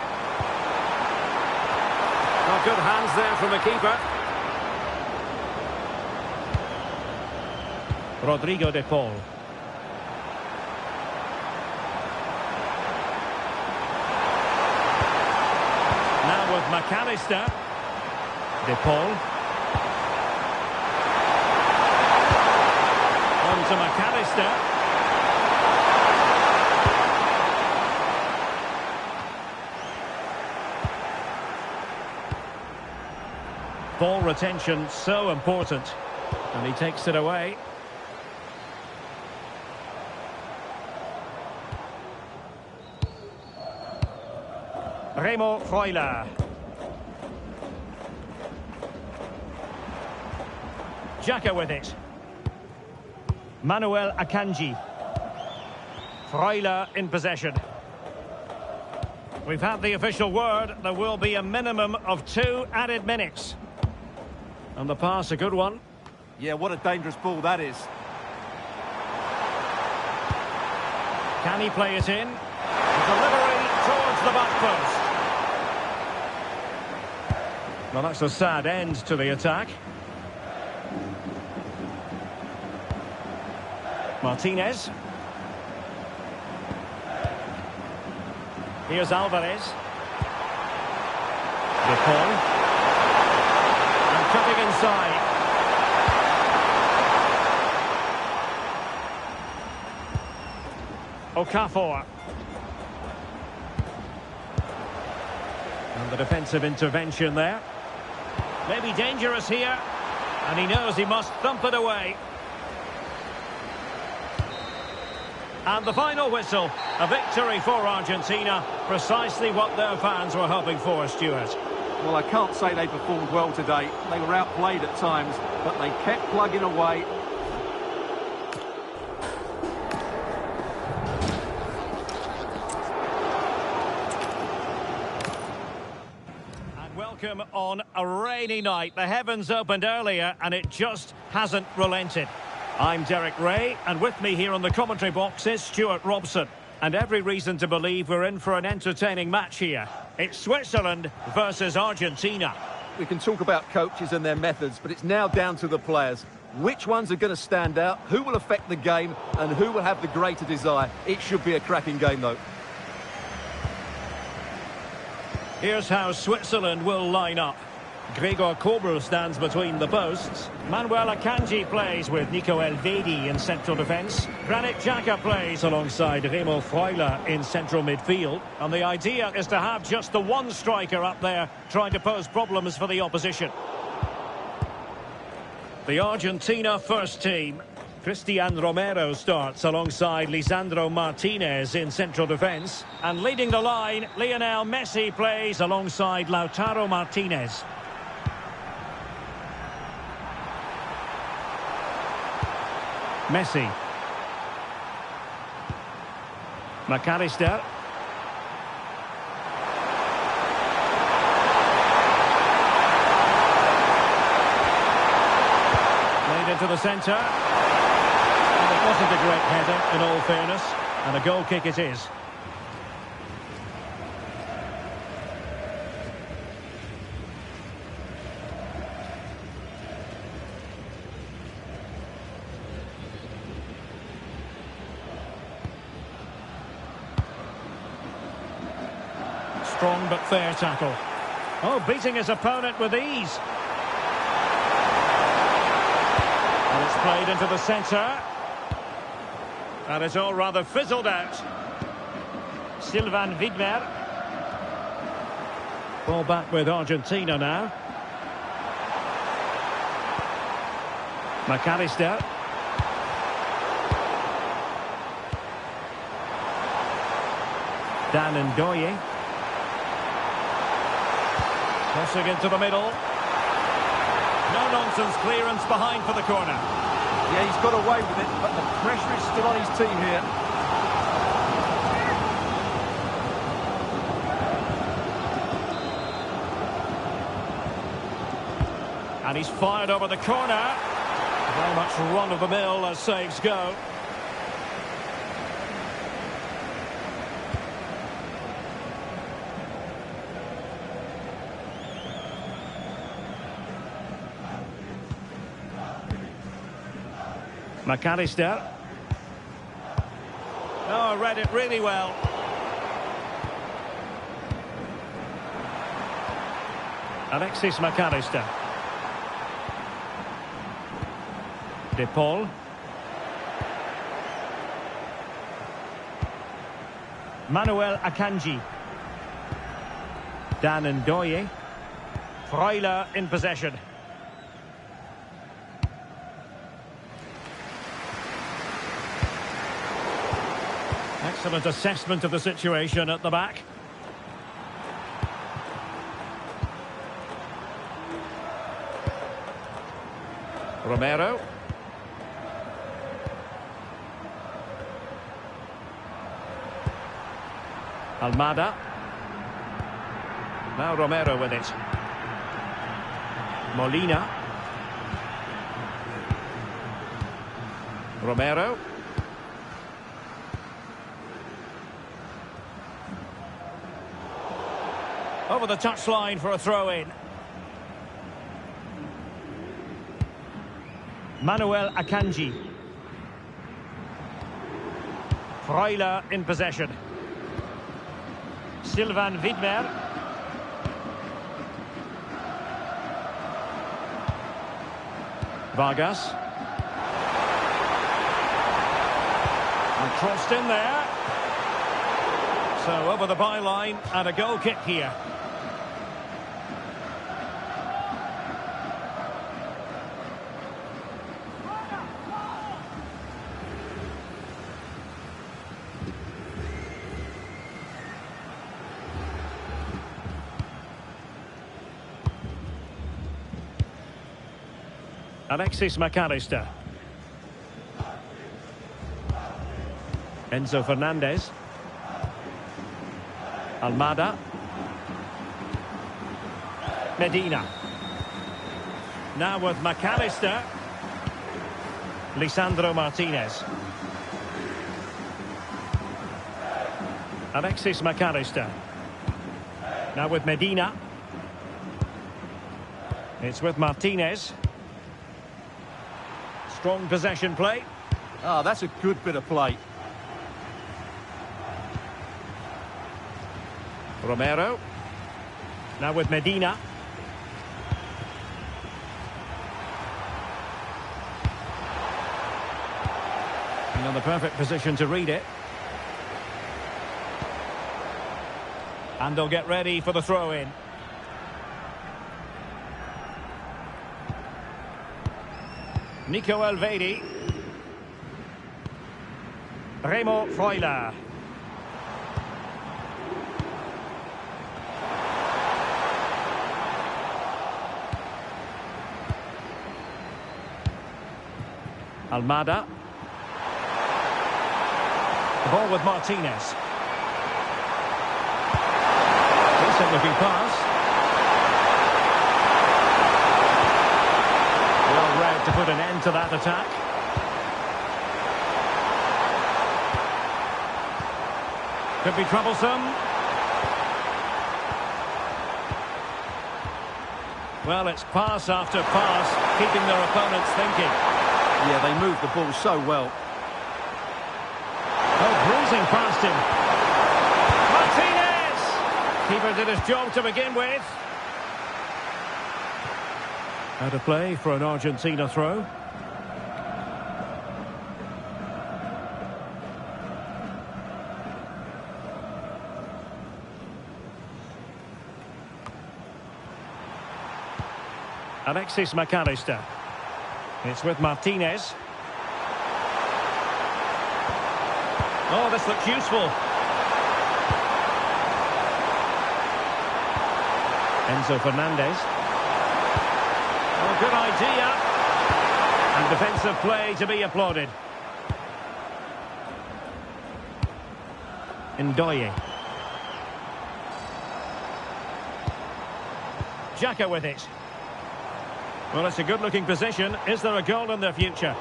Oh, good hands there from the keeper. Rodrigo de Paul. Now with McAllister. De Paul. On to McAllister. Ball retention so important. And he takes it away. Remo Freuler. Xhaka with it. Manuel Akanji. Freuler in possession. We've had the official word. There will be a minimum of 2 added minutes. And the pass, a good one. Yeah, what a dangerous ball that is. Can he play it in? Delivery towards the back post. Well, that's a sad end to the attack. Martinez. Here's Alvarez. De Paul. And cutting inside. Okafor. And the defensive intervention there. Maybe dangerous here. And he knows he must thump it away. And the final whistle. A victory for Argentina. Precisely what their fans were hoping for, Stuart. Well, I can't say they performed well today. They were outplayed at times, but they kept plugging away. Welcome on a rainy night. The heavens opened earlier and it just hasn't relented. I'm Derek Ray, and with me here on the commentary box is Stuart Robson. And every reason to believe we're in for an entertaining match here. It's Switzerland versus Argentina. We can talk about coaches and their methods, but it's now down to the players. Which ones are going to stand out, who will affect the game, and who will have the greater desire. It should be a cracking game, though. Here's how Switzerland will line up. Gregor Kobel stands between the posts. Manuel Akanji plays with Nico Elvedi in central defence. Granit Xhaka plays alongside Remo Freuler in central midfield. And the idea is to have just the one striker up there trying to pose problems for the opposition. The Argentina first team. Cristian Romero starts alongside Lisandro Martinez in central defence. And leading the line, Lionel Messi plays alongside Lautaro Martinez. Messi. McAllister. the centre. And it wasn't a great header, in all fairness. And a goal kick it is. Strong but fair tackle. Oh, beating his opponent with ease. And it's played into the centre. And it's all rather fizzled out. Sylvain Widmer. Ball back with Argentina now. McAllister. Dan Ndoye. Crossing into the middle. No-nonsense clearance behind for the corner. Yeah, he's got away with it, but the pressure is still on his team here. And he's fired over the corner. Very much run-of-the-mill as saves go. McAllister. Oh, read it really well. Alexis McAllister. De Paul. Manuel Akanji. Dan Ndoye. Freuler in possession. Excellent assessment of the situation at the back. Romero. Almada. Now Romero with it. Molina. Romero. Over the touchline for a throw-in. Manuel Akanji. Freuler in possession. Sylvain Widmer. Vargas. And crossed in there. So over the byline and a goal kick here. Alexis McAllister. Enzo Fernandez. Almada. Medina. Now with McAllister. Lisandro Martinez. Alexis McAllister. Now with Medina. It's with Martinez. Strong possession play. Ah, that's a good bit of play. Romero. Now with Medina. And in the perfect position to read it. And they'll get ready for the throw-in. Nico Elvedi. Remo Freuler. Almada. The ball with Martinez. Decent looking pass. Well read to put an end to that attack. Could be troublesome. Well, it's pass after pass, keeping their opponents thinking. Yeah, they moved the ball so well. Oh, bruising past him. Martinez! Keeper did his job to begin with. Out of play for an Argentina throw. Alexis McAllister. It's with Martinez. Oh, this looks useful. Enzo Fernandez. Oh, good idea. And defensive play to be applauded. Ndoye. Xhaka with it. Well, it's a good-looking position. Is there a goal in their future?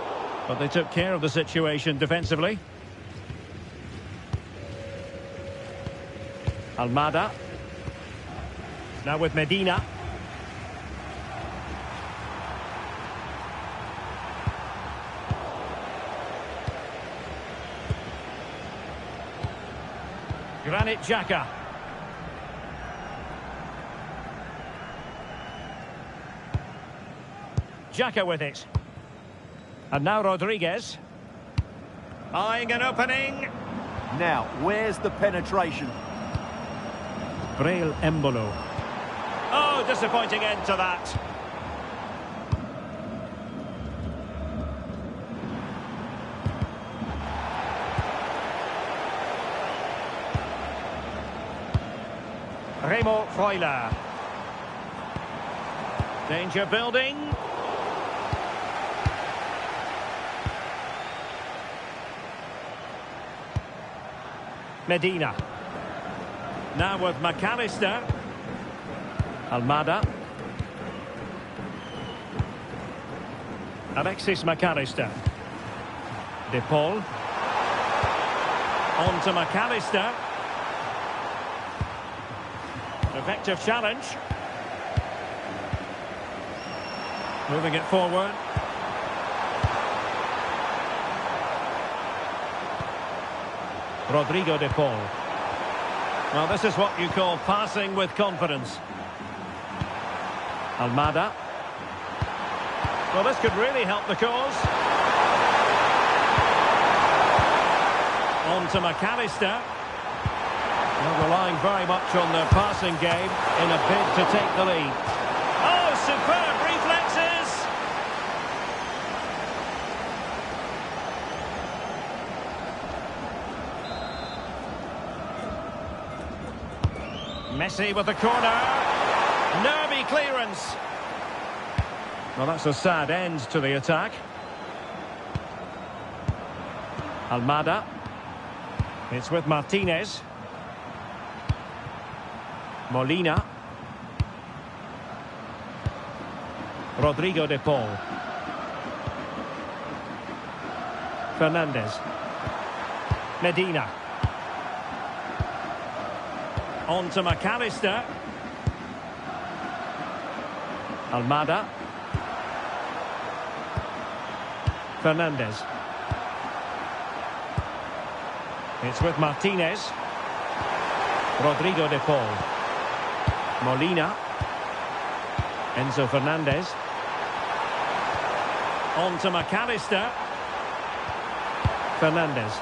But they took care of the situation defensively. Almada. Now with Medina. Granit Xhaka. Xhaka with it. And now Rodriguez. Eyeing an opening. Now, where's the penetration? Breel Embolo. Oh, disappointing end to that. Remo Freuler. Danger building. Medina. Now with McAllister. Almada. Alexis McAllister. De Paul. On to McAllister. Effective challenge. Moving it forward. Rodrigo de Paul. Well, this is what you call passing with confidence. Almada. Well, this could really help the cause. On to McAllister. Well, relying very much on their passing game in a bid to take the lead. Oh, superb reflexes! Messi with the corner. Nervy clearance. Well, that's a sad end to the attack. Almada. It's with Martinez. Molina. Rodrigo de Paul. Fernandez. Medina. On to McAllister. Almada. Fernandez. It's with Martinez. Rodrigo de Paul. Molina. Enzo Fernandez. On to McAllister. Fernandez.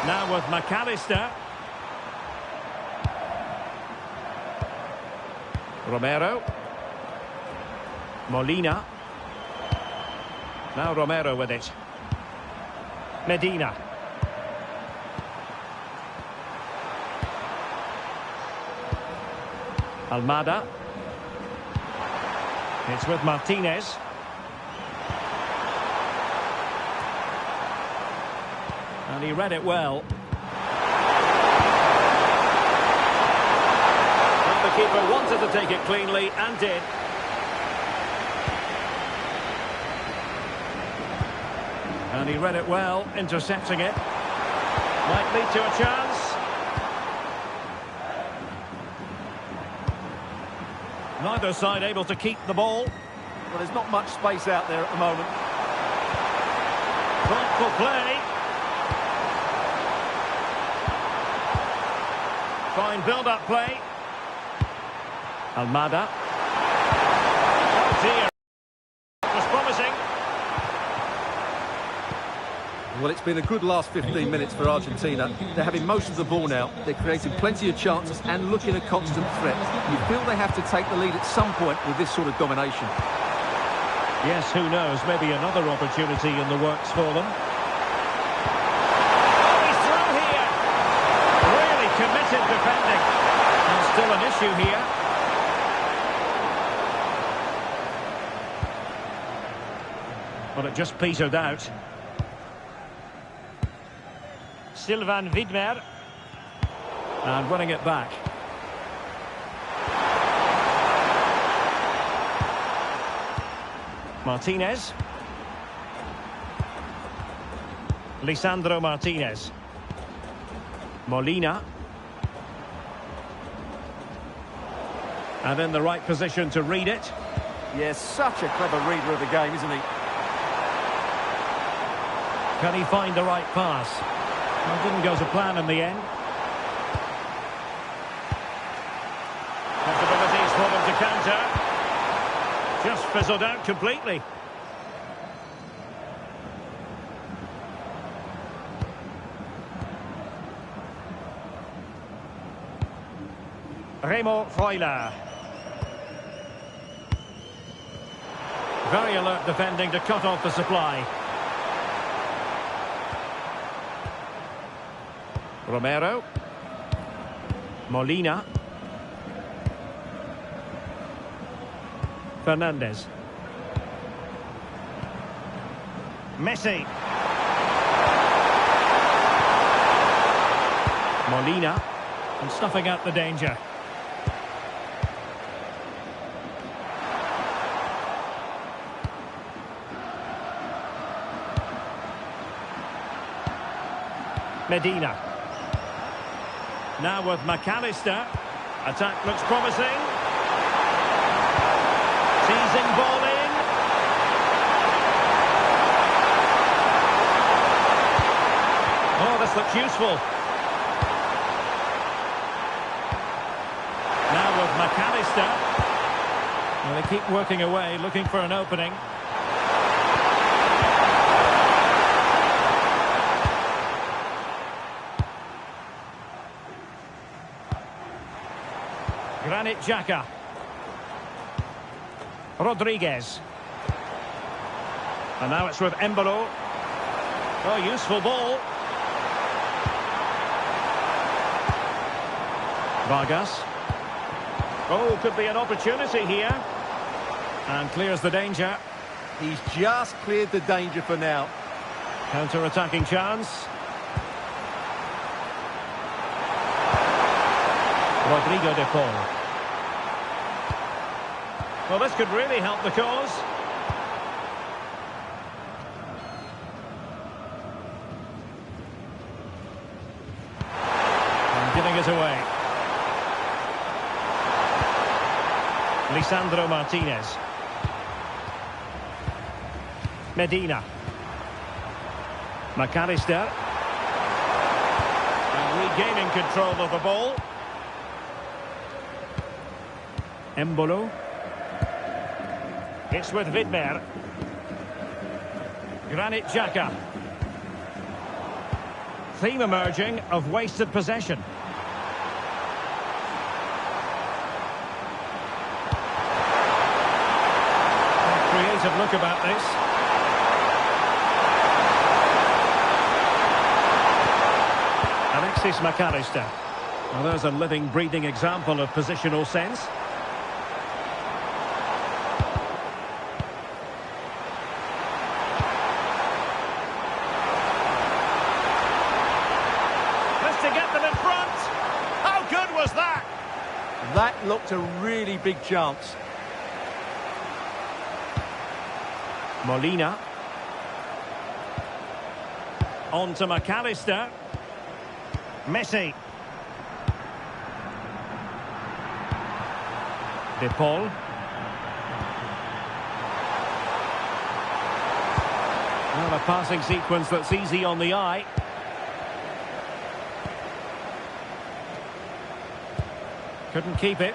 Now with McAllister. Romero. Molina. Now Romero with it. Medina. Almada. It's with Martinez. And he read it well. And the keeper wanted to take it cleanly and did. And he read it well, intercepting it. Might lead to a chance. Neither side able to keep the ball. Well, there's not much space out there at the moment. Thoughtful play. Fine build-up play. Almada. Oh dear. It was promising. Well, it's been a good last 15 minutes for Argentina. They're having most of the ball now. They're creating plenty of chances and looking a constant threat. You feel they have to take the lead at some point with this sort of domination. Yes, who knows? Maybe another opportunity in the works for them. He's through here. Really committed defending. And still an issue here. Well, it just petered out. Sylvain Widmer. And running it back. Martinez. Lisandro Martinez. Molina. And in the right position to read it. Yes, such a clever reader of the game, isn't he? Can he find the right pass? Well, didn't go to plan in the end. Possibilities for them to counter. Just fizzled out completely. Remo Freuler. Very alert defending to cut off the supply. Romero. Molina. Fernandez. Messi. Molina. And stuffing out the danger. Medina. Now with McAllister. Attack looks promising. Teasing ball in. Oh, this looks useful. Now with McAllister. Well, they keep working away, looking for an opening. Granit Xhaka. Rodriguez. And now it's with Embolo. Oh, useful ball. Vargas. Oh, could be an opportunity here. And clears the danger. He's just cleared the danger for now. Counter-attacking chance. Rodrigo de Paul. Well, this could really help the cause. And giving it away. Lisandro Martinez. Medina. McAllister. And regaining control of the ball. Embolo. It's with Widmer. Granit Xhaka. Theme emerging of wasted possession. Creative look about this. Alexis McAllister. Well, there's a living, breathing example of positional sense. To get them in front. How good was that? That looked a really big chance. Molina. On to McAllister. Messi. De Paul. Well, a passing sequence that's easy on the eye. Couldn't keep it.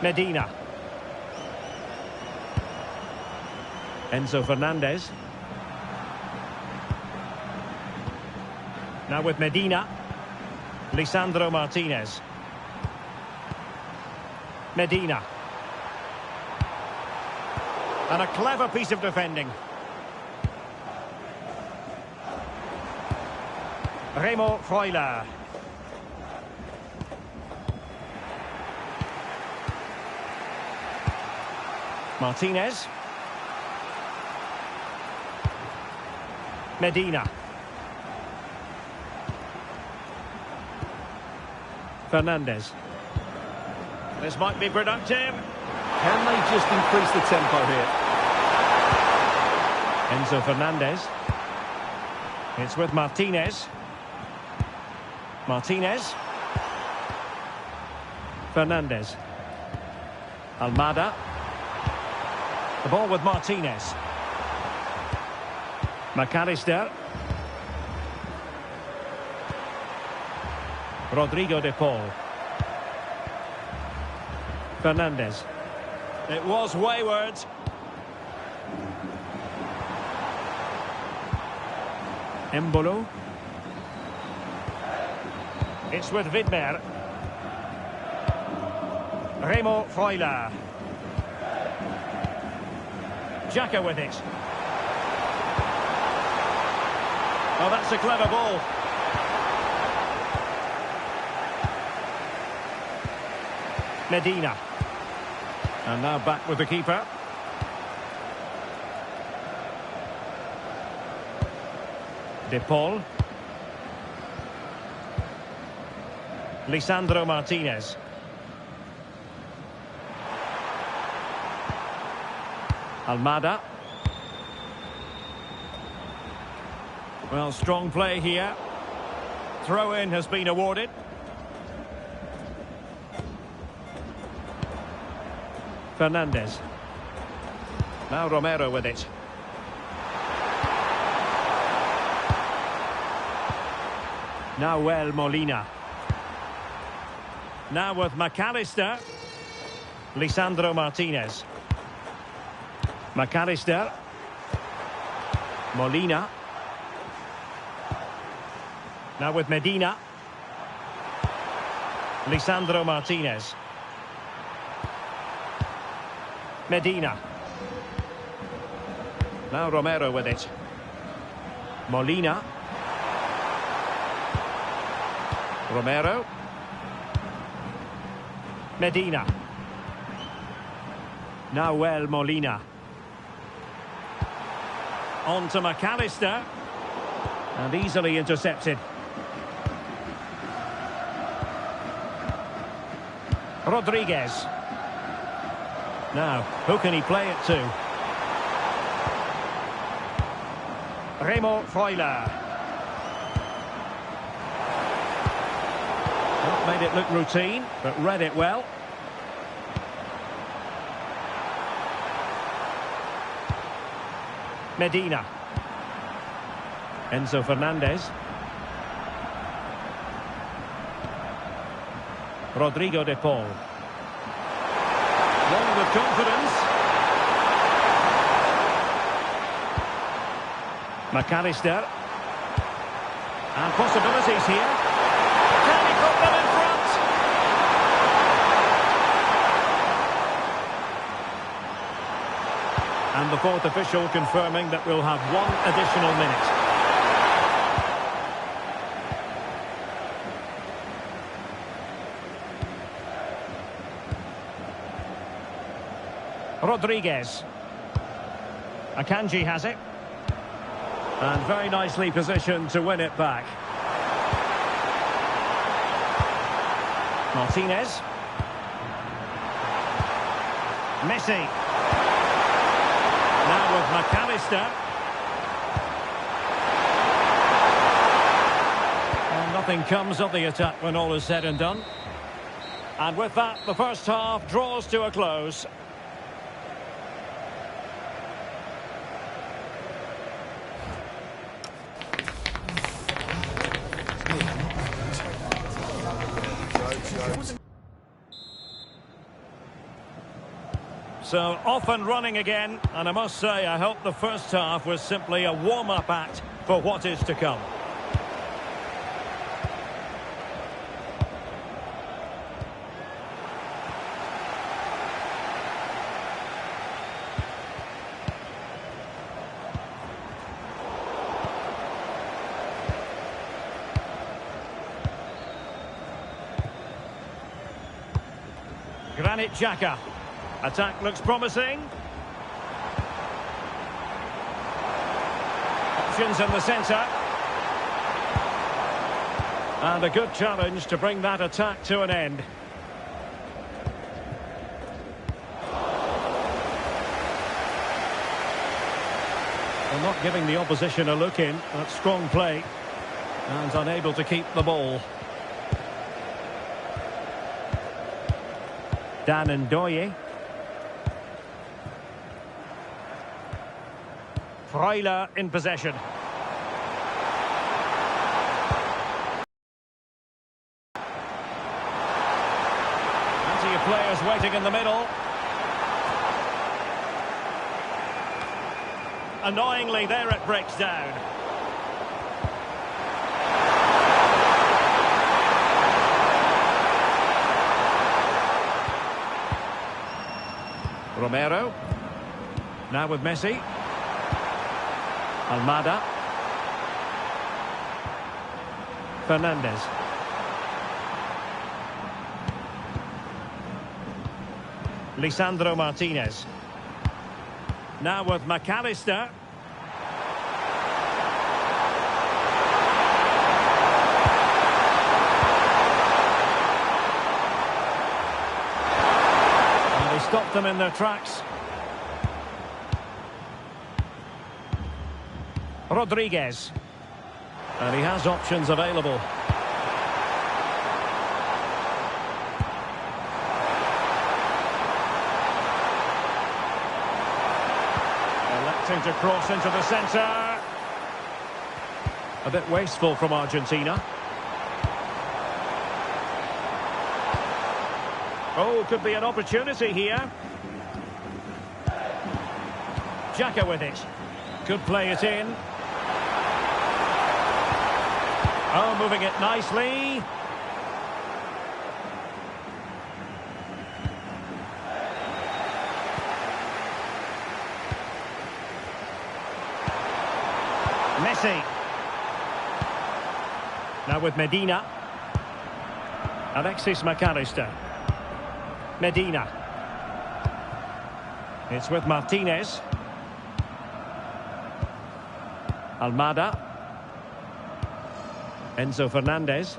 Medina. Enzo Fernandez. Now with Medina. Lisandro Martinez. Medina. And a clever piece of defending. Remo Freuler. Martinez. Medina. Fernandez. This might be productive. Can they just increase the tempo here? Enzo Fernandez. It's with Martinez. Martinez. Fernandez. Almada. The ball with Martinez. McAllister. Rodrigo de Paul. Fernandez. It was wayward. Embolo. It's with Widmer. Remo Freuler. Xhaka with it. Oh, that's a clever ball. Medina. And now back with the keeper. De Paul. Lisandro Martinez. Almada. Well, strong play here. Throw-in has been awarded. Fernandez. Now Romero with it. Now Molina. Now with McAllister. Lisandro Martinez. McAllister. Molina. Now with Medina. Lisandro Martinez. Medina. Now Romero with it. Molina. Romero. Medina. Now Molina. On to McAllister. And easily intercepted. Rodriguez. Now, who can he play it to? Remo Freuler. Not made it look routine, but read it well. Medina. Enzo Fernandez. Rodrigo de Paul. Long with confidence. McAllister. And possibilities here. Can he put them in front? And the fourth official confirming that we'll have one additional minute. Rodriguez. Akanji has it. And very nicely positioned to win it back. Martinez. Messi. Now with McAllister. Nothing comes of the attack when all is said and done. And with that, the first half draws to a close. So, off and running again, and I must say, I hope the first half was simply a warm-up act for what is to come. Granit Xhaka. Attack looks promising. Options in the centre. And a good challenge to bring that attack to an end. They're not giving the opposition a look in. That's strong play. And unable to keep the ball. Dan Ndoye. Freuler in possession. Plenty of players waiting in the middle. Annoyingly, there it breaks down. Romero. Now with Messi. Almada. Fernandez. Lisandro Martinez. Now with McAllister. And he stopped them in their tracks. Rodriguez. And he has options available. Electing to cross into the centre. A bit wasteful from Argentina. Oh, could be an opportunity here. Xhaka with it. Could play it in. Oh, moving it nicely. Messi. Now with Medina. Alexis McAllister. Medina. It's with Martinez. Almada. Enzo Fernandez.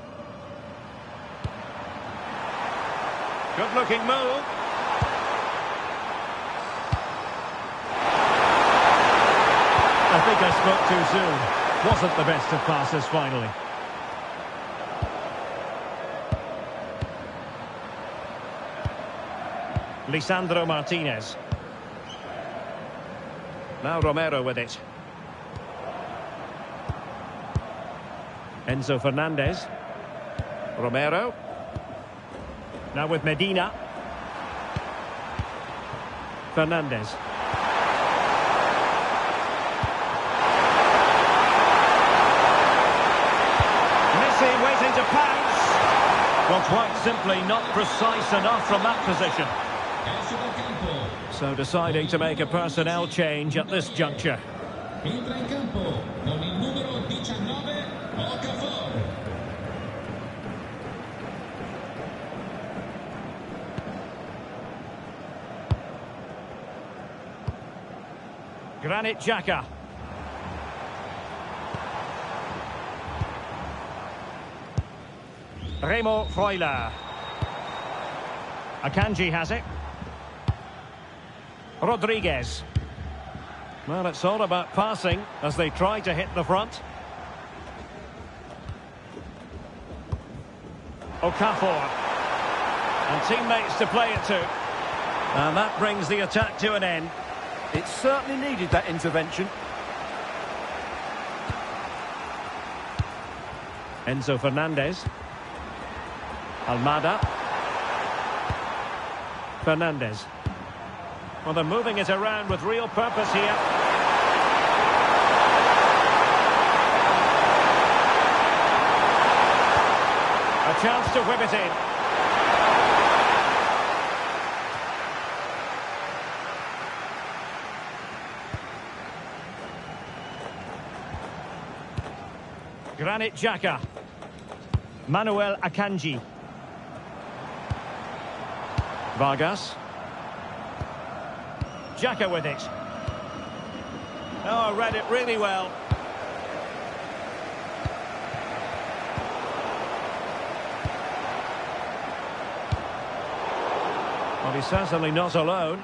Good looking move. I think I spoke too soon. Wasn't the best of passes finally. Lisandro Martinez. Now Romero with it. Enzo Fernandez. Romero. Now with Medina. Fernandez. Messi waiting to pounce. Well, quite simply not precise enough from that position. So deciding to make a personnel change at this juncture. Entra in campo con il numero 19, Okafor. Granit Xhaka. Remo Freuler. Akanji has it. Rodriguez. Well, it's all about passing as they try to hit the front. Okafor. And teammates to play it to. And that brings the attack to an end. It certainly needed that intervention. Enzo Fernandez. Almada. Fernandez. Well, they're moving it around with real purpose here. A chance to whip it in. Granit Xhaka. Manuel Akanji. Vargas. Xhaka with it. Oh, read it really well. Well, he's certainly not alone.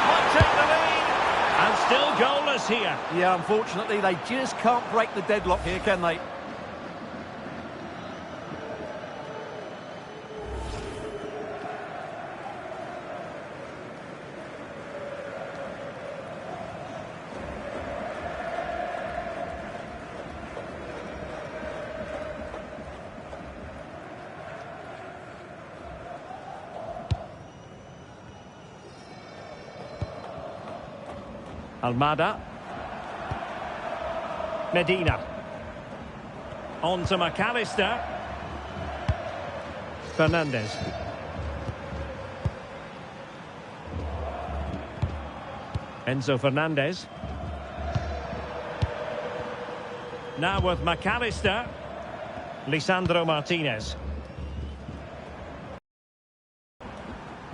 Might take the lead. And still goalless here. Yeah, unfortunately, they just can't break the deadlock here, can they? Almada. Medina. On to McAllister. Fernandez. Enzo Fernandez. Now with McAllister. Lisandro Martinez.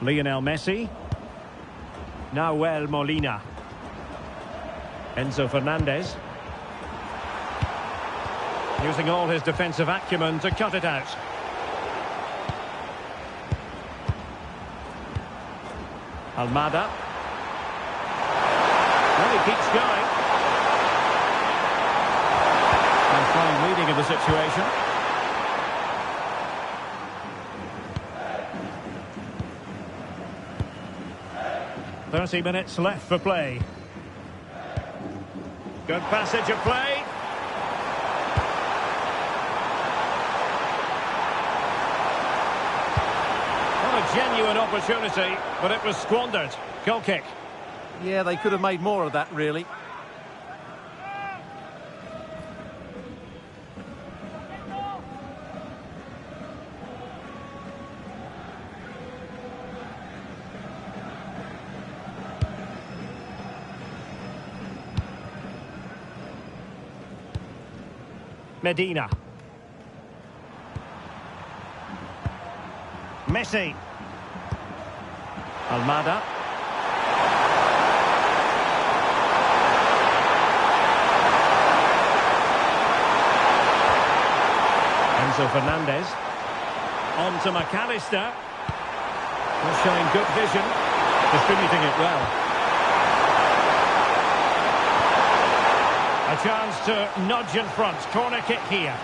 Lionel Messi. Nahuel Molina. Enzo Fernandez. Using all his defensive acumen to cut it out. Almada. Well, he keeps going. And fine reading of the situation. "30 minutes left for play. Good passage of play. What a genuine opportunity, but it was squandered. Goal kick. Yeah, they could have made more of that, really. Medina. Messi. Almada. Enzo Fernandez. On to McAllister. He's showing good vision. Distributing it well. A chance to nudge in front. Corner kick here.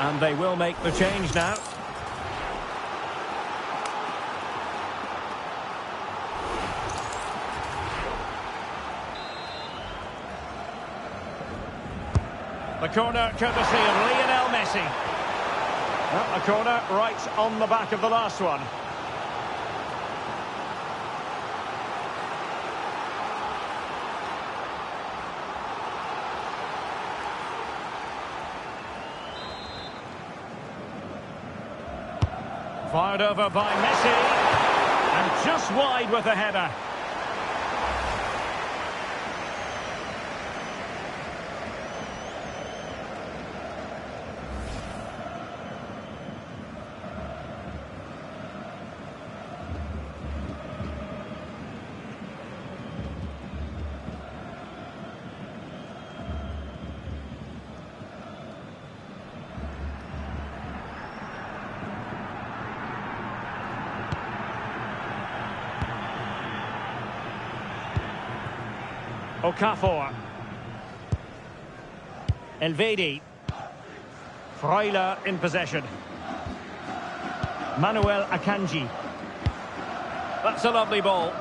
And they will make the change now. The corner courtesy of Lionel Messi. Well, a corner right on the back of the last one. Fired over by Messi. And just wide with the header. Okafor. Elvedi. Freuler in possession. Manuel Akanji. That's a lovely ball.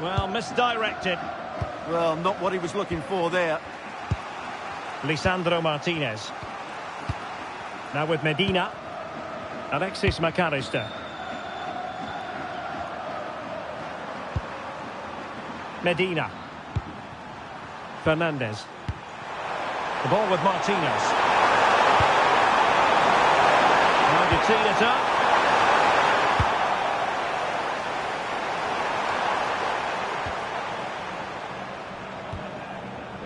Well, misdirected. Well, not what he was looking for there. Lisandro Martinez. Now with Medina. Alexis McAllister. Medina. Fernandez. The ball with Martinez. Now to tee it up.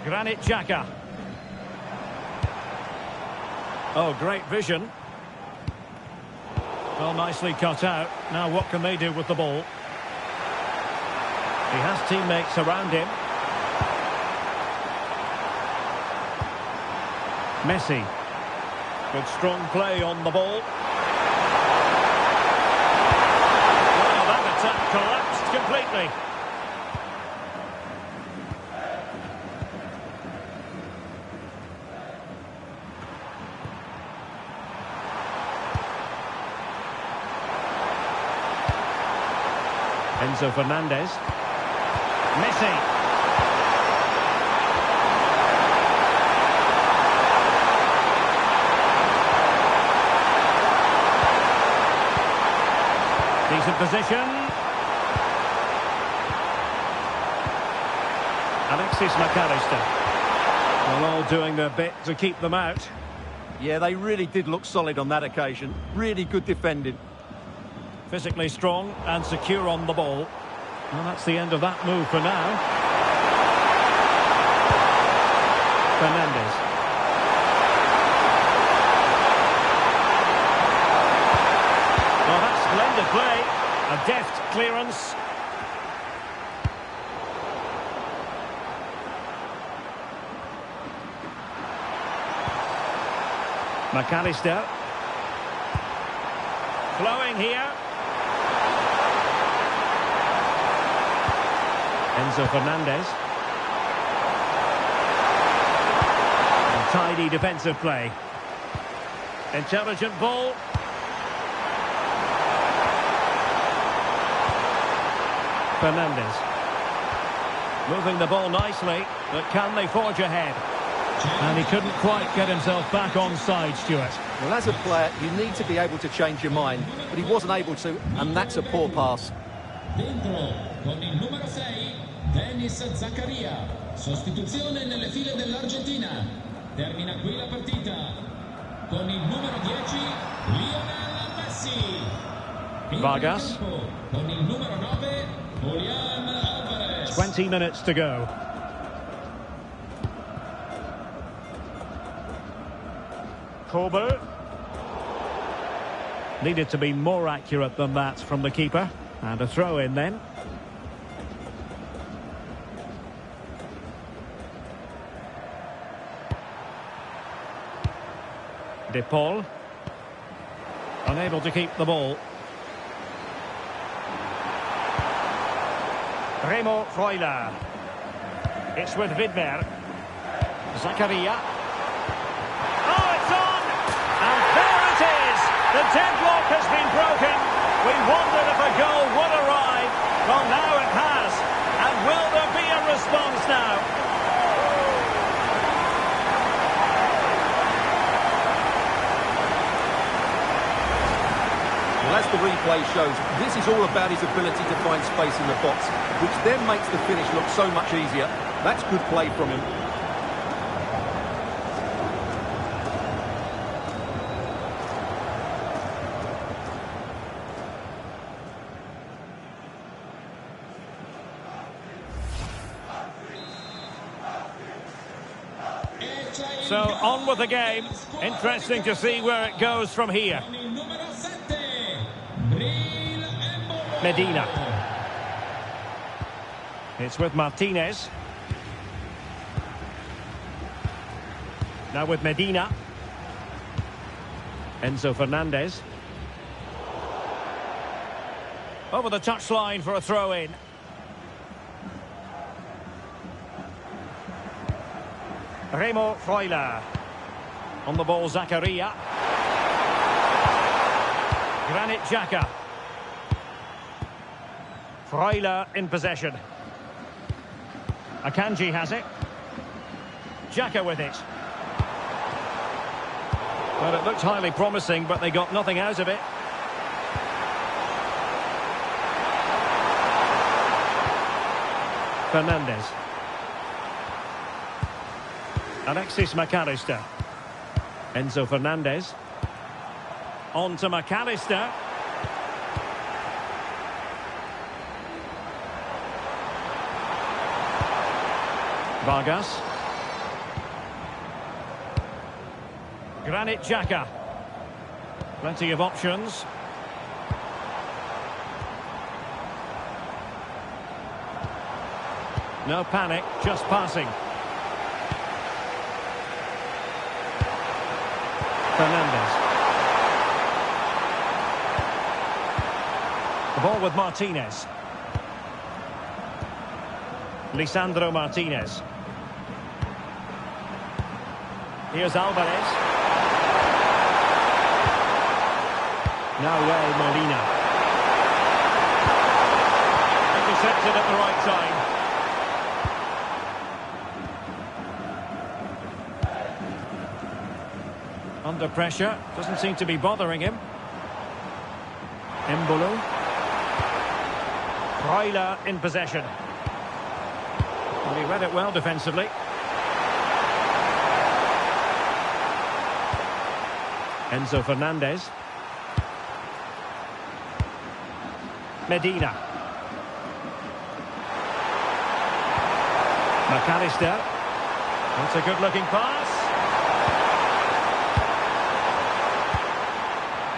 Granit Xhaka. Oh, great vision. Well, nicely cut out. Now what can they do with the ball? He has teammates around him. Messi. Good strong play on the ball. Well, that attack collapsed completely. Enzo Fernandez. Messi. Decent position. Alexis McAllister. Well, all doing their bit to keep them out. Yeah, they really did look solid on that occasion. Really good defending. Physically strong and secure on the ball. Well, that's the end of that move for now. Fernandez. Well, that's splendid play. A deft clearance. McAllister. Flowing here. Enzo Fernandez. And tidy defensive play. Intelligent ball. Fernandez. Moving the ball nicely, but can they forge ahead? And he couldn't quite get himself back on side, Stuart. Well, as a player, you need to be able to change your mind, but he wasn't able to, and that's a poor pass. Dentro con il numero 6 Denis Zakaria, sostituzione nelle file dell'Argentina. Termina qui la partita con il numero 10 Lionel Messi. Vargas. Con il numero 9 Julian Alvarez. 20 minutes to go. Kober. Needed to be more accurate than that from the keeper. And a throw in then. De Paul. Unable to keep the ball. Remo Freuler. It's with Widmer. Zakaria. Oh, it's on! And there it is! The deadlock has been broken. We wondered if a goal would arrive. Well, now it has. And will there be a response now? Well, as the replay shows, this is all about his ability to find space in the box, which then makes the finish look so much easier. That's good play from him. So, on with the game. Interesting to see where it goes from here. Medina. It's with Martinez. Now with Medina. Enzo Fernandez. Over the touchline for a throw-in. Remo Freuler. On the ball, Zakaria. Granit Xhaka. Freuler in possession. Akanji has it. Xhaka with it. Well, it looked highly promising, but they got nothing out of it. Fernandez. Alexis McAllister. Enzo Fernandez. On to McAllister. Vargas. Granit Xhaka. Plenty of options. No panic, just passing. Fernandez. The ball with Martinez. Lisandro Martinez. Here's Alvarez. Nahuel Molina. Intercepted at the right time. Under pressure, doesn't seem to be bothering him. Embolo. Freuler in possession. Well, he read it well defensively. Enzo Fernandez. Medina. McAllister. That's a good-looking pass.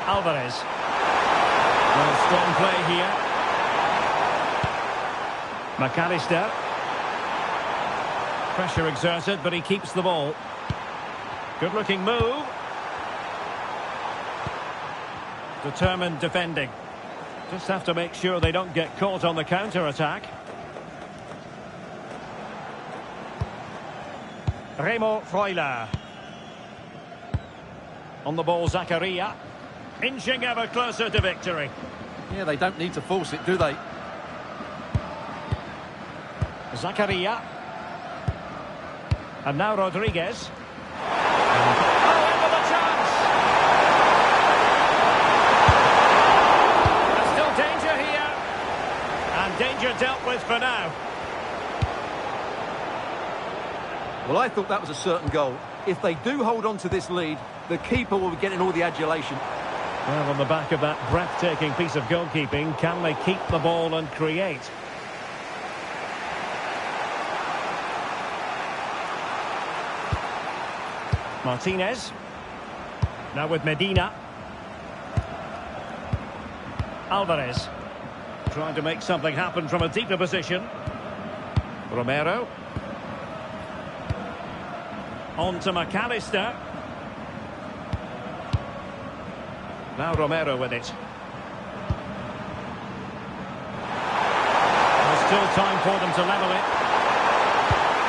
Alvarez. Well, strong play here. McAllister. Pressure exerted, but he keeps the ball. Good-looking move. Determined defending. Just have to make sure they don't get caught on the counter-attack. Remo Freuler. On the ball, Zakaria. Inching ever closer to victory. Yeah, they don't need to force it, do they? Zakaria. And now Rodriguez. Oh, into the chance! There's still danger here. And danger dealt with for now. Well, I thought that was a certain goal. If they do hold on to this lead, the keeper will be getting all the adulation. Well, on the back of that breathtaking piece of goalkeeping, can they keep the ball and create? Martinez. Now with Medina. Alvarez. Trying to make something happen from a deeper position. Romero. On to McAllister. Now Romero with it. There's still time for them to level it.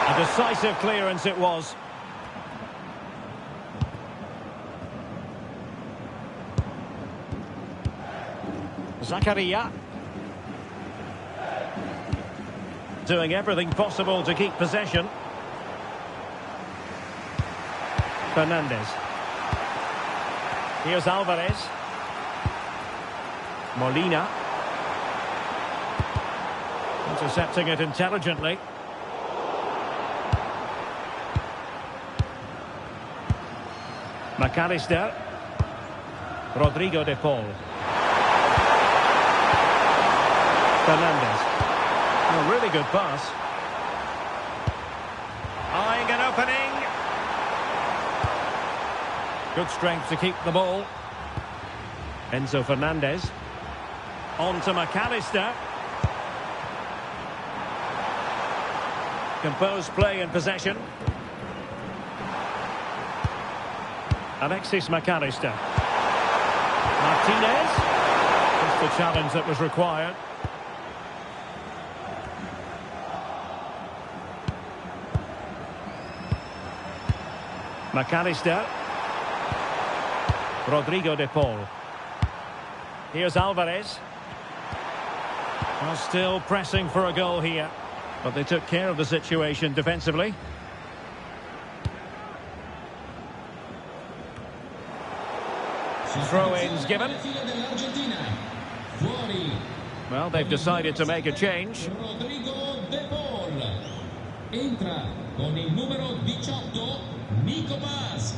A decisive clearance it was. Zakaria. Doing everything possible to keep possession. Fernandez. Here's Alvarez. Molina. Intercepting it intelligently. McAllister. Rodrigo de Paul. Fernandez. A really good pass. Eyeing an opening. Good strength to keep the ball. Enzo Fernandez. On to McAllister. Composed play in possession. Alexis McAllister. Martinez. Just the challenge that was required. McAllister. Rodrigo de Paul. Here's Alvarez. Well, still pressing for a goal here, but they took care of the situation defensively. Throw-ins given. Well, they've decided to make a change. Rodrigo de Paul. Entra con il numero 18, Nico Paz.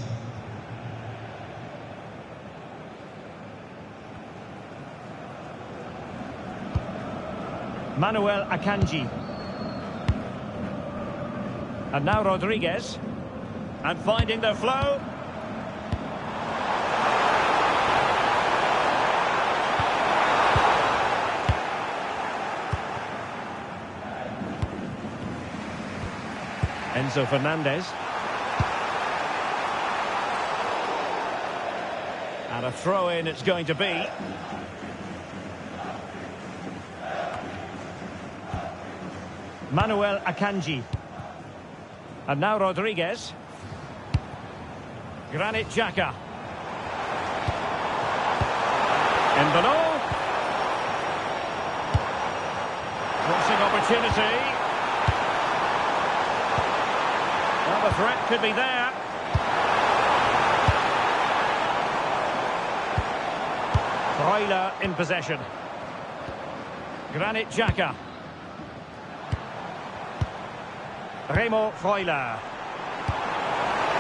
Manuel Akanji. And now Rodriguez. And finding the flow. Enzo Fernandez. And a throw-in it's going to be. Manuel Akanji. And now Rodriguez. Granit Xhaka. In below. Crossing opportunity. Well, the threat could be there. Freuler in possession. Granit Xhaka. Remo Freuler.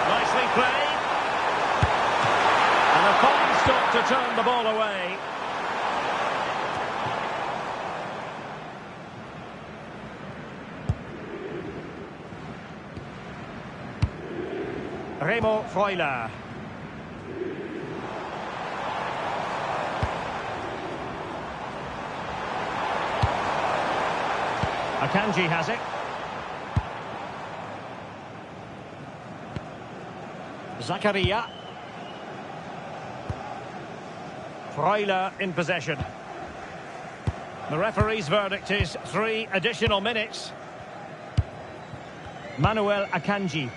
Nicely played. And a fine stop to turn the ball away. Remo Freuler. Akanji has it. Zakaria. Freuler in possession. The referee's verdict is 3 additional minutes. Manuel Akanji.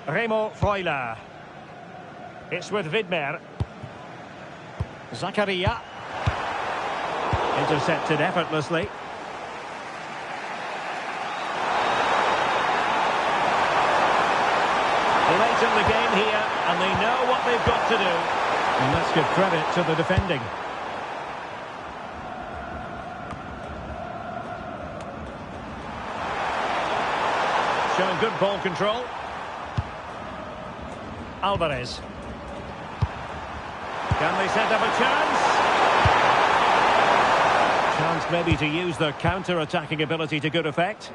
Remo Freuler. It's with Widmer. Zakaria. Intercepted effortlessly. Late in the game here, and they know what they've got to do. And let's give credit to the defending. Showing good ball control. Alvarez. Can they set up a chance? Chance maybe to use their counter-attacking ability to good effect.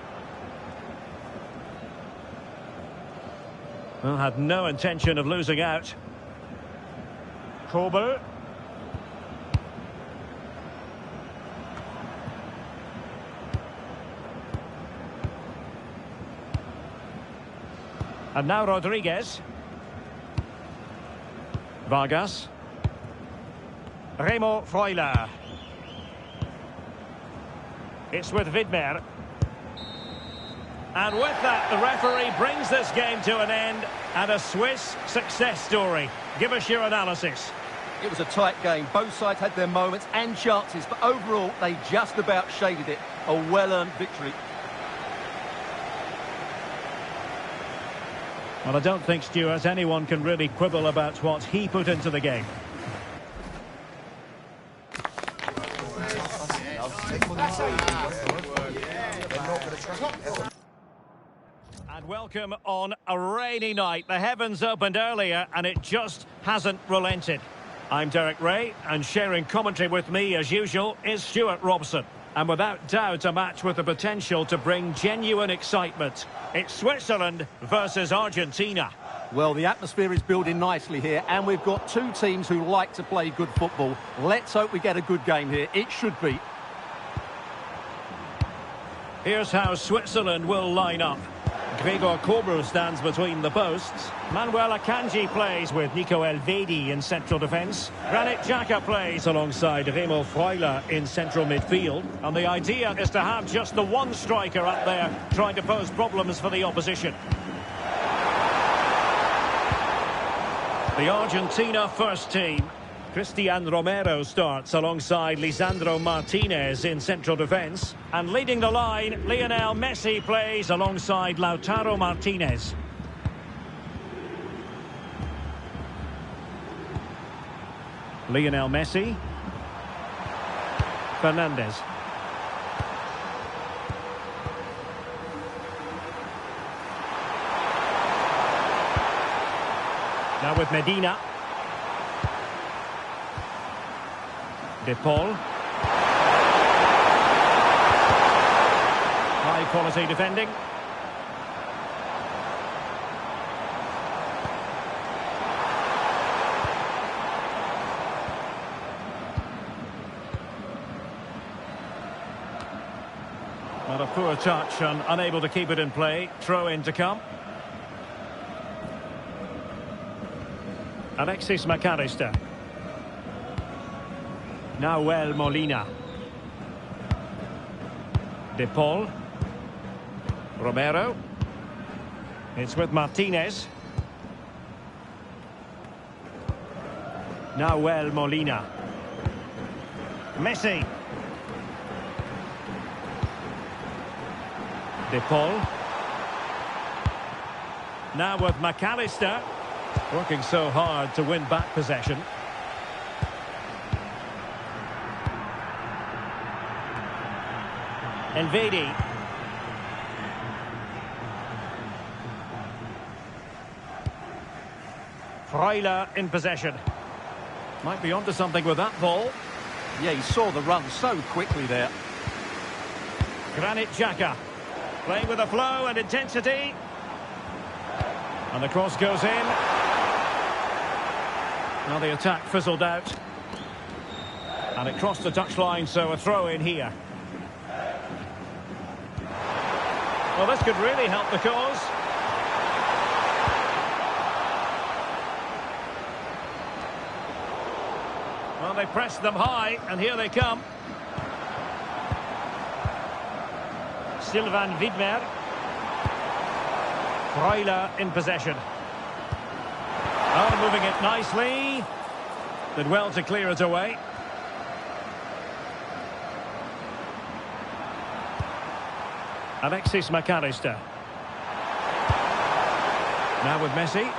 Well, had no intention of losing out. Kobe. And now Rodriguez. Vargas. Remo Freuler. It's with Widmer. And with that, the referee brings this game to an end, and a Swiss success story. Give us your analysis. It was a tight game. Both sides had their moments and chances, but overall, they just about shaded it. A well-earned victory. Well, I don't think, Stuart, anyone can really quibble about what he put into the game. And welcome on a rainy night. The heavens opened earlier and it just hasn't relented. I'm Derek Ray, and sharing commentary with me as usual is Stuart Robson. And without doubt a match with the potential to bring genuine excitement. It's Switzerland versus Argentina. Well, the atmosphere is building nicely here, and we've got two teams who like to play good football. Let's hope we get a good game here. It should be. Here's how Switzerland will line up. Gregor Kobel stands between the posts. Manuel Akanji plays with Nico Elvedi in central defence. Granit Xhaka plays alongside Remo Freuler in central midfield. And the idea is to have just the one striker up there trying to pose problems for the opposition. The Argentina first team. Cristian Romero starts alongside Lisandro Martinez in central defence. And leading the line, Lionel Messi plays alongside Lautaro Martinez. Lionel Messi. Fernandez. Now with Medina. De Paul. High quality defending. But a poor touch and unable to keep it in play. Throw in to come. Alexis McAllister. Nahuel Molina. De Paul. Romero. It's with Martinez. Nahuel Molina. Messi. De Paul. Now with McAllister. Working so hard to win back possession. Elvedi. Freuler in possession. Might be onto something with that ball. Yeah, he saw the run so quickly there. Granit Xhaka. Playing with a flow and intensity. And the cross goes in. Now the attack fizzled out. And it crossed the touchline, so a throw in here. Well, this could really help the cause. Well, they pressed them high, and here they come. Sylvain Widmer. Freuler in possession. Oh, moving it nicely. Did well to clear it away. Alexis McAllister. Now with Messi.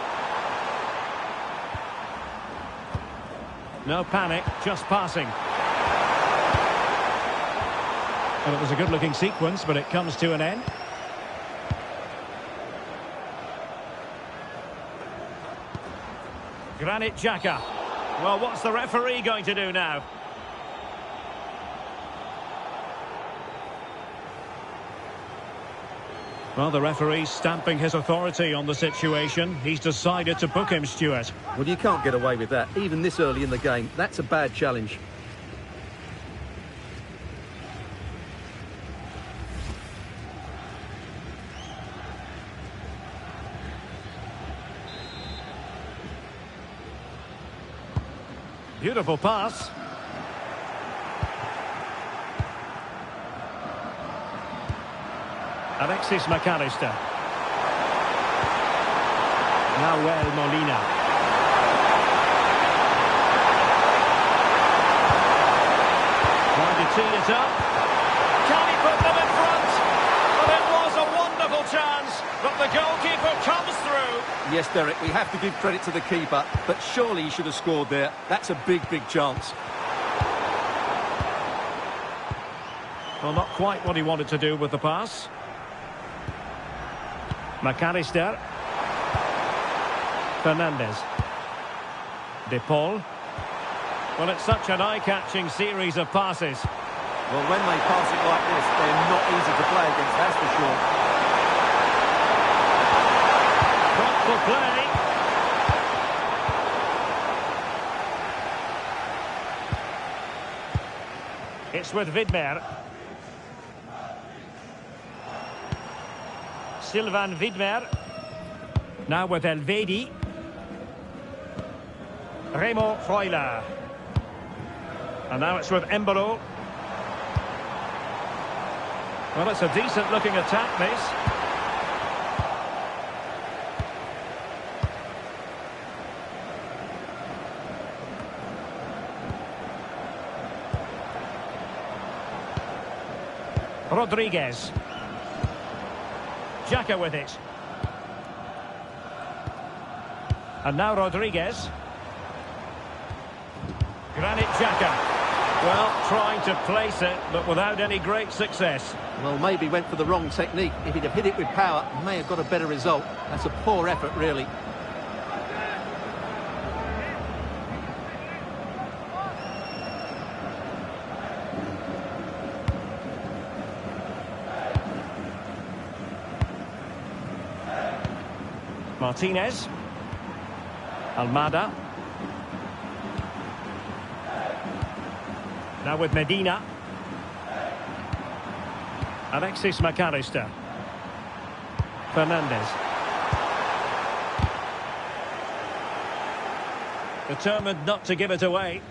No panic, just passing. Well, it was a good-looking sequence, but it comes to an end. Granit Xhaka. Well, what's the referee going to do now? Well, the referee's stamping his authority on the situation. He's decided to book him, Stuart. Well, you can't get away with that, even this early in the game. That's a bad challenge. Beautiful pass. Alexis McAllister. Nahuel Molina. Trying to tee it up. Can he put them in front? But it was a wonderful chance, but the goalkeeper comes through. Yes, Derek, we have to give credit to the keeper, but surely he should have scored there. That's a big, big chance. Well, not quite what he wanted to do with the pass. McAllister. Fernandez. De Paul. Well, it's such an eye-catching series of passes. Well, when they pass it like this, they're not easy to play against, that's for sure. Thoughtful play. It's with Widmer. Sylvain Widmer. Now with Elvedi. Remo Freuler. And now it's with Embolo. Well, it's a decent-looking attack, this. Rodriguez. Xhaka with it. And now Rodriguez. Granit Xhaka. Well, trying to place it, but without any great success. Well, maybe went for the wrong technique. If he'd have hit it with power, may have got a better result. That's a poor effort, really. Martinez. Almada. Now with Medina. Alexis McAllister. Fernandez. Determined not to give it away.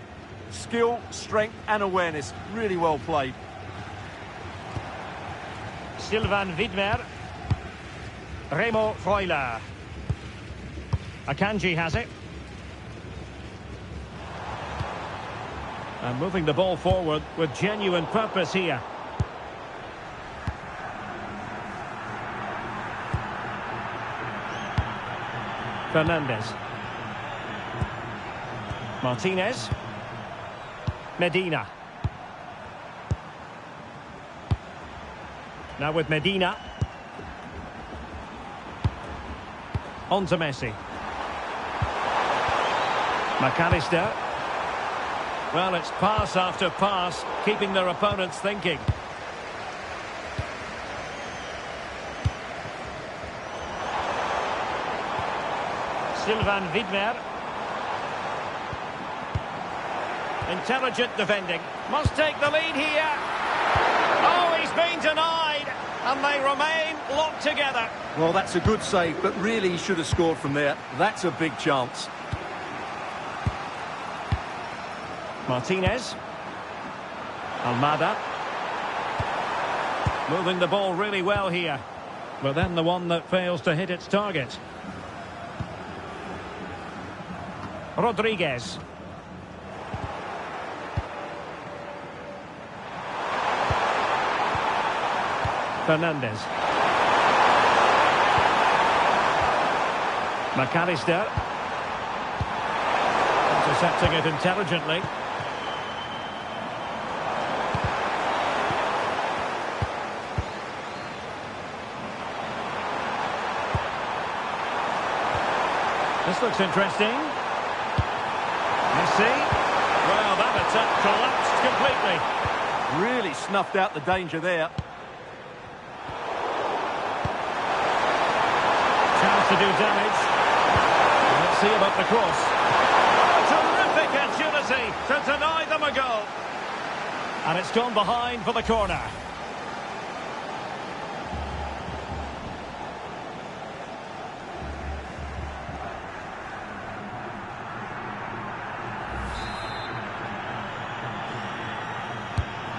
Skill, strength and awareness. Really well played. Sylvain Widmer. Remo Freuler. Akanji has it. And moving the ball forward with genuine purpose here. Fernandez. Martinez. Medina. Now with Medina. On to Messi. McAllister. Well, it's pass after pass, keeping their opponents thinking. Sylvain Widmer. Intelligent defending. Must take the lead here. Oh, he's been denied. And they remain locked together. Well, that's a good save, but really he should have scored from there. That's a big chance. Martinez. Almada. Moving the ball really well here. But then the one that fails to hit its target. Rodriguez. Fernandez. McAllister. Intercepting it intelligently. This looks interesting. Messi. Well, that attack collapsed completely. Really snuffed out the danger there. Chance to do damage. Let's see about the cross. Oh, terrific agility to deny them a goal. And it's gone behind for the corner.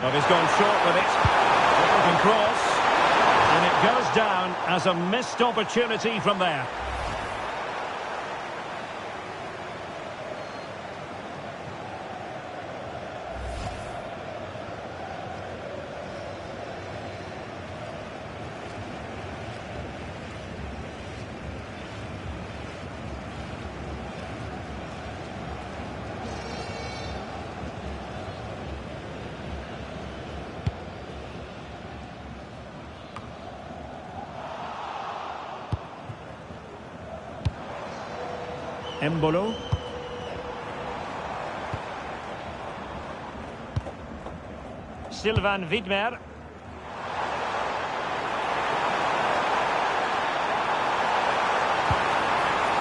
But he's gone short with it. Looking cross. And it goes down as a missed opportunity from there. Embolo. Sylvain Widmer.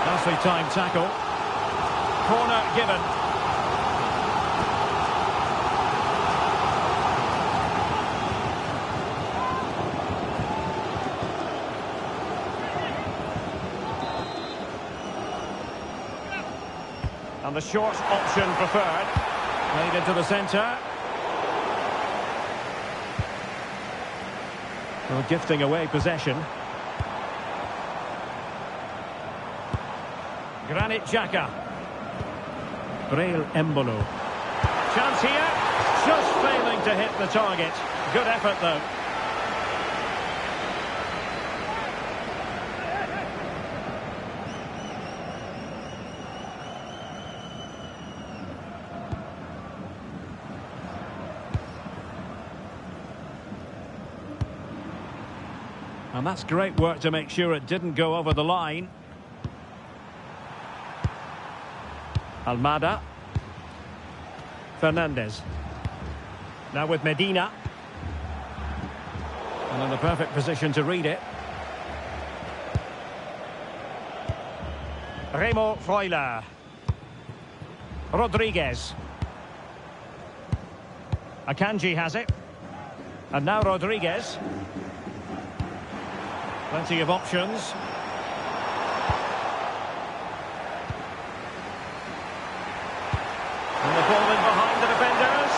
Nicely timed tackle. Corner given. And the short option preferred. Played into the centre. Well, gifting away possession. Granit Xhaka. Breel Embolo. Chance here. Just failing to hit the target. Good effort, though. And that's great work to make sure it didn't go over the line. Almada. Fernandez. Now with Medina. And in the perfect position to read it. Remo Freuler. Rodriguez. Akanji has it. And now Rodriguez. Plenty of options. And the ball in behind the defenders.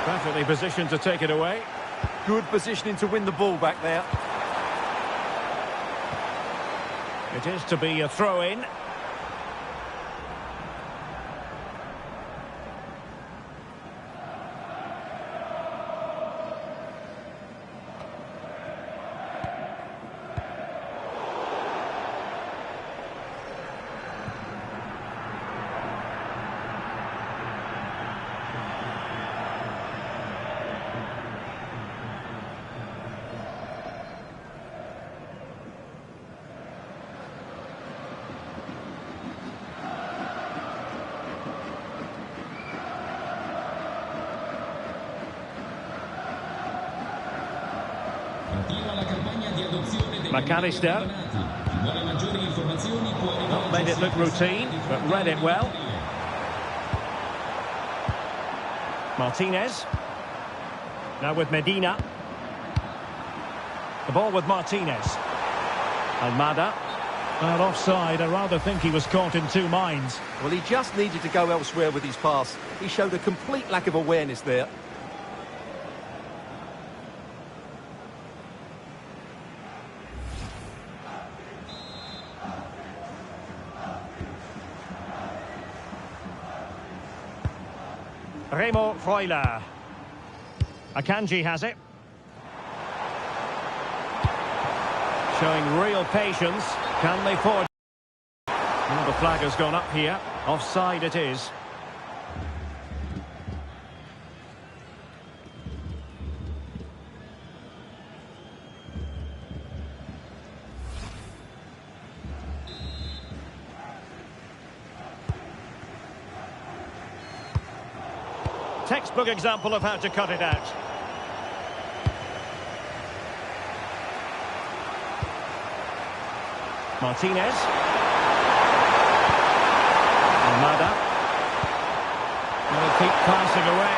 Perfectly positioned to take it away. Good positioning to win the ball back there. It is to be a throw-in. McAllister. Not made it look routine, but read it well. Martinez. Now with Medina. The ball with Martinez. Almada. Well, offside. I rather think he was caught in two minds. Well, he just needed to go elsewhere with his pass. He showed a complete lack of awareness there. Remo Freuler. Akanji has it. Showing real patience. Can they forward? Oh, the flag has gone up here. Offside it is. Textbook example of how to cut it out. Martinez. Almada. Will keep passing away.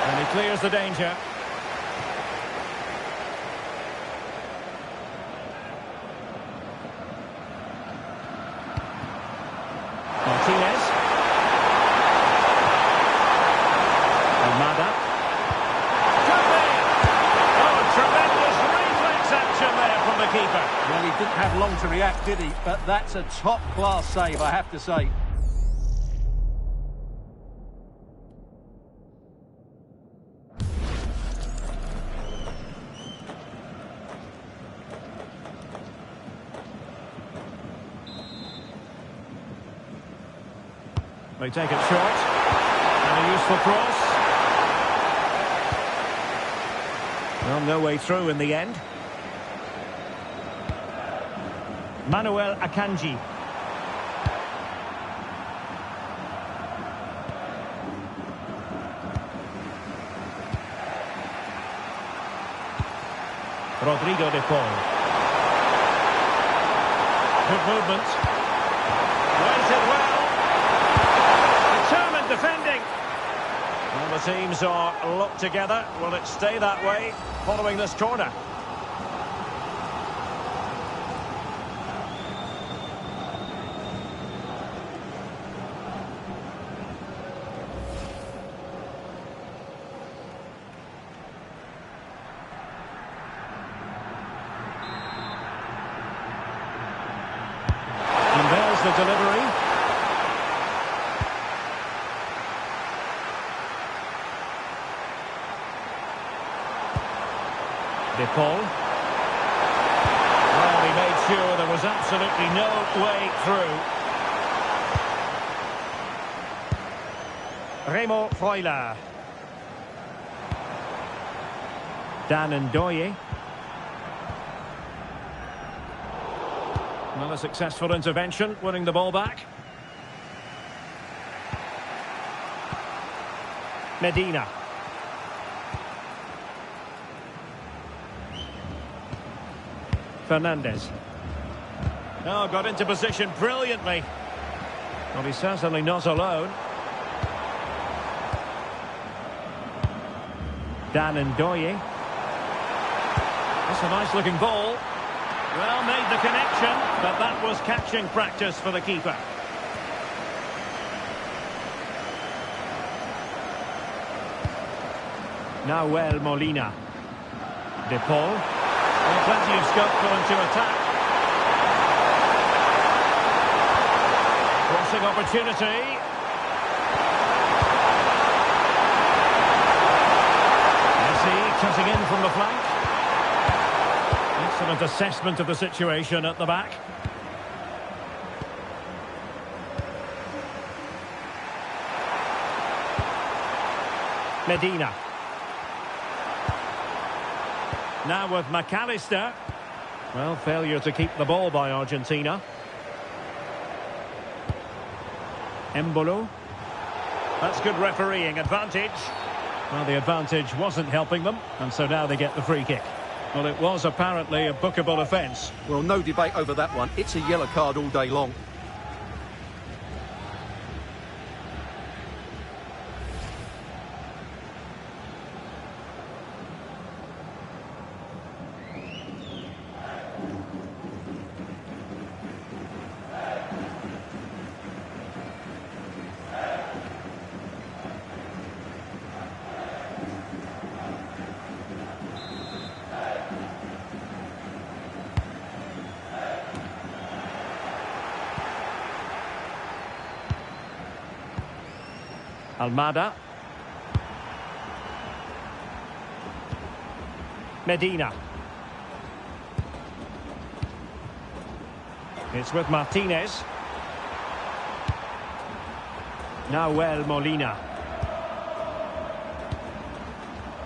And he clears the danger. Martinez. Almada. Oh, tremendous reflex action there from the keeper. Well, he didn't have long to react, did he? But that's a top-class save, I have to say. They take it short. And a useful cross. Well, no way through in the end. Manuel Akanji. Rodrigo de Paul. Good movement. Waited well. Determined defending. Well, the teams are locked together. Will it stay that way following this corner? And there's the delivery. De Paul. Well, he made sure there was absolutely no way through. Remo Freuler. Dan Ndoye. Well, a successful intervention, winning the ball back. Medina. Fernandez. Oh, got into position brilliantly. Well, he's certainly not alone. Dan Ndoye. That's a nice-looking ball. Well, made the connection, but that was catching practice for the keeper. Nahuel Molina. De Paul. Well, plenty of scope for him to attack. Crossing opportunity. Messi cutting in from the flank. Excellent assessment of the situation at the back. Medina. Now with McAllister. Well, failure to keep the ball by Argentina. Embolo. That's good refereeing advantage. Well, the advantage wasn't helping them, and so now they get the free kick. Well, it was apparently a bookable offence. Well, no debate over that one. It's a yellow card all day long. Almada. Medina. It's with Martinez. Nahuel Molina.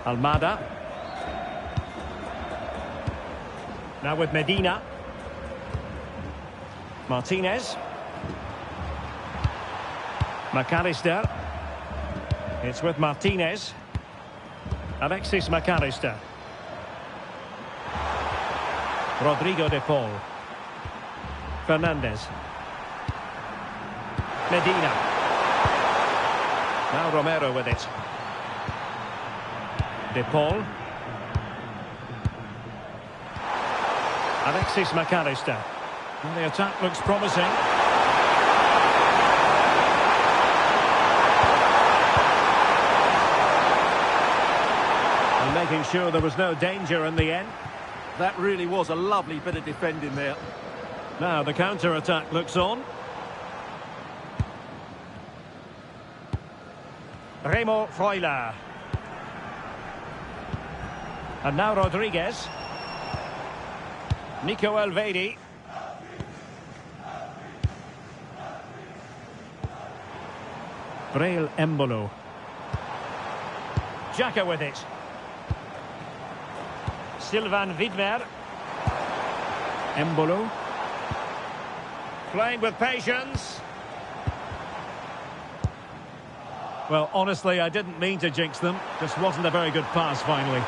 Almada. Now with Medina. Martinez. McAllister. It's with Martinez. Alexis McAllister. Rodrigo de Paul. Fernandez. Medina. Now Romero with it. De Paul. Alexis McAllister. Well, the attack looks promising. Making sure there was no danger in the end. That really was a lovely bit of defending there. Now the counter-attack looks on. Remo Freuler. And now Rodriguez. Nico Elvedi. Breel Embolo. Xhaka with it. Sylvain Widmer. Embolo. Playing with patience. Well, honestly, I didn't mean to jinx them. Just wasn't a very good pass, finally.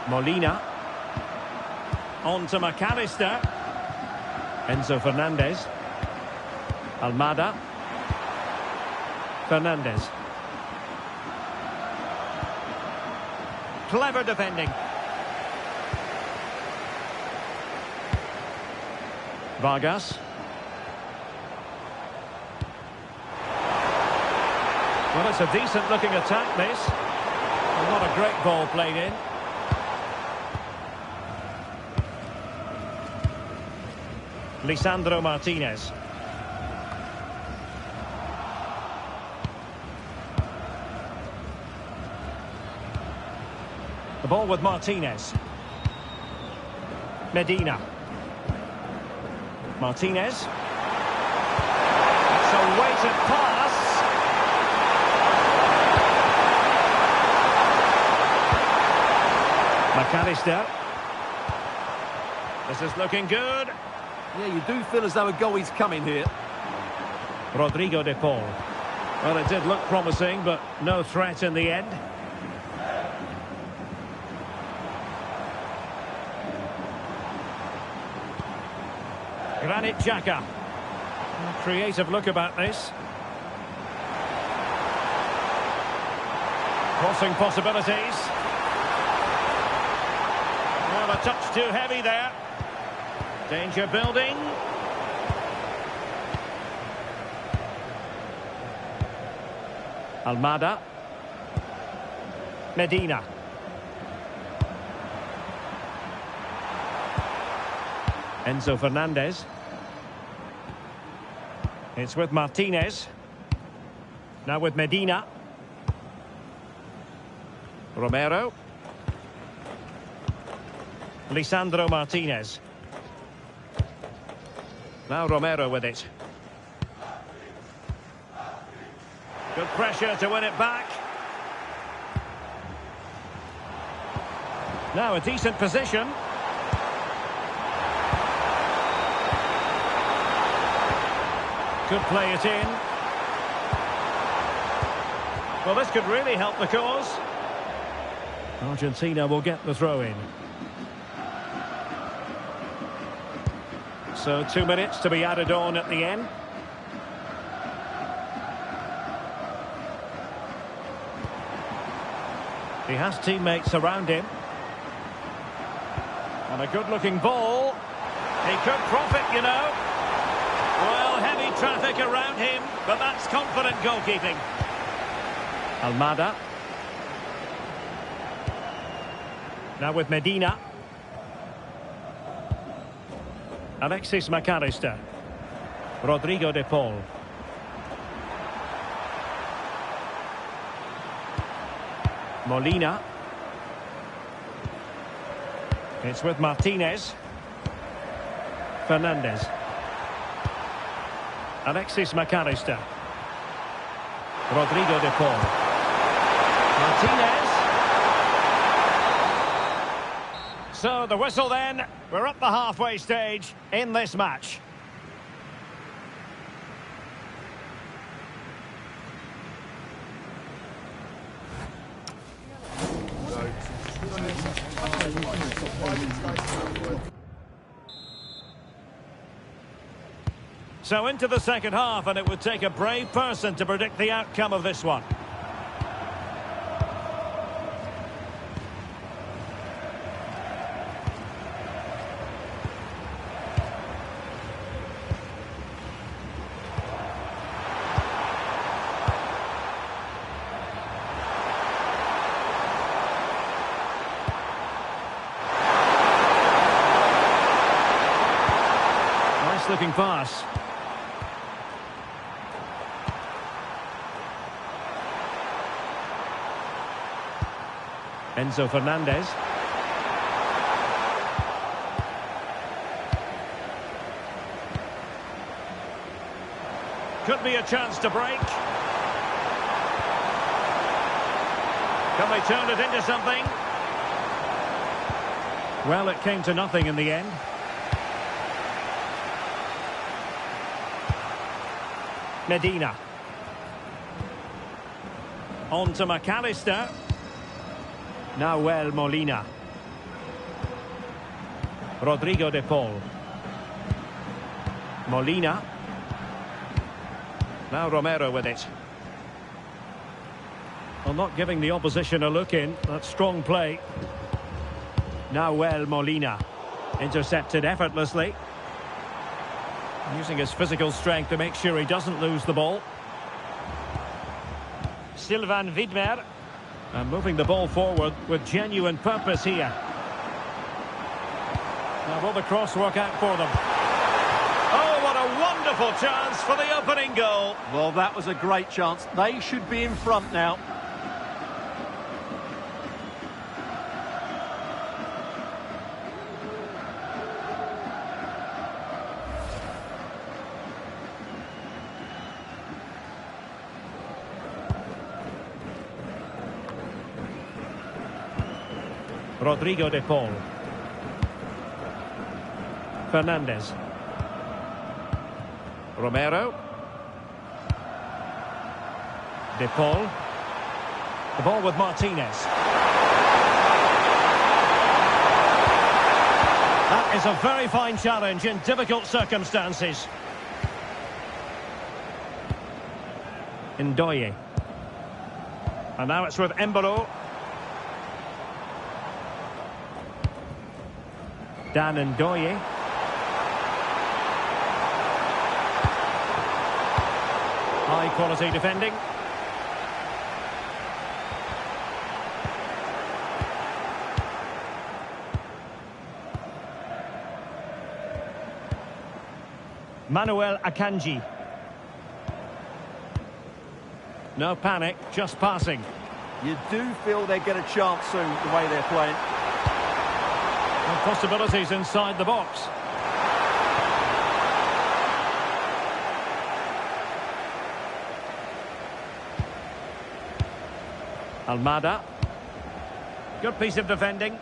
Molina. On to McAllister. Enzo Fernandez. Almada. Fernandez. Clever defending. Vargas. Well, it's a decent-looking attack, this. And not a great ball played in. Lisandro Martinez. The ball with Martinez. Medina. Martinez. It's a weighted pass. McAllister. This is looking good. Yeah, you do feel as though a goal is coming here. Rodrigo de Paul. Well, it did look promising, but no threat in the end. Granit Xhaka. Creative look about this. Crossing possibilities. Well, a touch too heavy there. Danger building. Almada. Medina. Enzo Fernandez. It's with Martinez. Now with Medina. Romero. Lisandro Martinez. Now Romero with it. Good pressure to win it back. Now a decent position. Could play it in. Well, this could really help the cause. Argentina will get the throw in. So 2 minutes to be added on at the end. He has teammates around him. And a good-looking ball. He could profit, you know. Well, heavy traffic around him, but that's confident goalkeeping. Almada. Now with Medina. Alexis McAllister. Rodrigo de Paul. Molina. It's with Martinez. Fernandez. Alexis McAllister. Rodrigo de Paul. Martinez. So the whistle then. We're up the halfway stage in this match. So into the second half, and it would take a brave person to predict the outcome of this one. Nice looking pass. Enzo Fernandez. Could be a chance to break. Can they turn it into something? Well, it came to nothing in the end. Medina. On to McAllister. Nahuel Molina. Rodrigo de Paul. Molina. Now Romero with it. Well, not giving the opposition a look in. That's strong play. Nahuel Molina. Intercepted effortlessly. Using his physical strength to make sure he doesn't lose the ball. Sylvain Widmer. And moving the ball forward with genuine purpose here. Now will the cross work out for them? Oh, what a wonderful chance for the opening goal. Well, that was a great chance. They should be in front now. Rodrigo de Paul. Fernandez. Romero. De Paul. The ball with Martinez. That is a very fine challenge in difficult circumstances. Ndoye. And now it's with Embolo. Dan Ndoye. High quality defending. Manuel Akanji. No panic, just passing. You do feel they get a chance soon, the way they're playing. And possibilities inside the box. Almada. Good piece of defending.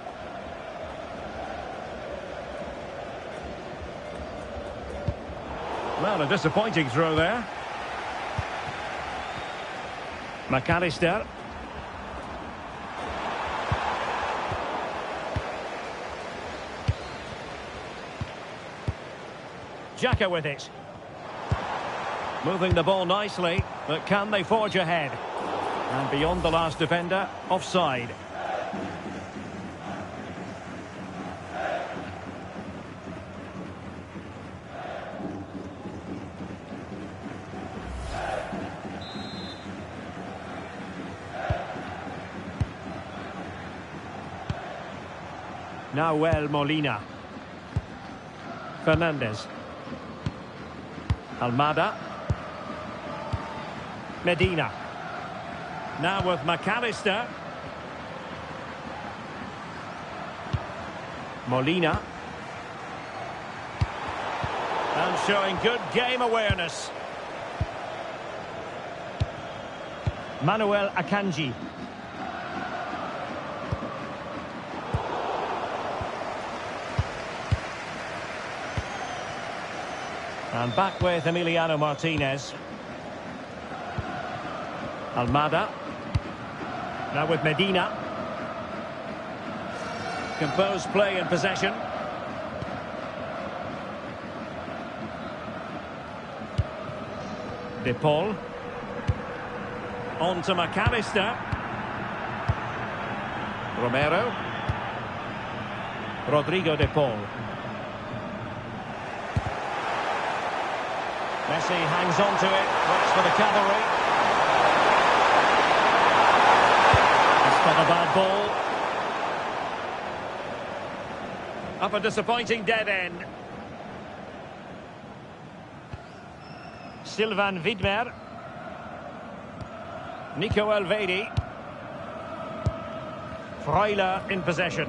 Well, a disappointing throw there. McAllister. Xhaka with it. Moving the ball nicely, but can they forge ahead? And beyond the last defender, offside. Nahuel Molina. Fernandez. Almada. Medina. Now with McAllister. Molina. And showing good game awareness. Manuel Akanji. And back with Emiliano Martinez. Almada. Now with Medina. Composed play in possession. De Paul. On to McAllister. Romero. Rodrigo de Paul. Messi hangs on to it, waits for the cavalry. It's not a bad ball. Up a disappointing dead end. Sylvain Widmer. Nico Elvedi. Freuler in possession.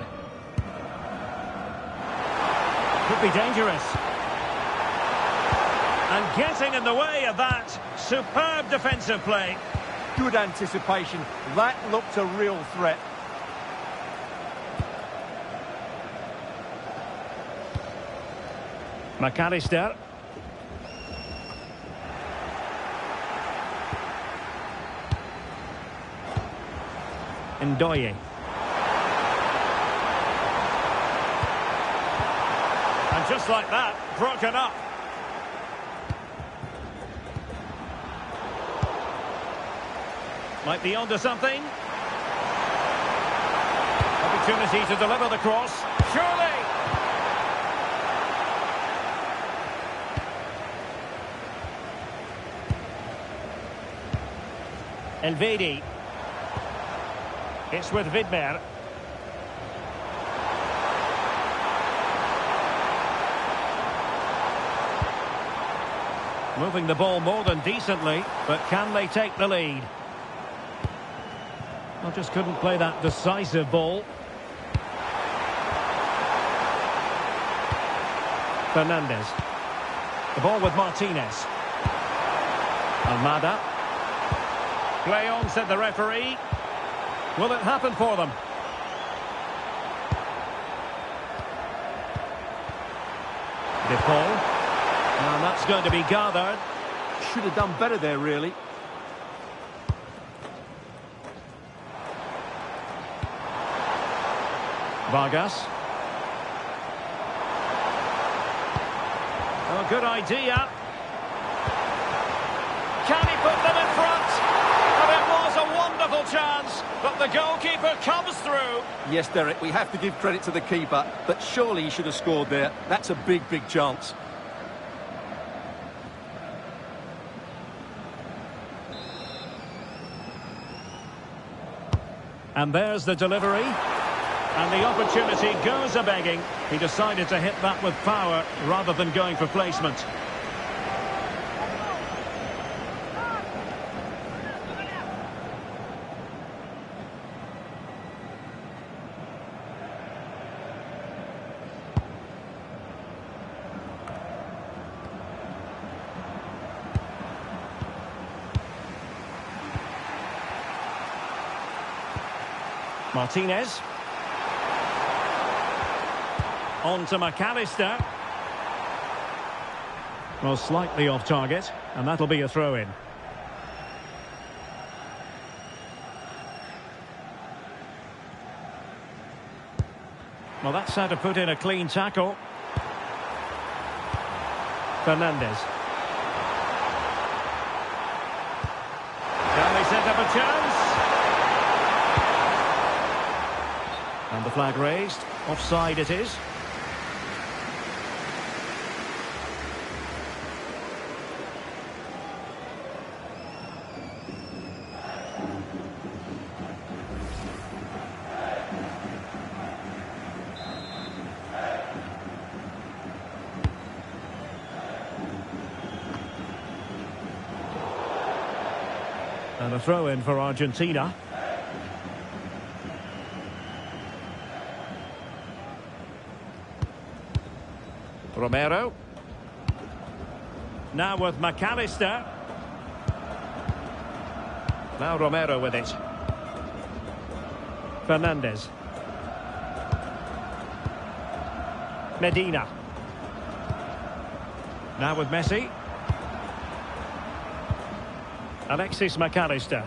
Could be dangerous. And getting in the way of that superb defensive play. Good anticipation. That looked a real threat. McAllister. Ndoye. And just like that, broken up. Might be onto something. Opportunity to deliver the cross. Surely! Elvedi. It's with Widmer. Moving the ball more than decently, but can they take the lead? Well, just couldn't play that decisive ball. Fernandez. The ball with Martinez. Almada. Play on, said the referee. Will it happen for them? De Paul. And that's going to be gathered. Should have done better there, really. Vargas. Oh, good idea. Can he put them in front? And it was a wonderful chance, but the goalkeeper comes through. Yes, Derek, we have to give credit to the keeper, but surely he should have scored there. That's a big, big chance. And there's the delivery. And the opportunity goes a-begging. He decided to hit that with power rather than going for placement. Martinez. On to McAllister. Well, slightly off target, and that'll be a throw-in. Well, that's how to put in a clean tackle. Fernandez. Can they set up a chance? And the flag raised. Offside it is. And a throw-in for Argentina. Romero. Now with McAllister. Now Romero with it. Fernandez. Medina. Now with Messi. Alexis McAllister.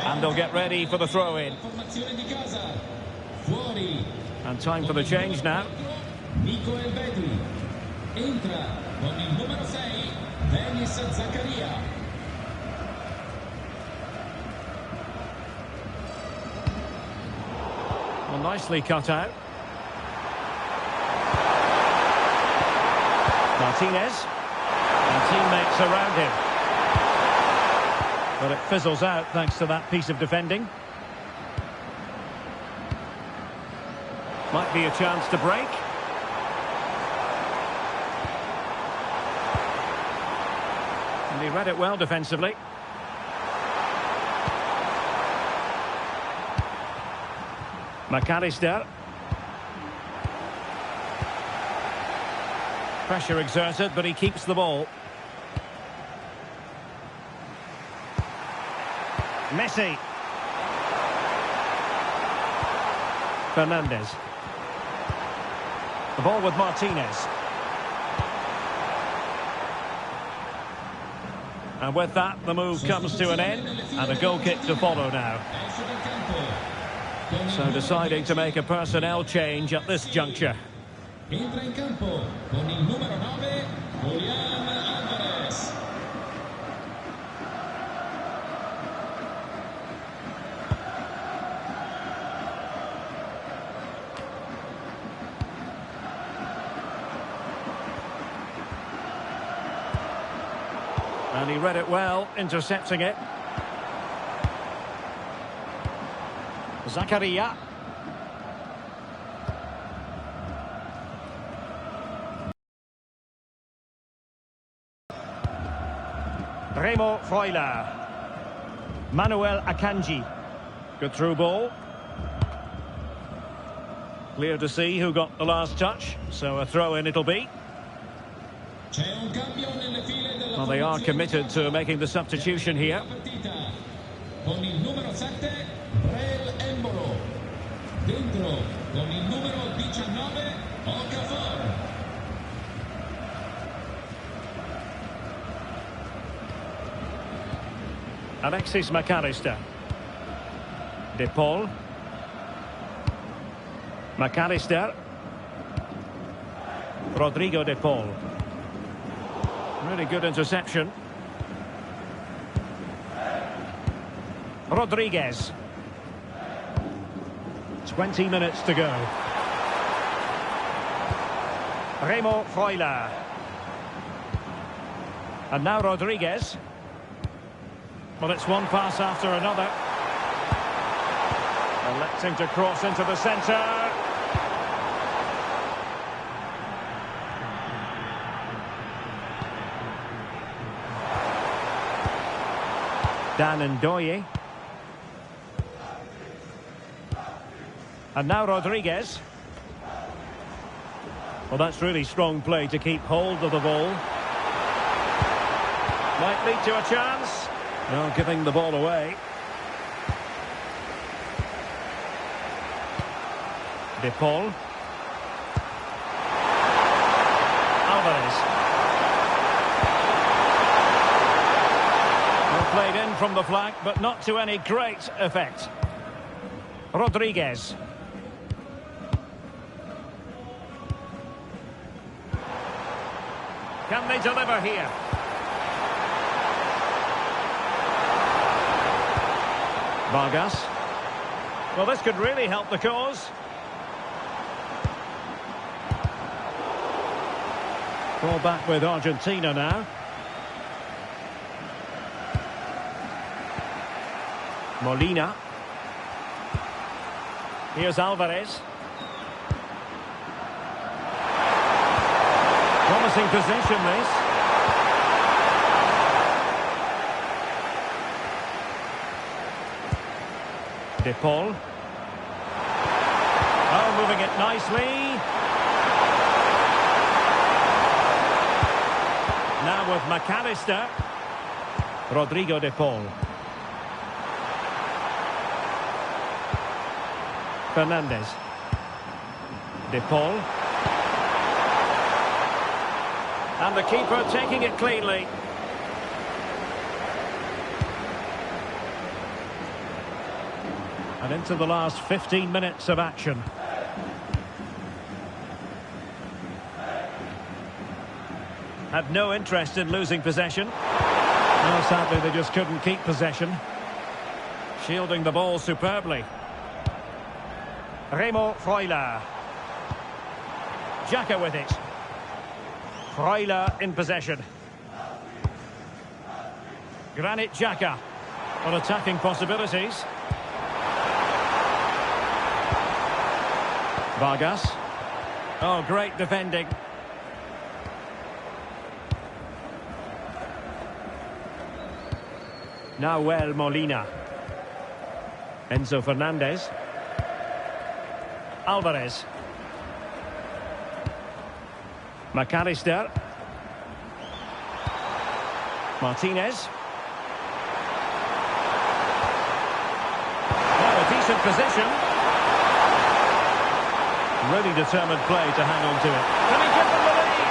And they'll get ready for the throw-in. And time for the change now. Nico Elvedi. Entra con il numero 6, Denis Zakaria. Well, nicely cut out. Martinez. And teammates around him. But it fizzles out thanks to that piece of defending. Might be a chance to break. And he read it well defensively. McAllister. Pressure exerted, but he keeps the ball. Messi. Fernandez. The ball with Martinez. And with that, the move comes to an end, and a goal kick to follow now. So deciding to make a personnel change at this juncture. Entra in campo con il numero 9, Julian Alvarez. And he read it well, intercepting it. Zakaria. Remo Freuler. Manuel Akanji. Good through ball. Clear to see who got the last touch, so a throw-in it'll be. Well, they are committed to making the substitution here. Dentro con il numero 19, Okafor. Alexis McAllister. De Paul. McAllister. Rodrigo De Paul. Really good interception. Rodriguez. 20 minutes to go. Remo Freuler. And now Rodriguez. Well, it's one pass after another. Electing to cross into the centre. Dan Ndoye. And now Rodriguez. Well, that's really strong play to keep hold of the ball. Might lead to a chance. No, giving the ball away. De Paul. Alvarez. Well played in from the flank, but not to any great effect. Rodriguez. Can they deliver here? Vargas. Well, this could really help the cause. Ball back with Argentina now. Molina. Here's Alvarez. Promising possession, this. De Paul. Oh, moving it nicely. Now with McAllister. Rodrigo De Paul. Fernandez. De Paul. And the keeper taking it cleanly. And into the last 15 minutes of action. Had no interest in losing possession. No, sadly, they just couldn't keep possession. Shielding the ball superbly. Remo Freuler. Xhaka with it. Freuler in possession. Granit Xhaka. On attacking possibilities. Vargas. Oh, great defending. Nahuel Molina. Enzo Fernandez. Alvarez. McAllister. Martinez. Oh, a decent position. Really determined play to hang on to it. Can he give them the lead?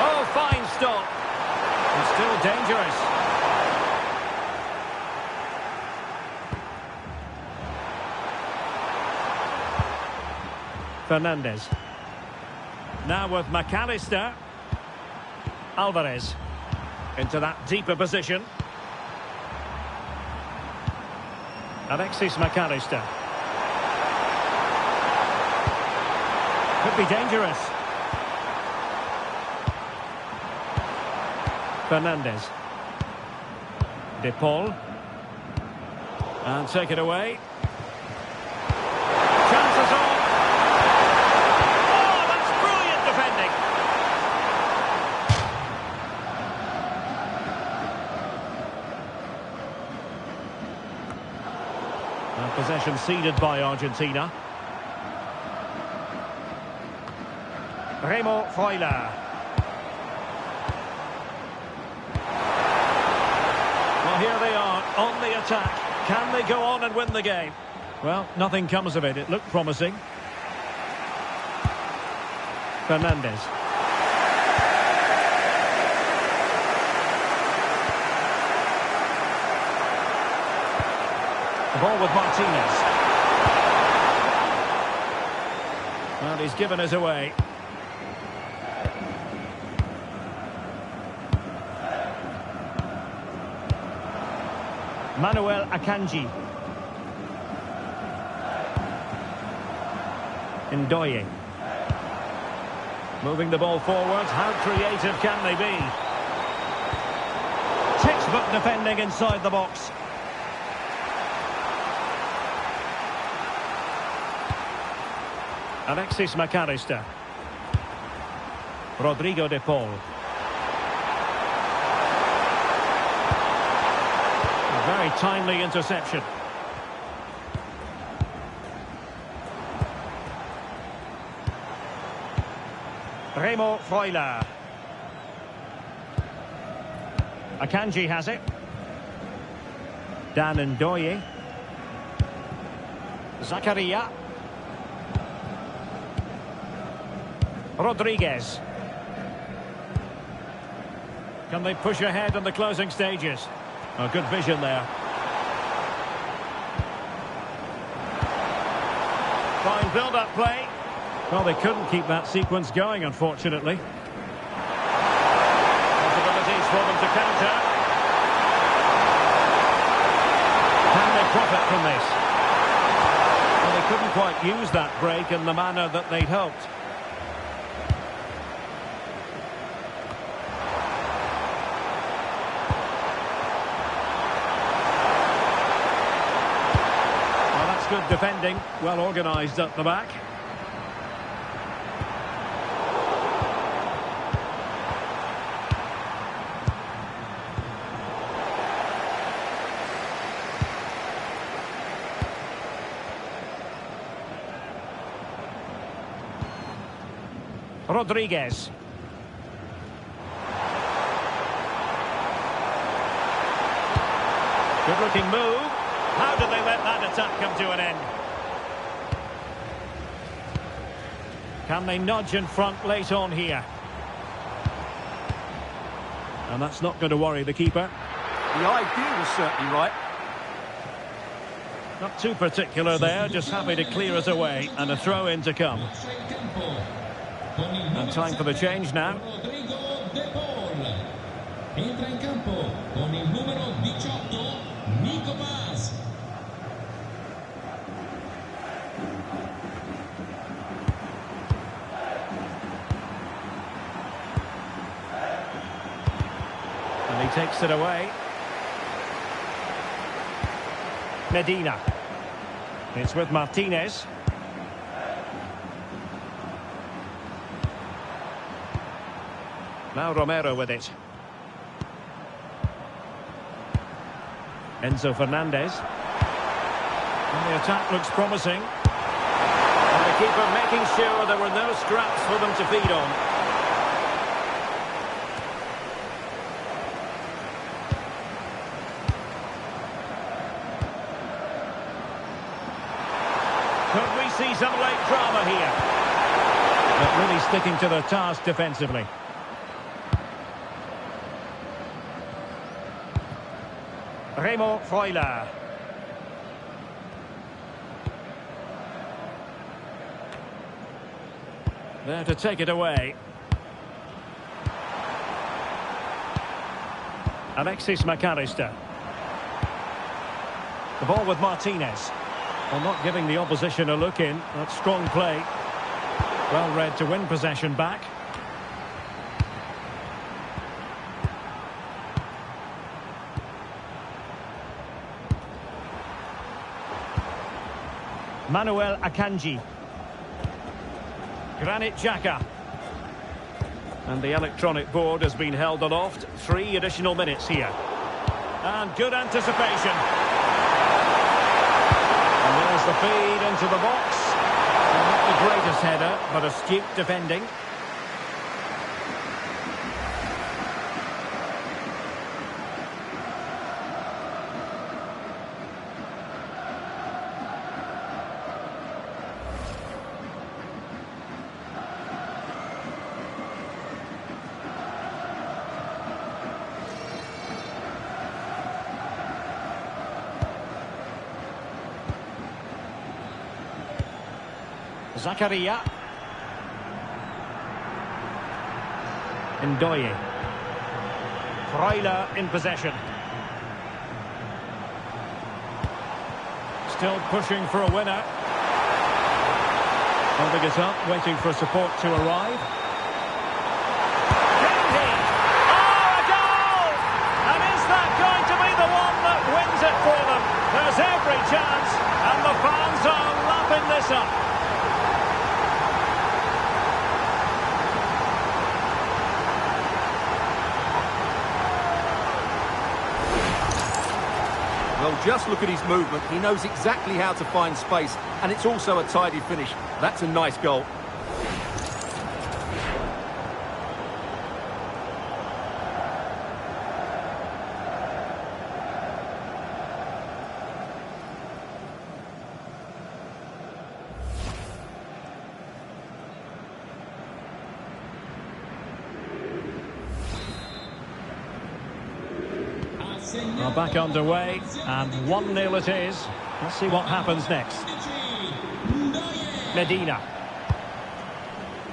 Oh, fine stop. And still dangerous. Fernandez. Now with McAllister. Alvarez. Into that deeper position. Alexis McAllister. Could be dangerous. Fernandez. De Paul. And take it away. Chances on. Oh, that's brilliant defending. And possession ceded by Argentina. Remo Freuler. Well, here they are on the attack. Can they go on and win the game? Well, nothing comes of it. It looked promising. Fernandez. The ball with Martinez. Well, he's given us away. Manuel Akanji. Ndoye. Moving the ball forward. How creative can they be? Textbook defending inside the box. Alexis McAllister. Rodrigo de Paul. A very timely interception. Remo Freuler. Akanji has it. Dan Ndoye. Zakaria. Rodriguez. Can they push ahead in the closing stages? Oh, good vision there. Fine build-up play. Well, they couldn't keep that sequence going, unfortunately. Possibilities for them to counter. Can they profit from this? Well, they couldn't quite use that break in the manner that they'd hoped. Well, that's good defending. Well organised at the back. Rodriguez. Good looking move. How did they let that attack come to an end? Can they nudge in front late on here? And that's not going to worry the keeper. The idea was certainly right. Not too particular there, just happy to clear us away. And a throw in to come. And time for the change now. Rodrigo de Paul. Entra in campo con il numero 18, Nico Paz. And he takes it away. Medina. It's with Martinez. Now Romero with it. Enzo Fernandez. And the attack looks promising. And the keeper making sure there were no scraps for them to feed on. Could we see some late drama here? But really sticking to their task defensively. Remo Freuler. There to take it away. Alexis McAllister. The ball with Martinez. Well, not giving the opposition a look in. That's strong play. Well read to win possession back. Manuel Akanji. Granit Xhaka. And the electronic board has been held aloft. 3 additional minutes here. And good anticipation. And there's the feed into the box. And not the greatest header, but astute defending. Zakaria. Ndoye. Freuler in possession. Still pushing for a winner. Holding it up, waiting for support to arrive. A goal! And is that going to be the one that wins it for them? There's every chance, and the fans are lapping this up. Well, just look at his movement. He knows exactly how to find space, and it's also a tidy finish. That's a nice goal. Well, back underway, and 1-0 it is. Let's see what happens next. Medina.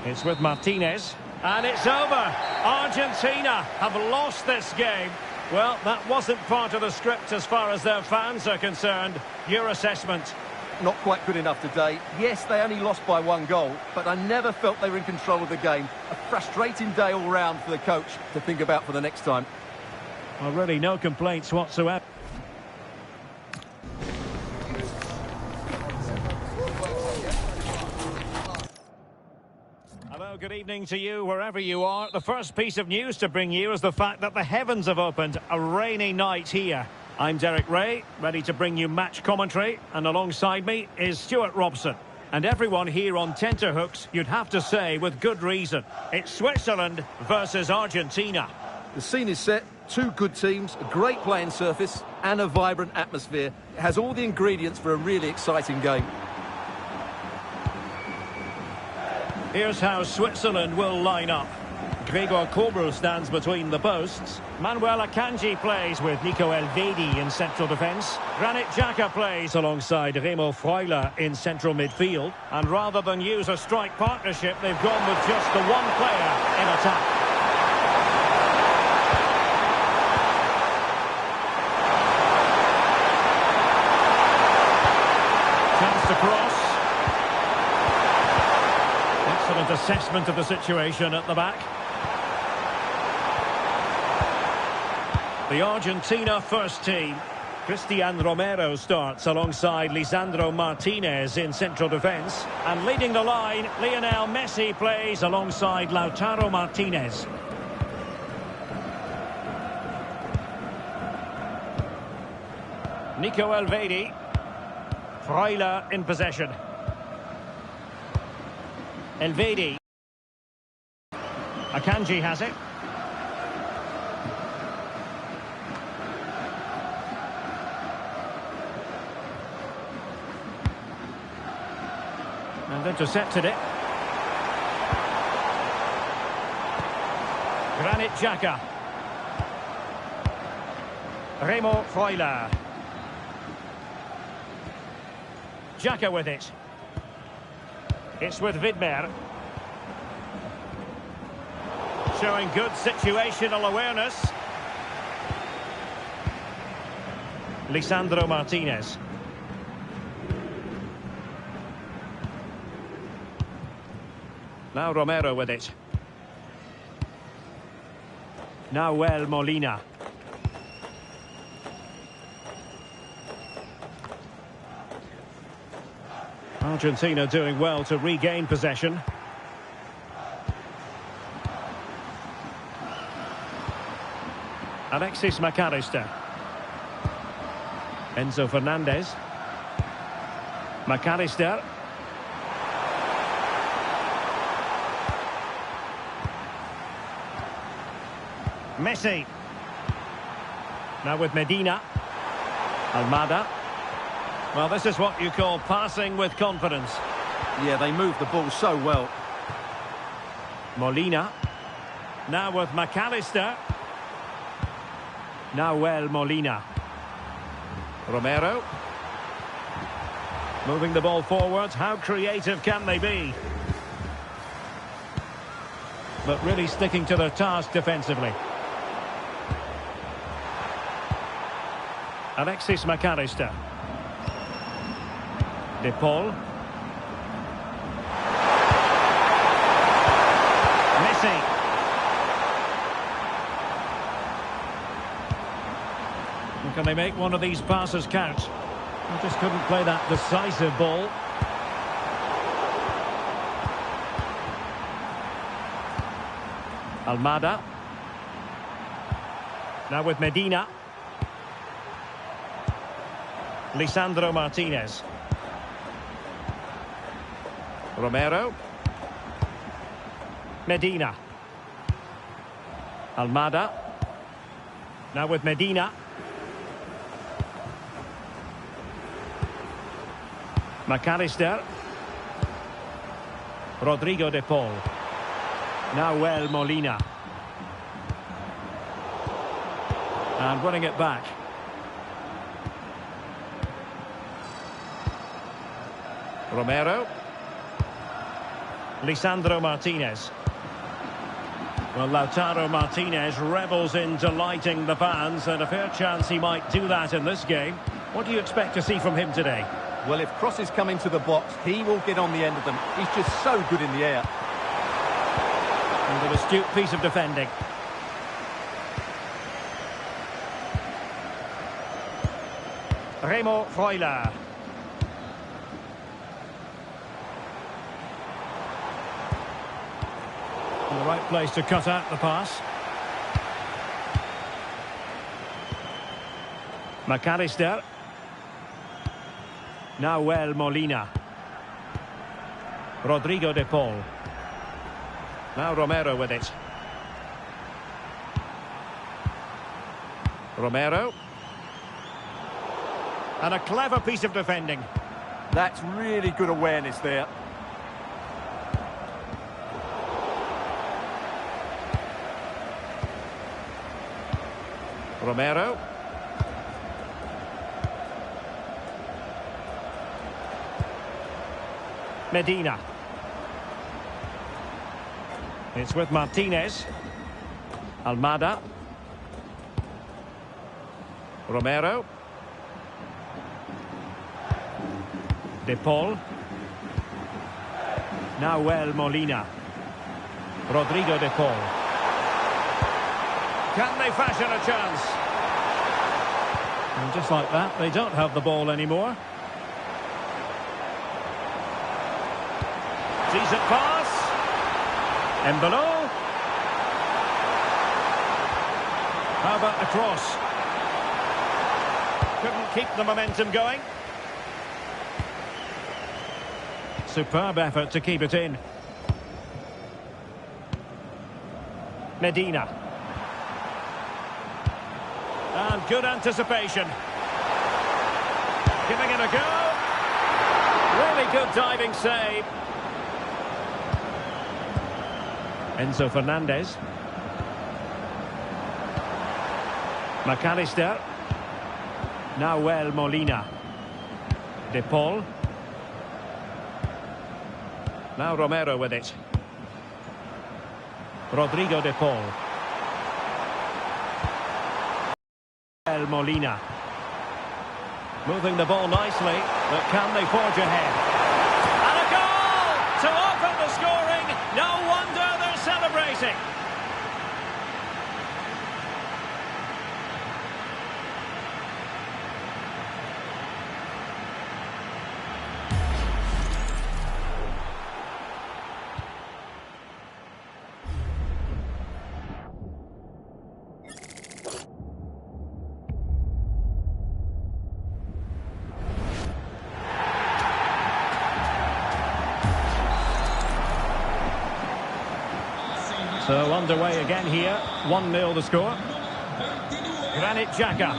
It's with Martinez. And it's over. Argentina have lost this game. Well, that wasn't part of the script as far as their fans are concerned. Your assessment? Not quite good enough today. Yes, they only lost by 1 goal, but I never felt they were in control of the game. A frustrating day all round for the coach to think about for the next time. Well, really no complaints whatsoever. Hello, good evening to you wherever you are. The first piece of news to bring you is the fact that the heavens have opened. A rainy night here. I'm Derek Ray, ready to bring you match commentary, and alongside me is Stuart Robson. And everyone here on tenterhooks, you'd have to say with good reason. It's Switzerland versus Argentina. The scene is set. 2 good teams, a great playing surface and a vibrant atmosphere. It has all the ingredients for a really exciting game. Here's how Switzerland will line up. Gregor Kobel stands between the posts. Manuel Akanji plays with Nico Elvedi in central defence. Granit Xhaka plays alongside Remo Freuler in central midfield. And rather than use a strike partnership, they've gone with just the one player in attack. To cross. Excellent assessment of the situation at the back. The Argentina first team. Cristian Romero starts alongside Lisandro Martinez in central defence. And leading the line, Lionel Messi plays alongside Lautaro Martinez. Nico Elvedi. Freuler in possession. Elvedi. Akanji has it. And intercepted it. Granit Xhaka. Remo Freuler. Xhaka with it. It's with Widmer. Showing good situational awareness. Lisandro Martinez. Now Romero with it. Nahuel Molina. Argentina doing well to regain possession. Alexis McAllister. Enzo Fernandez. McAllister. Messi. Now with Medina. Almada. Well, this is what you call passing with confidence. Yeah, they move the ball so well. Molina. Now with McAllister. Nahuel Molina. Romero. Moving the ball forward, how creative can they be? But really sticking to their task defensively. Alexis McAllister. De Paul. Messi. And can they make one of these passes count? They just couldn't play that decisive ball. Almada. Now with Medina. Lisandro Martinez. Romero. Medina. Almada. Now with Medina. McAllister. Rodrigo de Paul. Nahuel Molina. And winning it back. Romero. Lisandro Martinez. Well, Lautaro Martinez revels in delighting the fans, and a fair chance he might do that in this game. What do you expect to see from him today? Well, if crosses come into the box, he will get on the end of them. He's just so good in the air. And an astute piece of defending. Remo Freuler. In the right place to cut out the pass. McAllister. Nahuel Molina. Rodrigo de Paul. Now Romero with it. Romero. And a clever piece of defending. That's really good awareness there. Romero. Medina. It's with Martinez. Almada. Romero. De Paul. Nahuel Molina. Rodrigo de Paul. Can they fashion a chance? And just like that, they don't have the ball anymore. Decent pass. Embolo. How about the cross? Couldn't keep the momentum going. Superb effort to keep it in. Medina. And good anticipation. Giving it a go. Really good diving save. Enzo Fernandez. McAllister. Nahuel Molina. De Paul. Now Romero with it. Rodrigo de Paul. El Molina. Moving the ball nicely, but can they forge ahead? And a goal to open the scoring. No wonder they're celebrating. So underway again here, 1-0 the score. Granit Xhaka.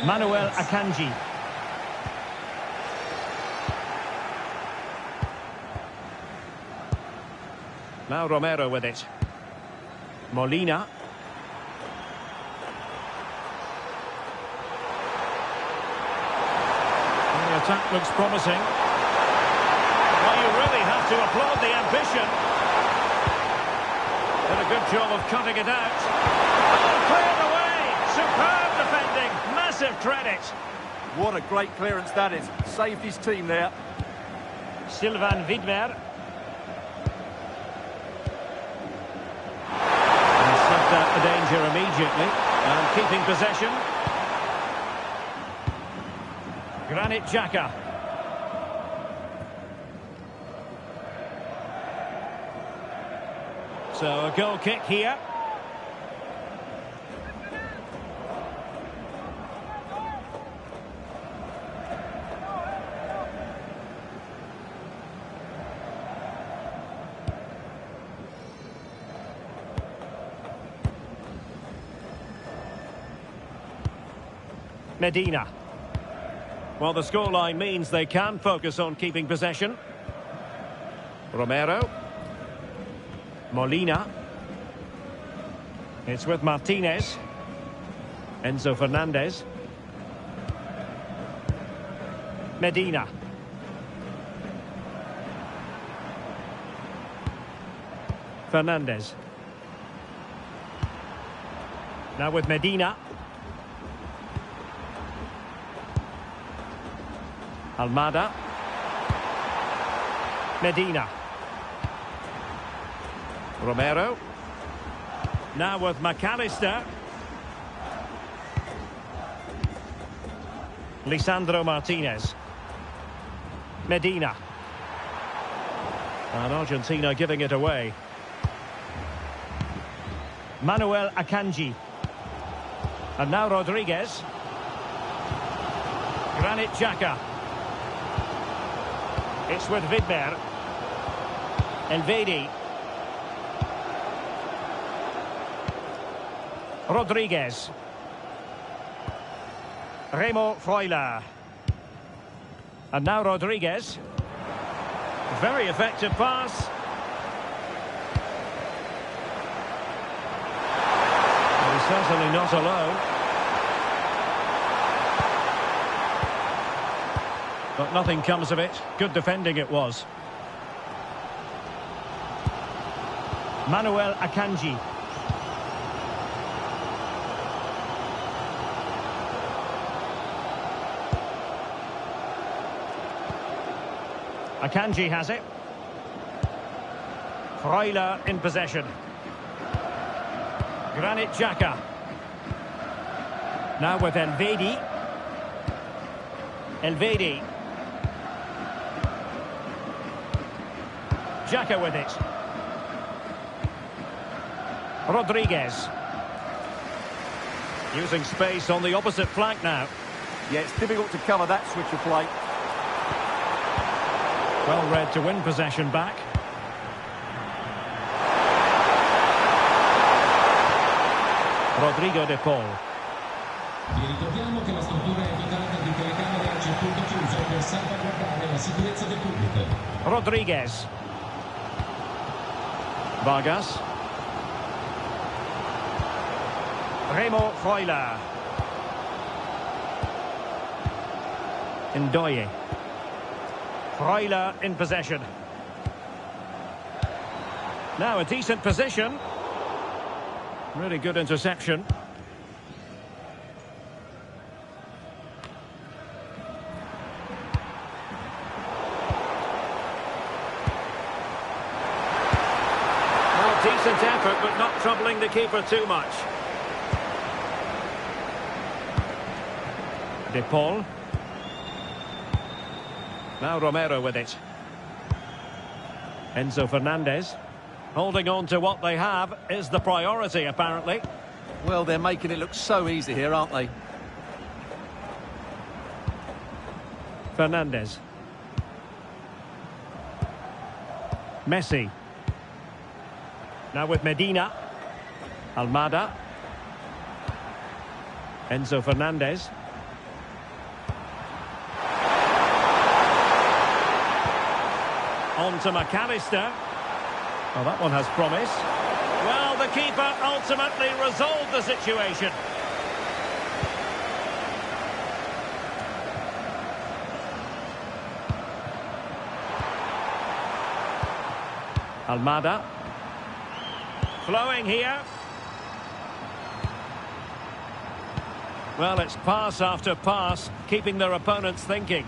Manuel Akanji. Now Romero with it. Molina. attack looks promising. Well, you really have to applaud the ambition. Did a good job of cutting it out. Oh, cleared away! Superb defending. Massive credit. What a great clearance that is. Saved his team there. Sylvain Widmer. Snuffed out the danger immediately. And keeping possession. Granit Xhaka. So a goal kick here. Medina. Well, the scoreline means they can focus on keeping possession. Romero. Molina. It's with Martinez. Enzo Fernandez. Medina. Fernandez. Now with Medina. Almada. Medina. Romero. Now with McAllister. Lisandro Martinez. Medina. And Argentina giving it away. Manuel Akanji. And now Rodriguez. Granit Xhaka. It's with Widmer. Elvedi. Rodriguez. Remo Freuler. And now Rodriguez. Very effective pass. Well, he's certainly not alone. But nothing comes of it. Good defending it was. Manuel Akanji. Akanji has it. Freuler in possession. Granit Xhaka. Now with Elvedi. Elvedi. Xhaka with it. Rodriguez. Using space on the opposite flank now. Yeah, it's difficult to cover that switch of play. Well read to win possession back. Rodrigo De Paul. Vi ricordiamo che la struttura è dotata di telecamere a circuito chiuso per salvaguardare la sicurezza del pubblico. Rodriguez. Vargas. Remo Freuler. Ndoye. Freuler in possession. Now a decent position. Really good interception. Well, decent effort, but not troubling the keeper too much. De Paul. Now Romero with it. Enzo Fernandez. Holding on to what they have is the priority, apparently. Well, they're making it look so easy here, aren't they? Fernandez. Messi. Now with Medina. Almada. Enzo Fernandez. On to McAllister. Oh, that one has promise. Well, the keeper ultimately resolved the situation. Almada. Flowing here. Well, it's pass after pass, keeping their opponents thinking.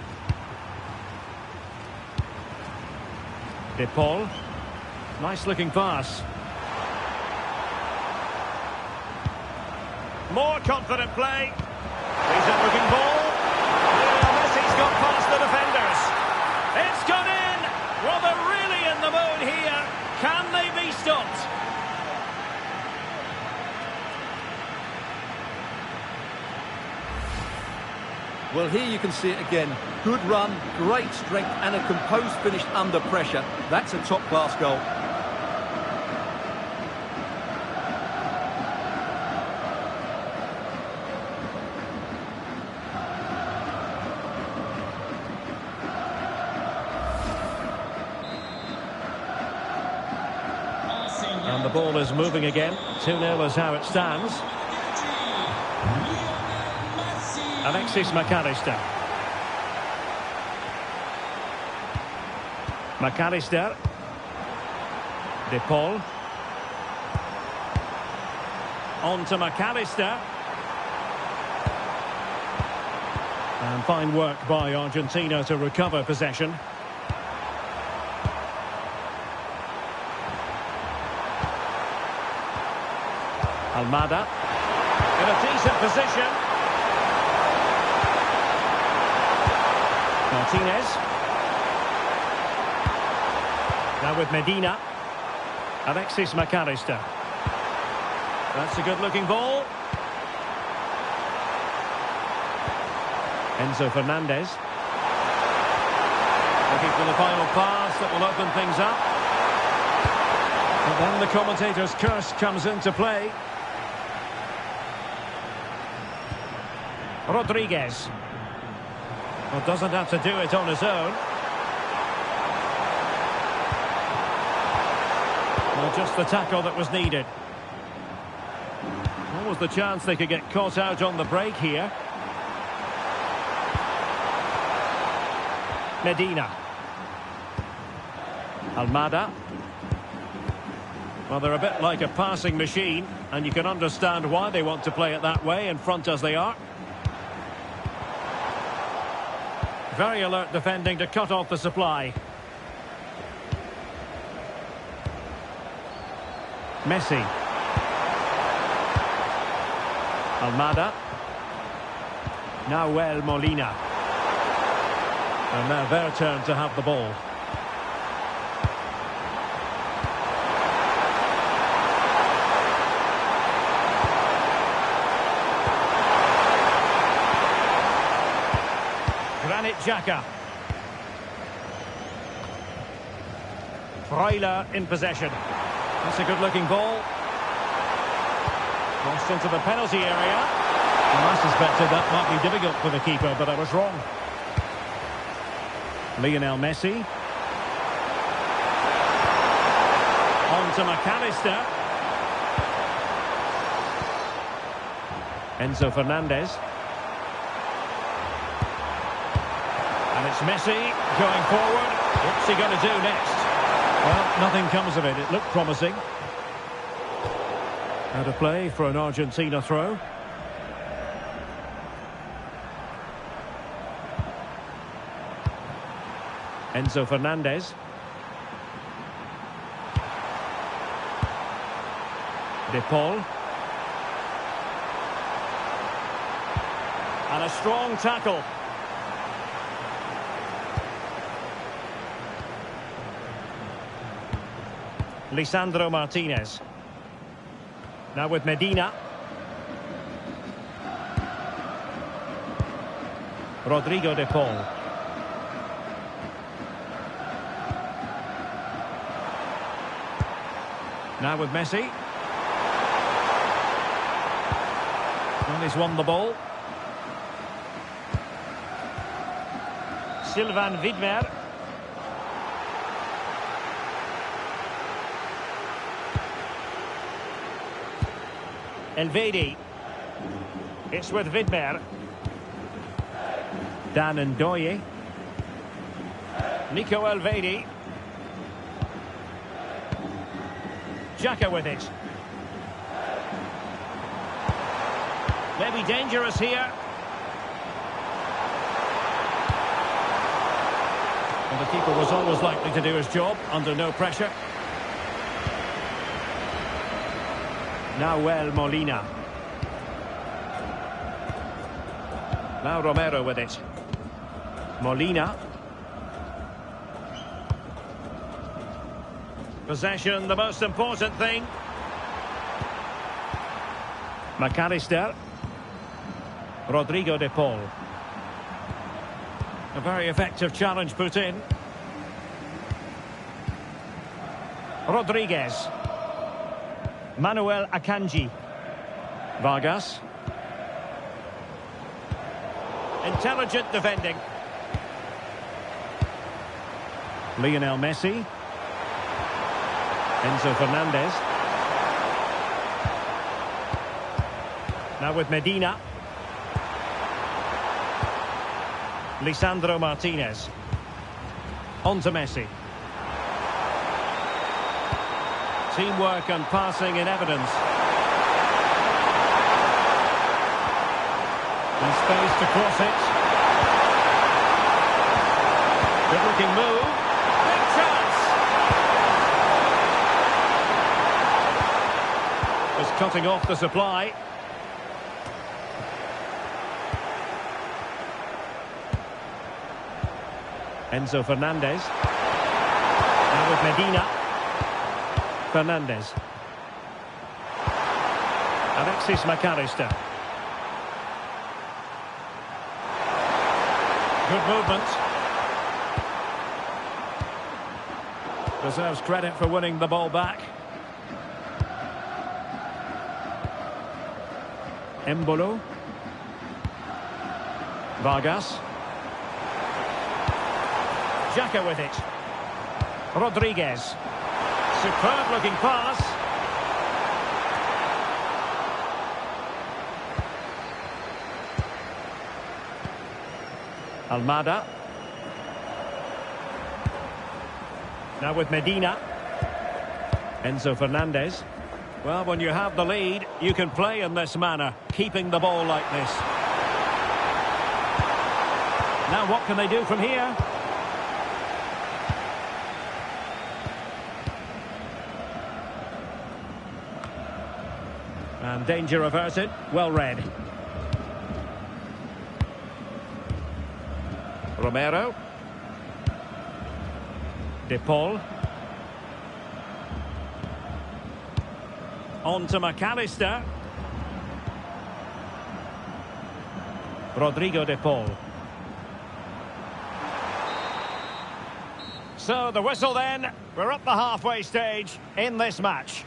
De Paul. Nice looking pass. More confident play. Decent looking ball. Yeah, Messi's got past the defenders. It's gone in. Well, they're really in the mood here. Can they be stopped? Well, here you can see it again. Good run, great strength, and a composed finish under pressure. That's a top-class goal. And the ball is moving again. 2-0 is how it stands. Alexis McAllister. McAllister. De Paul. On to McAllister. And fine work by Argentina to recover possession. Almada. In a decent position. Martinez. Now with Medina. Alexis McAllister. That's a good-looking ball. Enzo Fernandez. Looking for the final pass that will open things up. But then the commentator's curse comes into play. Rodriguez. Well, doesn't have to do it on his own. Well, just the tackle that was needed. What was the chance they could get caught out on the break here? Medina. Almada. Well, they're a bit like a passing machine, and you can understand why they want to play it that way, in front as they are. Very alert defending to cut off the supply. Messi. Almada. Nahuel Molina. And now their turn to have the ball. Xhaka. Freuler in possession. That's a good-looking ball. Crossed into the penalty area. Well, I suspected that might be difficult for the keeper, but I was wrong. Lionel Messi. On to McAllister. Enzo Fernandez. And it's Messi going forward. What's he going to do next? Well, nothing comes of it. It looked promising. Out of play for an Argentina throw. Enzo Fernandez. De Paul. And a strong tackle. Lisandro Martinez. Now with Medina. Rodrigo De Paul. Now with Messi. And he's won the ball. Sylvain Widmer. Elvedi. It's with Widmer. Dan Ndoye. Nico Elvedi. Xhaka with it. Maybe dangerous here. Well, the keeper was always likely to do his job under no pressure. Nahuel Molina. Now Romero with it. Molina. Possession, the most important thing. McAllister. Rodrigo de Paul. A very effective challenge put in. Rodriguez. Manuel Akanji. Vargas. Intelligent defending. Lionel Messi. Enzo Fernandez. Now with Medina. Lisandro Martinez. On to Messi. Teamwork and passing in evidence. And space to cross it. Good looking move. Big chance. Just cutting off the supply. Enzo Fernandez. Now with Medina. Fernandez. Alexis McAllister. Good movement. Deserves credit for winning the ball back. Embolo. Vargas. Xhaka with it. Rodriguez. Superb looking pass. Almada. Now with Medina. Enzo Fernandez. Well, when you have the lead, you can play in this manner, keeping the ball like this. Now what can they do from here? And danger averted. Well read. Romero. De Paul. On to McAllister. Rodrigo de Paul. So the whistle then. We're up the halfway stage in this match.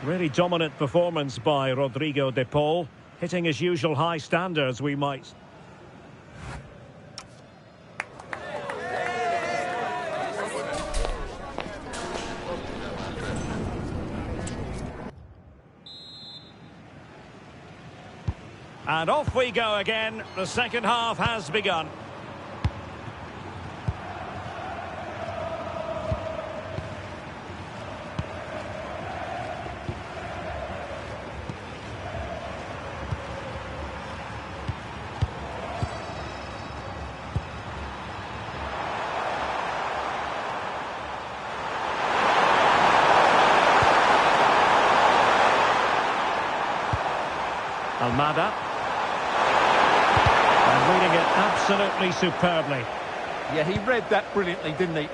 Really dominant performance by Rodrigo de Paul, hitting his usual high standards, we might. And off we go again. The second half has begun. Almada. And reading it absolutely superbly. Yeah, he read that brilliantly, didn't he?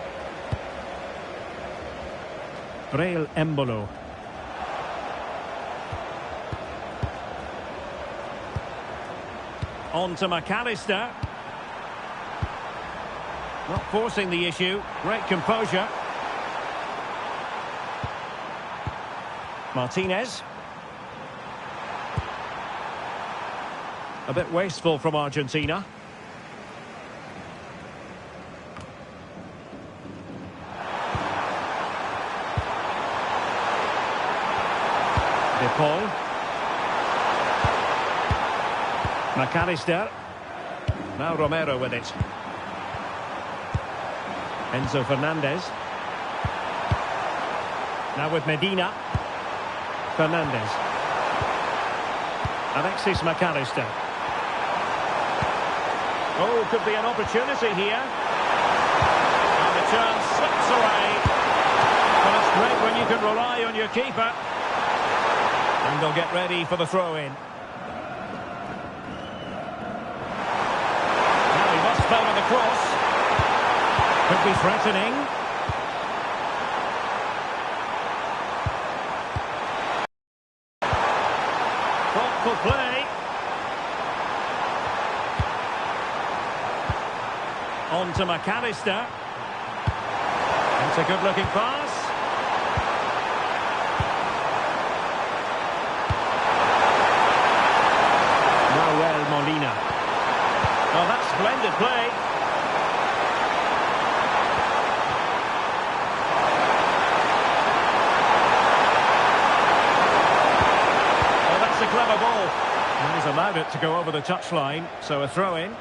Breel Embolo. On to McAllister. Not forcing the issue. Great composure. Martinez. A bit wasteful from Argentina. De Paul. McAllister. Now Romero with it. Enzo Fernandez. Now with Medina. Fernandez. Alexis McAllister. Oh, could be an opportunity here. And the chance slips away. Well, it's great when you can rely on your keeper. And they'll get ready for the throw-in. Now he must favor the cross. Could be threatening. Thoughtful play. On to McAllister. It's a good-looking pass. Molina. Oh, that's splendid play. Oh, that's a clever ball. And he's allowed it to go over the touchline, so a throw-in.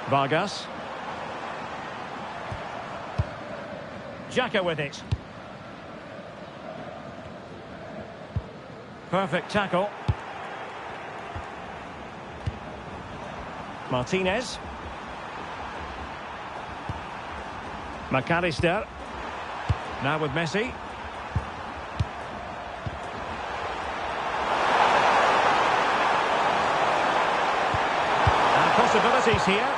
Vargas. Xhaka with it. Perfect tackle. Martinez. McAllister. Now with Messi. And possibilities here.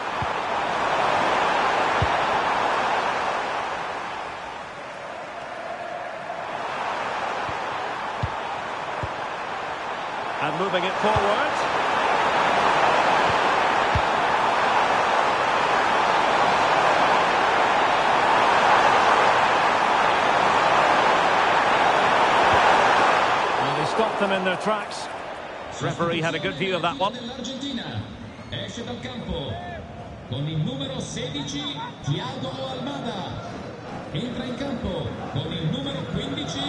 And moving it forward. Well, they stopped them in their tracks. Referee had a good view of that one. Argentina esce dal campo con il numero 16 Thiago Almada. Entra in campo con il numero 15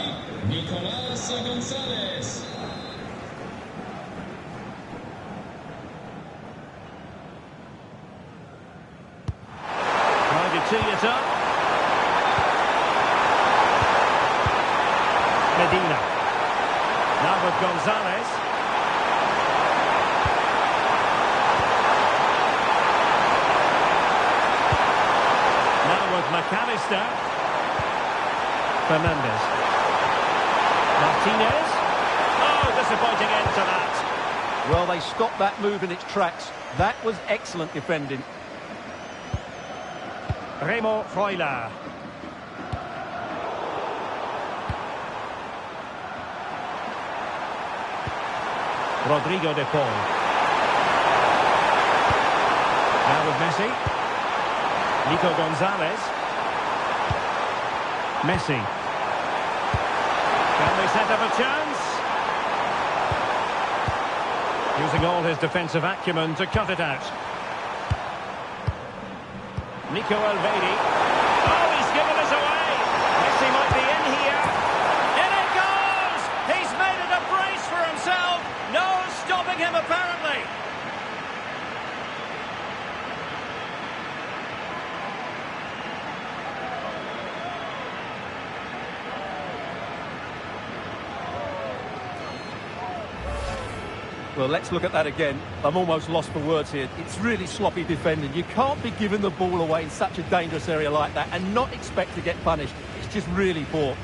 Nicolás González. Tee it up. Medina. Now with González. Now with McAllister. Fernandez. Martinez. Oh, disappointing end to that. Well, they stopped that move in its tracks. That was excellent defending. Remo Freuler. Rodrigo de Paul. Now with Messi. Nico González. Messi. Can they set up a chance? Using all his defensive acumen to cut it out. Nico Elvedi. Oh, he's given us away. Messi might be in here. In it goes! He's made it a brace for himself. No stopping him, apparently. Well, let's look at that again. I'm almost lost for words here. It's really sloppy defending. You can't be giving the ball away in such a dangerous area like that and not expect to get punished. It's just really poor.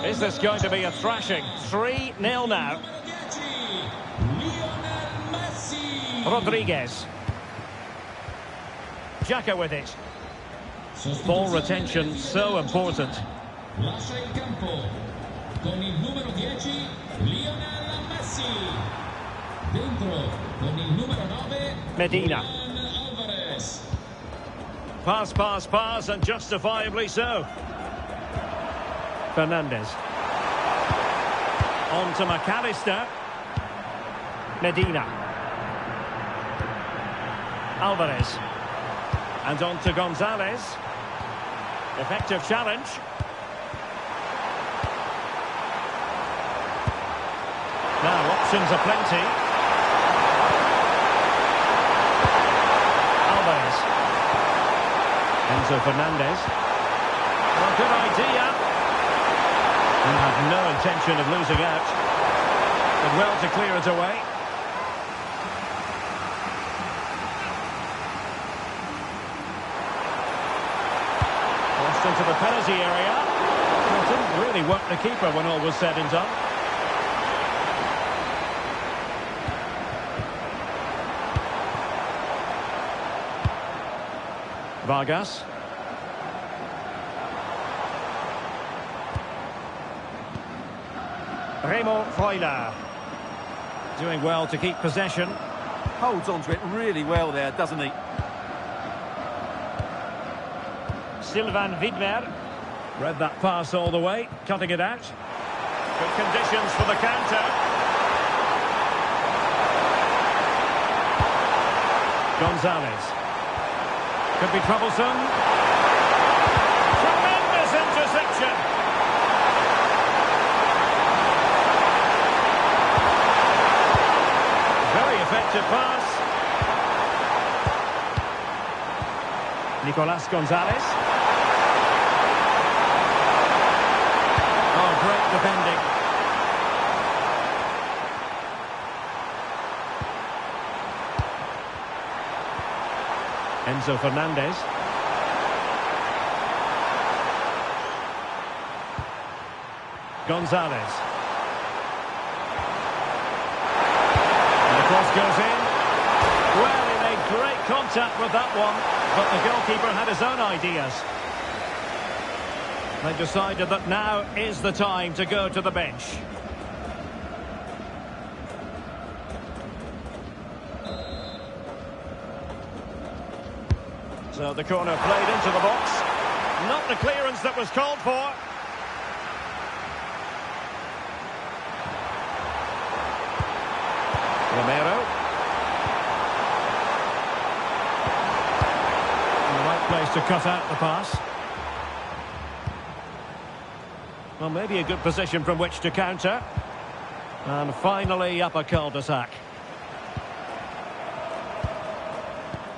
Is this going to be a thrashing? 3-0 now. Rodriguez. Xhaka with it. Ball retention so important. con il numero 10 Lionel Messi. Dentro con il numero 9 Medina. Julian Alvarez. Pass, and justifiably so. Fernandez. On to McAllister. Medina. Alvarez. And on to Gonzalez. Effective challenge. Now options are plenty. Alvarez. Enzo Fernandez. Well, good idea. And had no intention of losing out. But well to clear it away. Crossed into the penalty area. Well, didn't really work the keeper when all was said and done. Vargas. Remo Freuler. Doing well to keep possession. Holds on to it really well there, doesn't he? Sylvain Widmer. Read that pass all the way, cutting it out. Good conditions for the counter. Gonzalez. Could be troublesome. Tremendous interception. Very effective pass. Nicolas Gonzalez. Oh, great defending. Enzo Fernandez. Gonzalez. And the cross goes in. Well, he made great contact with that one, but the goalkeeper had his own ideas. They decided that now is the time to go to the bench. So the corner played into the box. Not the clearance that was called for. Romero. In the right place to cut out the pass. Well, maybe a good position from which to counter. And finally up a cul-de-sac.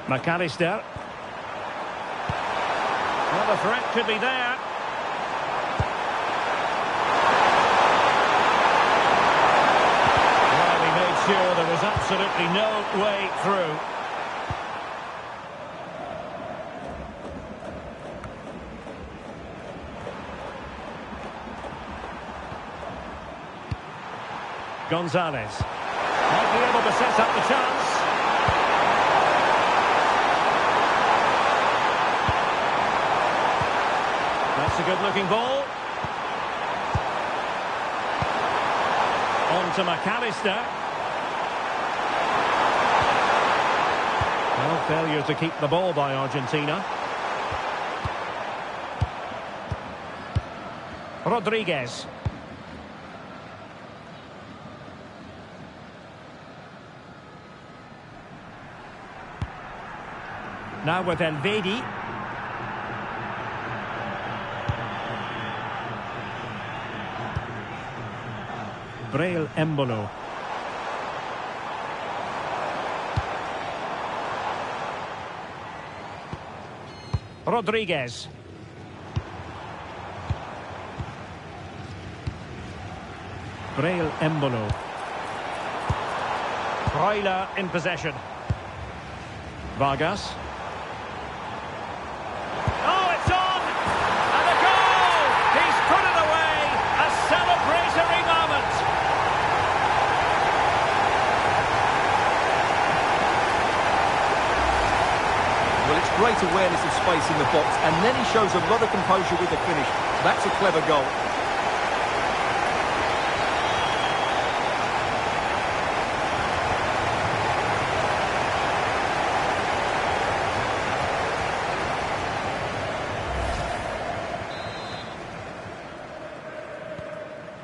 McAllister. Well, the threat could be there. Well, he made sure there was absolutely no way through. Gonzalez. Might be able to set up the chance. That's a good-looking ball. On to McAllister. Well, failure to keep the ball by Argentina. Rodriguez. Now with Elvedi. Braille Embolo. Rodriguez. Braille Embolo. Freuler in possession. Vargas. Oh, it's on! And a goal! He's put it away! A celebratory moment! Well, it's great awareness of space in the box, and then he shows a lot of composure with the finish. That's a clever goal.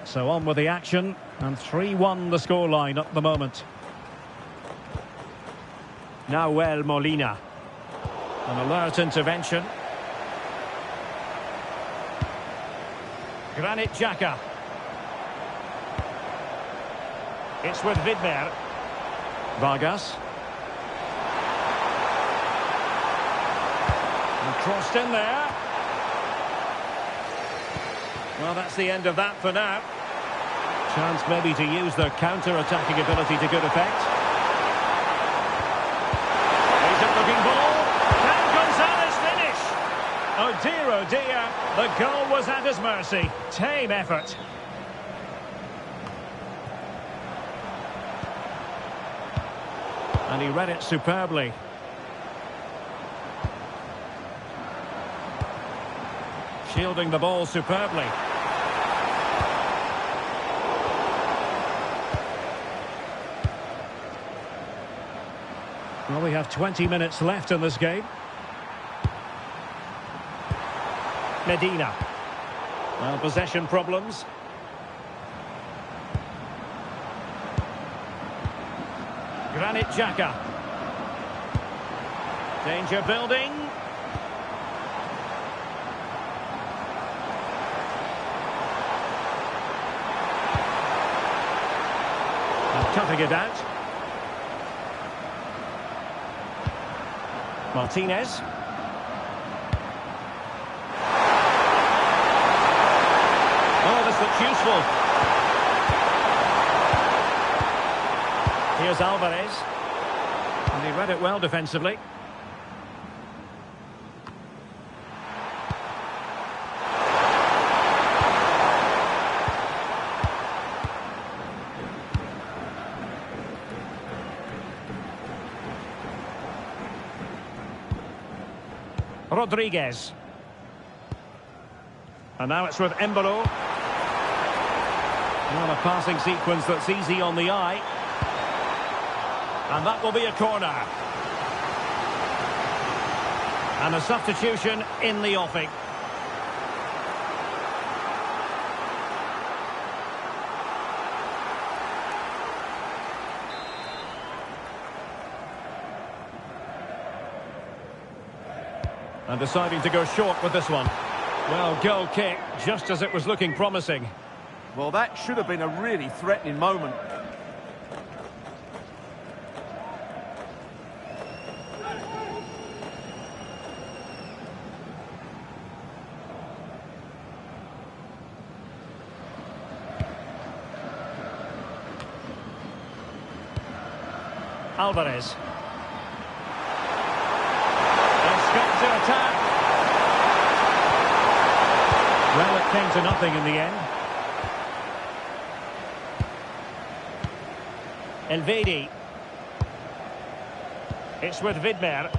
So on with the action, and 3-1 the scoreline at the moment. Nahuel Molina. An alert intervention. Granit Xhaka. It's with Vidmer. Vargas. And crossed in there. Well, that's the end of that for now. Chance maybe to use their counter-attacking ability to good effect. Decent-looking ball. Can Gonzalez finish? Oh dear, the goal was at his mercy. Tame effort. And he read it superbly. Shielding the ball superbly. Well, we have 20 minutes left in this game. Medina. Well, possession problems. Granit Xhaka. Danger building. And cutting it out. Martinez. Oh, this looks useful. Here's Alvarez. And he read it well defensively. Rodriguez. And now it's with Embolo. Well, a passing sequence that's easy on the eye. And that will be a corner. And a substitution in the offing. And deciding to go short with this one. Well, goal kick, just as it was looking promising. Well, that should have been a really threatening moment. Alvarez. To attack. Well, it came to nothing in the end. Elvedi. It's with Vidmer.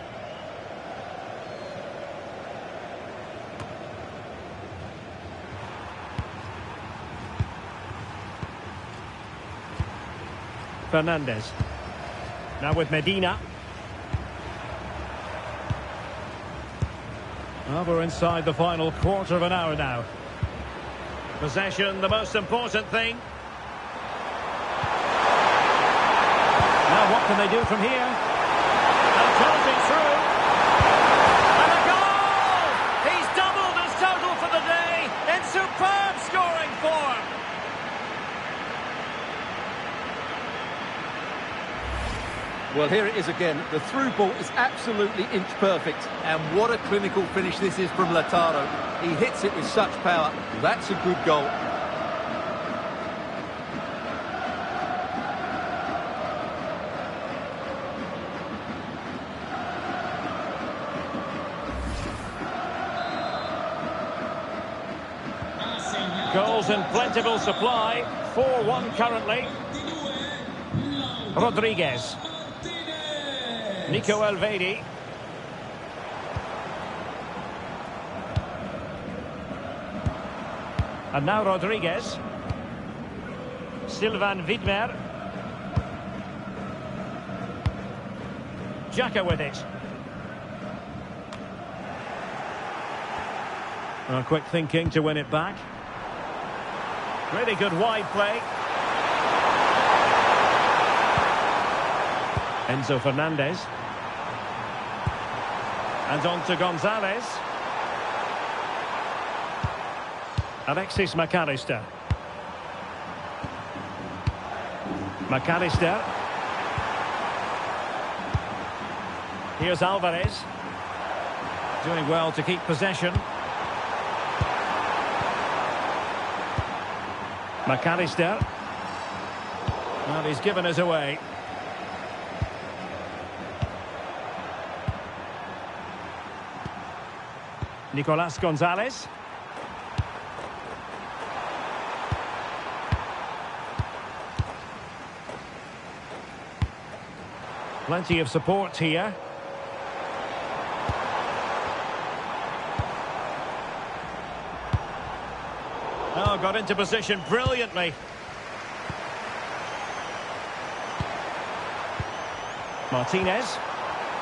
Fernandez. Now with Medina. Well, we're inside the final quarter of an hour now. Possession, the most important thing. Now what can they do from here? And closing through. And a goal! He's doubled his total for the day in superb scoring form. Well, here it is again. The through ball is absolutely inch perfect. And what a clinical finish this is from Lautaro. He hits it with such power. That's a good goal. Goals in plentiful supply. 4-1 currently. Rodriguez. Nico Elvedi. And now Rodriguez. Sylvain Vidmer. Xhaka with it. Well, quick thinking to win it back. Really good wide play. Enzo Fernandez. And on to Gonzalez. Alexis McAllister. McAllister. Here's Alvarez. Doing well to keep possession. McAllister. Well, he's given us away. Nicolas Gonzalez. Plenty of support here. Oh, got into position brilliantly. Martinez.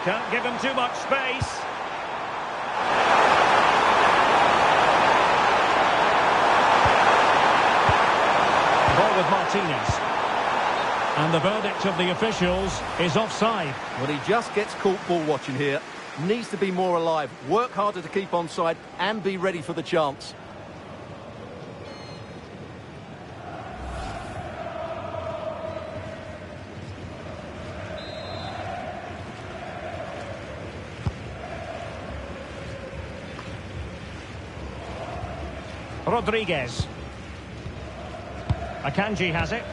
Can't give him too much space. Ball with Martinez. And the verdict of the officials is offside. Well, he just gets caught ball watching here. Needs to be more alive, work harder to keep onside and be ready for the chance. Rodriguez. Akanji has it.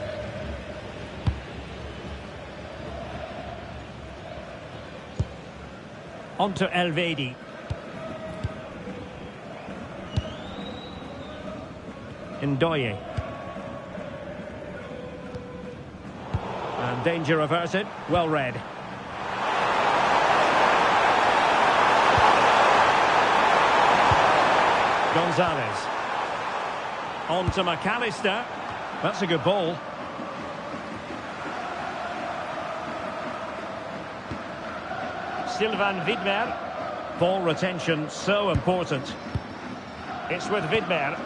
On to Elvedi. Ndoye. And danger averted. Well read. Gonzalez. On to McAllister. That's a good ball. Sylvain Widmer. Ball retention so important. It's with Widmer.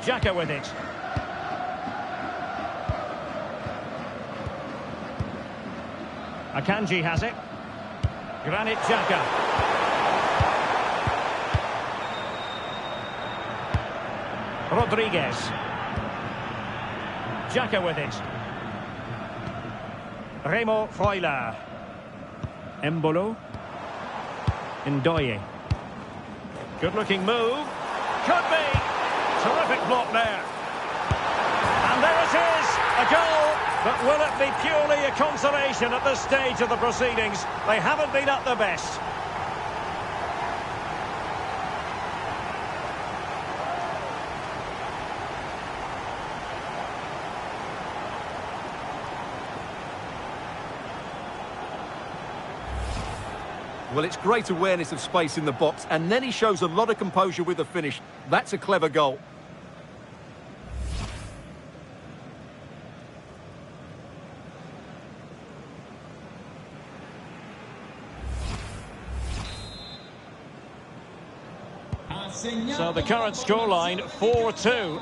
Xhaka with it. Akanji has it. Granit Xhaka. Rodriguez. Xhaka with it. Remo Freuler. Embolo. Ndoye. Good looking move. Could be. Terrific block there. And there it is. A goal. But will it be purely a consolation at this stage of the proceedings? They haven't been at their best. Well, it's great awareness of space in the box, and then he shows a lot of composure with the finish. That's a clever goal. So the current scoreline, 4-2.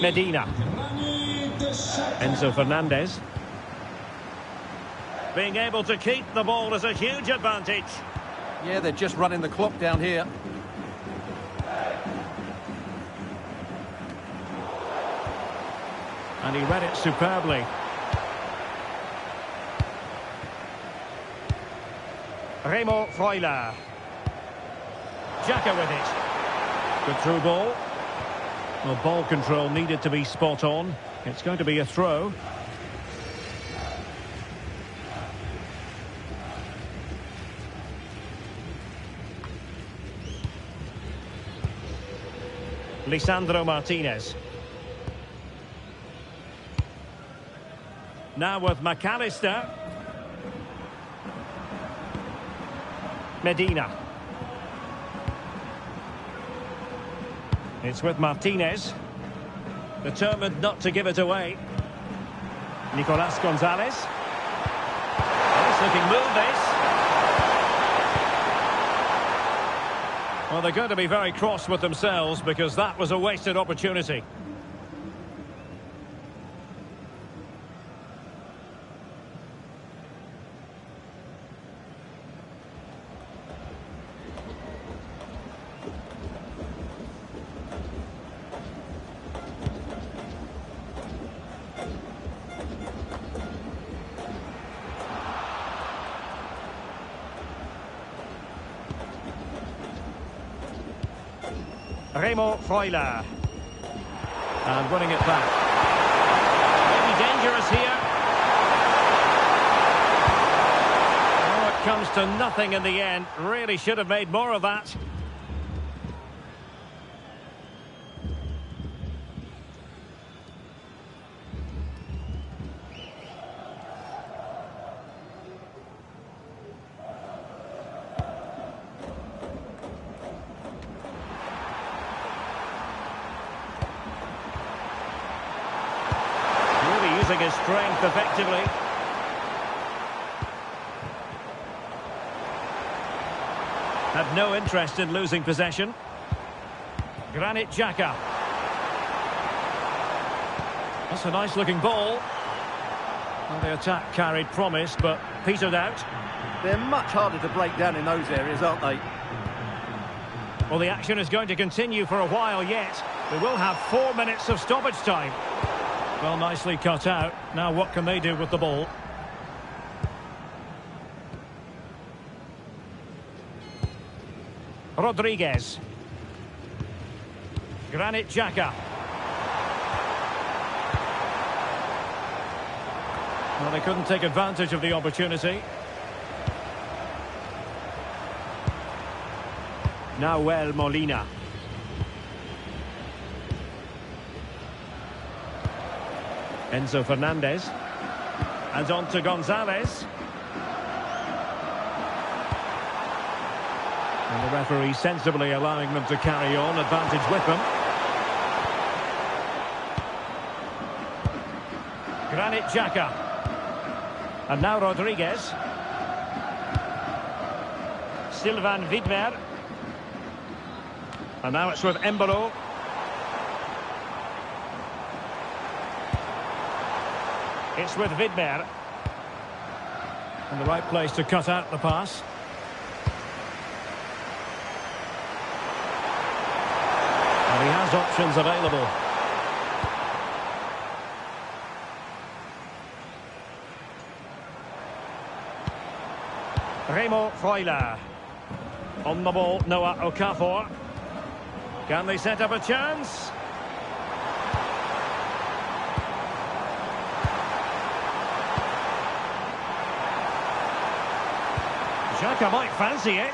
Medina. Enzo Fernandez. Being able to keep the ball is a huge advantage. Yeah, they're just running the clock down here. And he read it superbly. Remo Freuler. Xhaka with it. Good through ball. Well, ball control needed to be spot on. It's going to be a throw. Lisandro Martinez. Now with McAllister. Medina. It's with Martinez. Determined not to give it away. Nicolas Gonzalez. Nice looking move, this. Well, they're going to be very cross with themselves because that was a wasted opportunity. Remo Freuler. And running it back. Maybe dangerous here. Oh, it comes to nothing in the end. Really should have made more of that. Using his strength effectively. Had no interest in losing possession. Granit Xhaka. That's a nice looking ball. Well, the attack carried promise but petered out. They're much harder to break down in those areas, aren't they? Well, the action is going to continue for a while yet. We will have 4 minutes of stoppage time. Well, nicely cut out. Now what can they do with the ball? Rodriguez. Granit Xhaka. Well, they couldn't take advantage of the opportunity. Nahuel Molina. Enzo Fernandez. And on to Gonzalez. And the referee sensibly allowing them to carry on. Advantage with them. Granit Xhaka. And now Rodriguez. Sylvain Widmer. And now it's with Embolo. It's with Widmer. In the right place to cut out the pass. And he has options available. Remo Freuler. On the ball, Noah Okafor. Can they set up a chance? Xhaka might fancy it.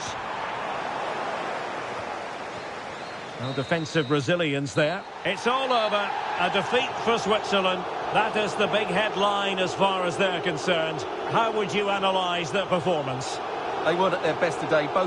No defensive resilience there. It's all over. A defeat for Switzerland. That is the big headline as far as they're concerned. How would you analyse their performance? They weren't at their best today. Both